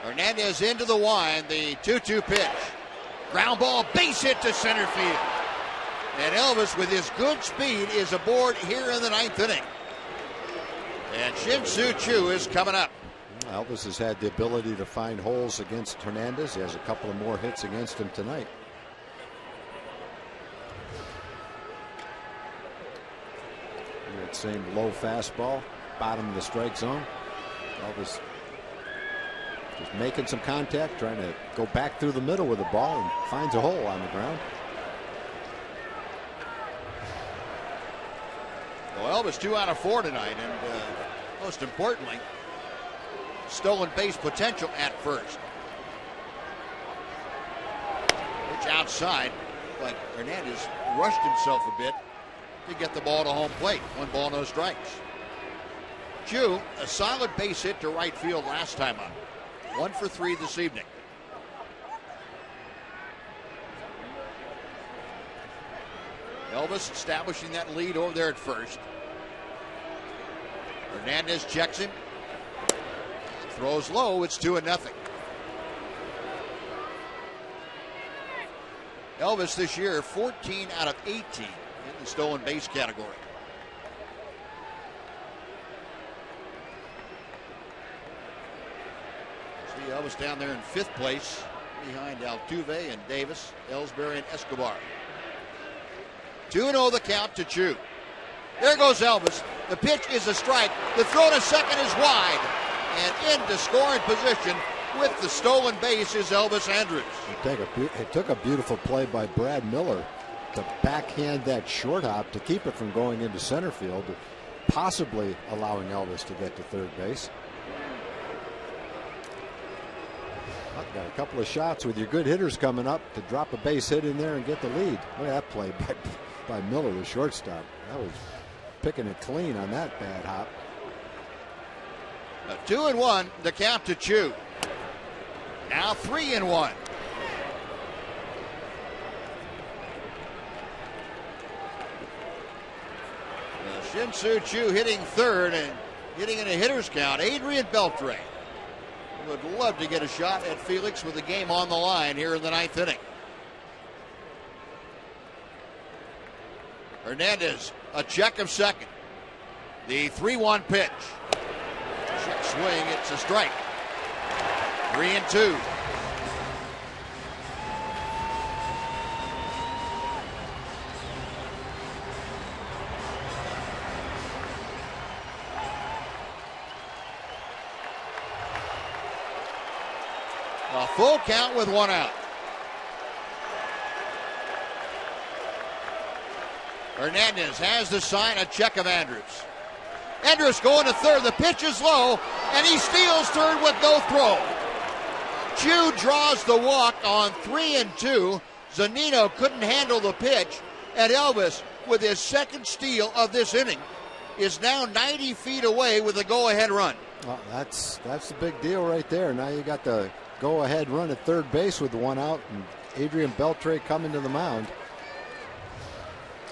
Hernandez into the wind, the 2-2 pitch. Ground ball, base hit to center field. And Elvis, with his good speed, is aboard here in the 9th inning. And Shin-Soo Choo is coming up. Elvis has had the ability to find holes against Hernandez. He has a couple of more hits against him tonight. That same low fastball, bottom of the strike zone. Elvis just making some contact, trying to go back through the middle with the ball, and finds a hole on the ground. Well, Elvis 2 out of 4 tonight, and most importantly, stolen base potential at first. Pitch outside, but Hernandez rushed himself a bit to get the ball to home plate. 1 ball, no strikes. Choo, a solid base hit to right field last time up. 1 for 3 this evening. Elvis establishing that lead over there at first. Hernandez checks him. Throws low. It's 2-0. Elvis this year 14 out of 18 in the stolen base category. See Elvis down there in 5th place behind Altuve and Davis, Ellsbury and Escobar. 2-0 the count to Choo. There goes Elvis. The pitch is a strike. The throw to second is wide. And into scoring position with the stolen base is Elvis Andrus. It took a beautiful play by Brad Miller to backhand that short hop to keep it from going into center field, possibly allowing Elvis to get to third base. Got a couple of shots with your good hitters coming up to drop a base hit in there and get the lead. Look at that play by Miller, the shortstop. That was picking it clean on that bad hop. 2-1, the count to Choo. Now 3-1. Shin-Soo Choo hitting third and getting in a hitter's count. Adrian Beltre would love to get a shot at Felix with the game on the line here in the 9th inning. Hernandez, a check of second. The 3-1 pitch. Check swing, it's a strike. 3-2. A full count with 1 out. Hernandez has the sign, a check of Andrus. Andrus going to third. The pitch is low, and he steals third with no throw. Chu draws the walk on 3-2. Zunino couldn't handle the pitch, and Elvis, with his second steal of this inning, is now 90 feet away with a go-ahead run. Well, that's the big deal right there. Now you got the go-ahead run at third base with the one out, and Adrian Beltre coming to the mound.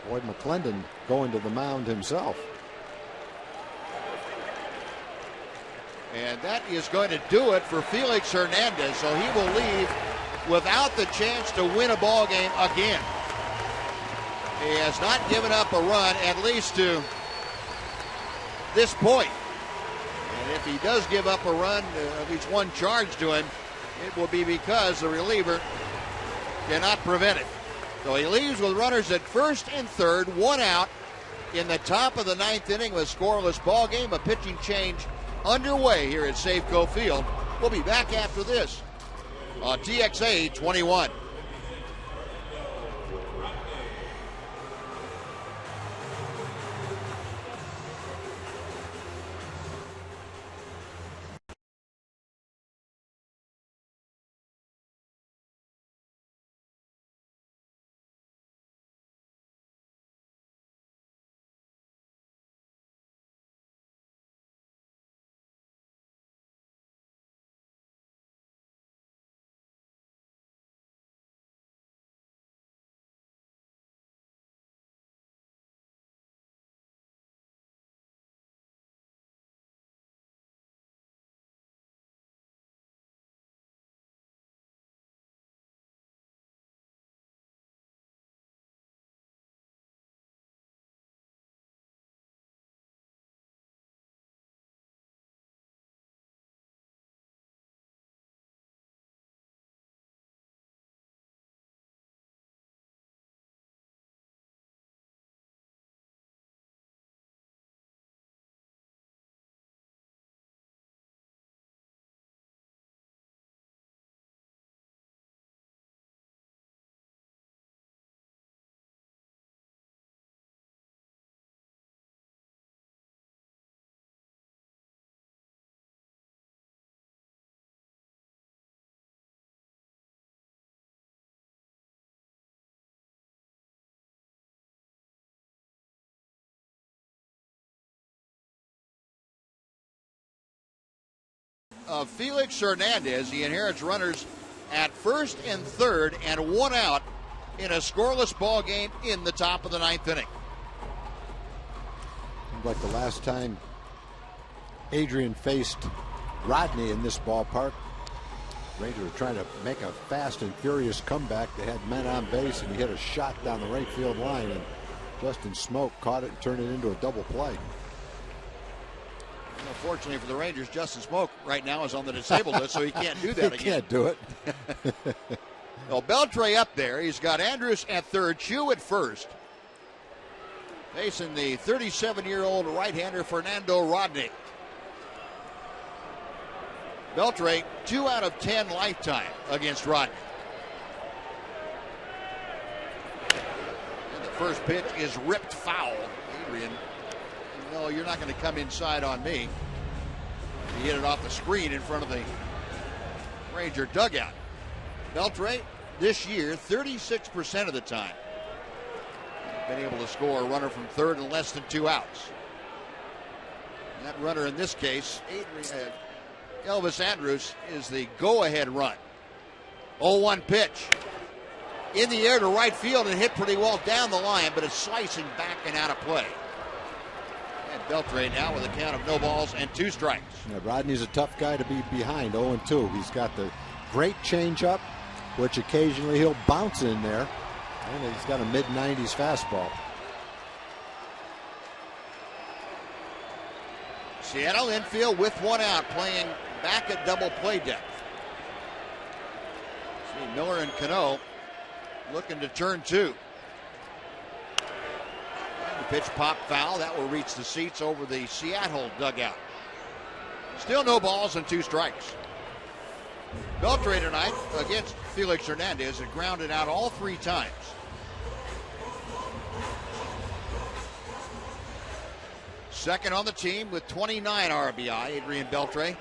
Boyd McClendon going to the mound himself. And that is going to do it for Felix Hernandez, so he will leave without the chance to win a ball game again. He has not given up a run, at least to this point. And if he does give up a run, at least one charge to him, it will be because the reliever cannot prevent it. So he leaves with runners at first and third, one out in the top of the ninth inning of a scoreless ball game. A pitching change underway here at Safeco Field. We'll be back after this on TXA 21. Felix Hernandez. He inherits runners at first and third and one out in a scoreless ball game in the top of the ninth inning. Like the last time Adrian faced Rodney in this ballpark, Rangers were trying to make a fast and furious comeback. They had men on base, and he hit a shot down the right field line, and Justin Smoke caught it and turned it into a double play. Fortunately for the Rangers, Justin Smoke right now is on the disabled list, so he can't do that again. He can't do it. Well, Beltre up there. He's got Andrus at third, Chu at first. Facing the 37-year-old right-hander Fernando Rodney. Beltre, 2 out of 10 lifetime against Rodney. And the first pitch is ripped foul. Adrian, no, you're not going to come inside on me. He hit it off the screen in front of the Ranger dugout. Beltre, this year, 36% of the time, been able to score a runner from third in less than 2 outs. And that runner in this case, Elvis Andrus, is the go-ahead run. 0-1 pitch. In the air to right field and hit pretty well down the line, but it's slicing back and out of play. And Beltre now with a count of no balls and 2 strikes. Yeah, Rodney's a tough guy to be behind, 0-2. He's got the great changeup, which occasionally he'll bounce in there. And he's got a mid-90s fastball. Seattle infield with 1 out, playing back at double play depth. See Miller and Cano looking to turn 2. And the pitch popped foul. That will reach the seats over the Seattle dugout. Still no balls and 2 strikes. Beltre tonight against Felix Hernandez had grounded out all 3 times. Second on the team with 29 RBI, Adrian Beltre. It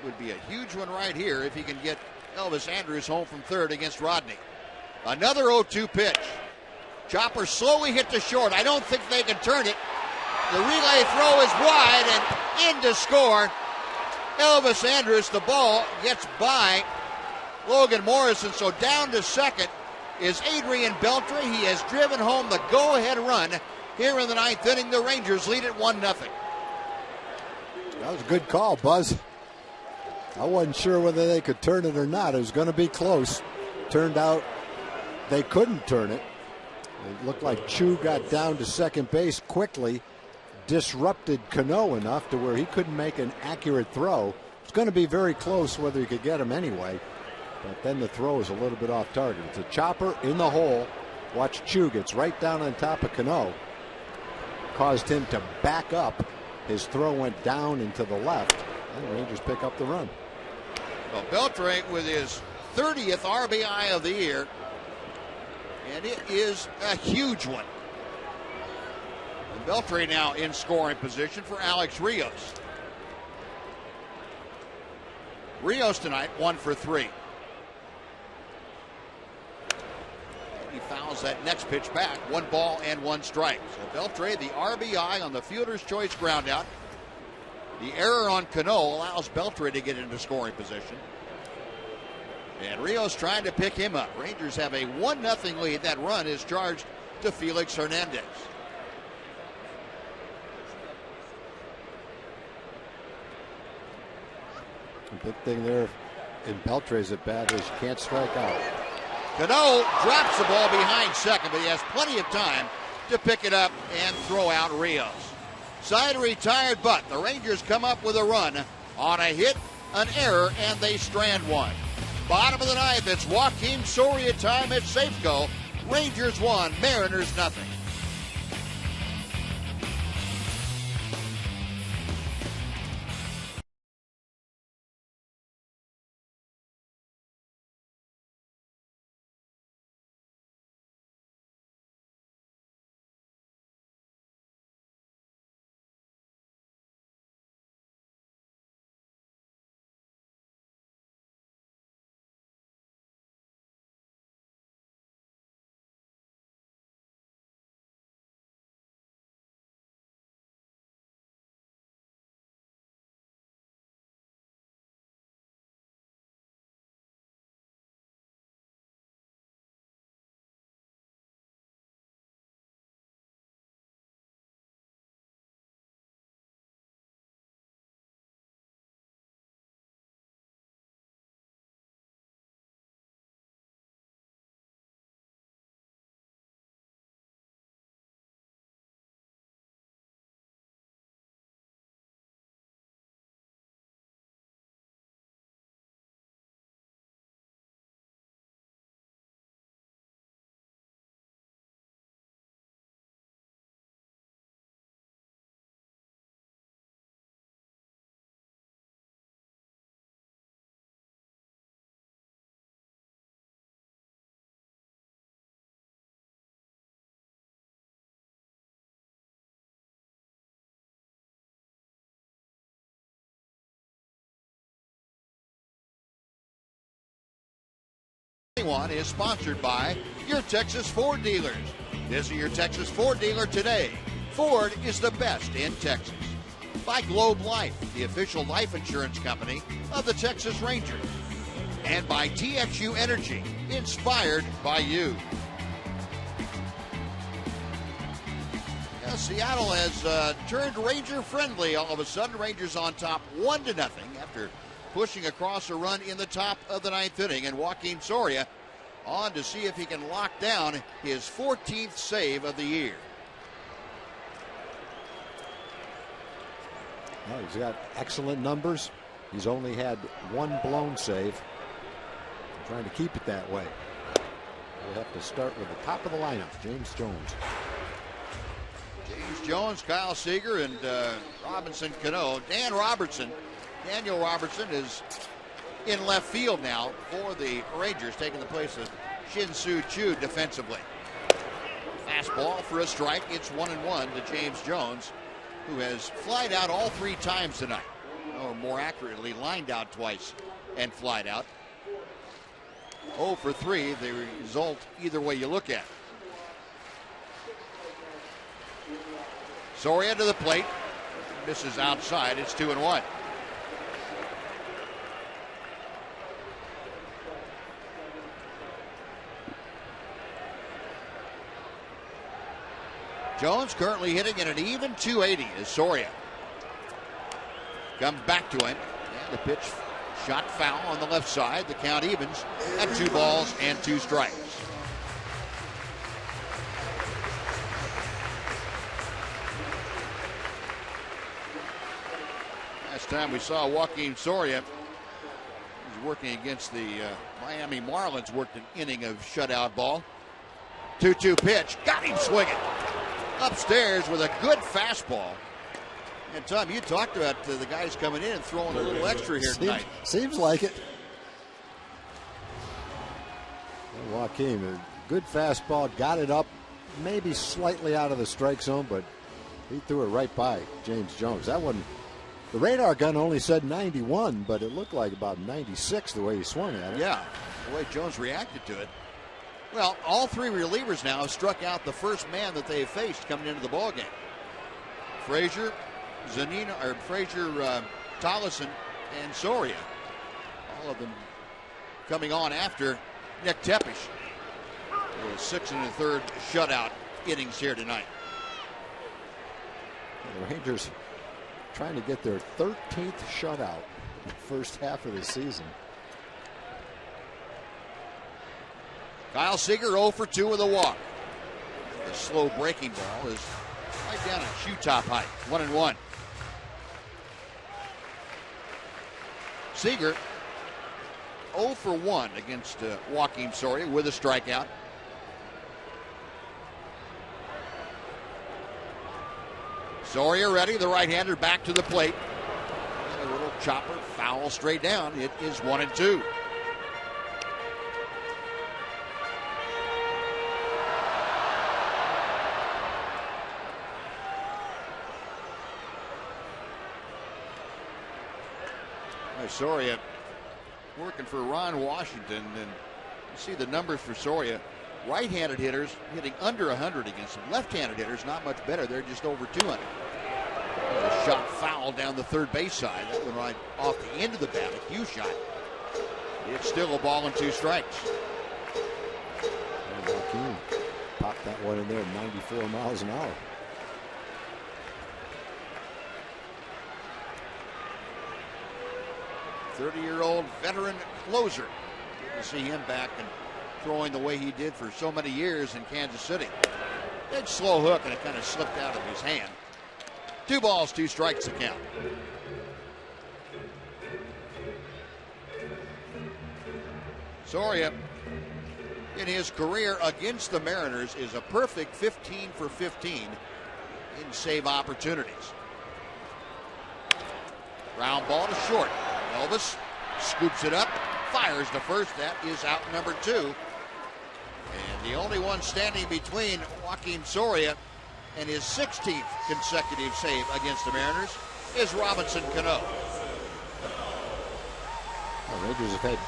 would be a huge one right here if he can get Elvis Andrus home from third against Rodney. Another 0-2 pitch. Chopper slowly hit to short. I don't think they can turn it. The relay throw is wide and in to score. Elvis Andrus, the ball gets by Logan Morrison, so down to second is Adrian Beltre. He has driven home the go-ahead run here in the ninth inning. The Rangers lead it 1-0. That was a good call, Buzz. I wasn't sure whether they could turn it or not. It was going to be close. Turned out they couldn't turn it. It looked like Chu got down to second base quickly, disrupted Cano enough to where he couldn't make an accurate throw. It's going to be very close whether he could get him anyway. But then the throw is a little bit off target. It's a chopper in the hole. Watch Chu gets right down on top of Cano. Caused him to back up. His throw went down and to the left. And the Rangers pick up the run. Well, Beltre with his 30th RBI of the year. And it is a huge one. And Beltre now in scoring position for Alex Rios. Rios tonight 1 for 3. He fouls that next pitch back. 1 ball and 1 strike. So Beltre, the RBI on the fielder's choice groundout. The error on Cano allows Beltre to get into scoring position. And Rios trying to pick him up. Rangers have a 1-0 lead. That run is charged to Felix Hernandez. The big thing there in Beltre's at bat is you can't strike out. Cano drops the ball behind second, but he has plenty of time to pick it up and throw out Rios. Side retired, but the Rangers come up with a run on a hit, an error, and they strand one. Bottom of the ninth, it's Joakim Soria time at Safeco. Rangers 1, Mariners 0. Is sponsored by your Texas Ford dealers. Visit your Texas Ford dealer today. Ford is the best in Texas. By Globe Life, the official life insurance company of the Texas Rangers. And by TXU Energy, inspired by you. Seattle has turned Ranger friendly all of a sudden. Rangers on top 1-0 after pushing across a run in the top of the ninth inning. And Joakim Soria on to see if he can lock down his 14th save of the year. Well, he's got excellent numbers. He's only had 1 blown save. I'm trying to keep it that way. We'll have to start with the top of the lineup, James Jones. James Jones, Kyle Seager, and Robinson Cano. Daniel Robertson is in left field now for the Rangers, taking the place of Shin-Soo Choo defensively. fastball for a strike. It's 1-1 to James Jones, who has flied out all 3 times tonight. Or more accurately, lined out twice and flied out. 0 for 3, the result either way you look at it. Soria to the plate. Misses outside. It's 2-1. Jones currently hitting at an even 280 as Soria comes back to him. And the pitch shot foul on the left side. The count evens at 2 balls and 2 strikes. Last time we saw Joaquin Soria, he was working against the Miami Marlins, worked an inning of shutout ball. 2-2 pitch. Got him swinging. Upstairs with a good fastball. And Tom, you talked about the guys coming in and throwing a little extra here tonight. Seems like it. Joaquin, a good fastball, got it up, maybe slightly out of the strike zone, but he threw it right by James Jones. That one, the radar gun only said 91, but it looked like about 96 the way he swung at it. Yeah, the way Jones reacted to it. Well, all 3 relievers now have struck out the first man that they have faced coming into the ballgame. Frazier, Tollison, and Soria. All of them coming on after Nick Tepesch. 6 1/3 shutout innings here tonight. The Rangers trying to get their 13th shutout in the first half of the season. Kyle Seager 0 for 2 with a walk. The slow breaking ball is right down at shoe top height. 1-1. Seager 0 for 1 against Joaquin Soria with a strikeout. Soria ready, the right-hander back to the plate. And a little chopper, foul straight down. It is 1-2. Soria working for Ron Washington, and you see the numbers for Soria. Right-handed hitters hitting under 100 against them. Left-handed hitters not much better. They're just over 200. There's a shot foul down the third base side. That went right off the end of the bat. A Hughes shot. It's still a ball and 2 strikes. And Joaquin popped that one in there at 94 miles an hour. 30-year-old veteran closer. Good to see him back and throwing the way he did for so many years in Kansas City. Big slow hook, and it kind of slipped out of his hand. 2 balls, 2 strikes to count. Soria, in his career against the Mariners, is a perfect 15 for 15 in save opportunities. Ground ball to short. Elvis scoops it up, fires to first. That is out number 2. And the only one standing between Joaquin Soria and his 16th consecutive save against the Mariners is Robinson Cano. The Rangers have had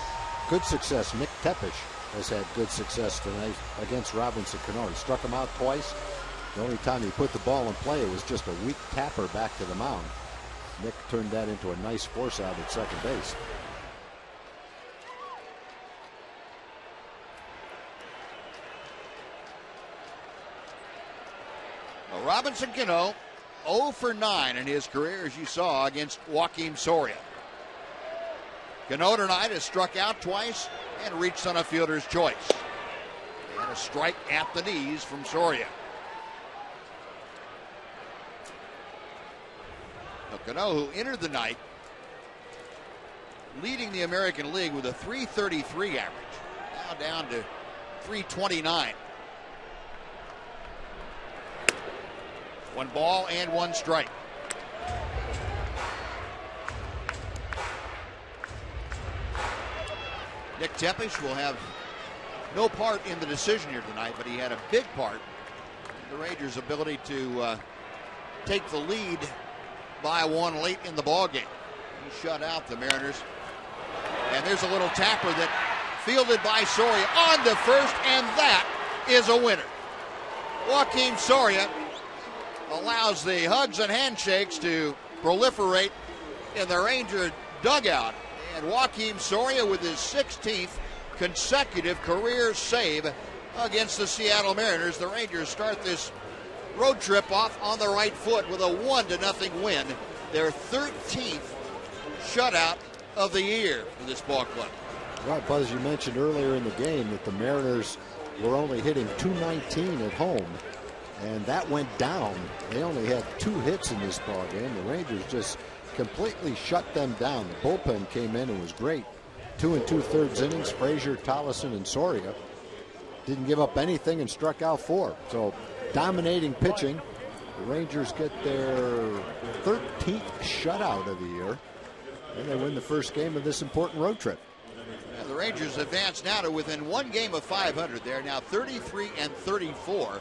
good success. Nick Tepesch has had good success tonight against Robinson Cano. He struck him out twice. The only time he put the ball in play, it was just a weak tapper back to the mound. Nick turned that into a nice force out at second base. Well, Robinson Cano 0 for 9 in his career, as you saw, against Joaquin Soria. Cano tonight has struck out twice and reached on a fielder's choice. And a strike at the knees from Soria. Cano, who entered the night leading the American League with a .333 average, now down to .329. 1 ball and 1 strike. Nick Tepesch will have no part in the decision here tonight, but he had a big part the Rangers' ability to take the lead by one late in the ballgame. He shut out the Mariners. And there's a little tapper that fielded by Soria on to first, and that is a winner. Joakim Soria allows the hugs and handshakes to proliferate in the Ranger dugout. And Joakim Soria with his 16th consecutive career save against the Seattle Mariners. The Rangers start this road trip off on the right foot with a 1-0 win. Their 13th shutout of the year for this ball club. Well, Buzz, you mentioned earlier in the game that the Mariners were only hitting .219 at home, and that went down. They only had 2 hits in this ball game. The Rangers just completely shut them down. The bullpen came in and was great. 2 2/3 innings. Frazier, Tollefson, and Soria didn't give up anything and struck out 4. So dominating pitching. The Rangers get their 13th shutout of the year, and they win the first game of this important road trip. The Rangers advance now to within 1 game of 500. They're now 33-34,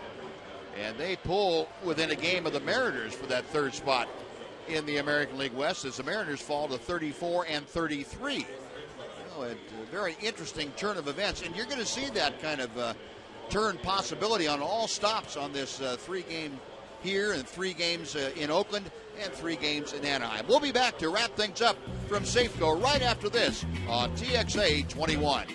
and they pull within a game of the Mariners for that 3rd spot in the American League West as the Mariners fall to 34-33. A very interesting turn of events, and you're going to see that kind of turn possibility on all stops on this 3-game here and 3 games in Oakland and 3 games in Anaheim. We'll be back to wrap things up from Safeco right after this on TXA 21.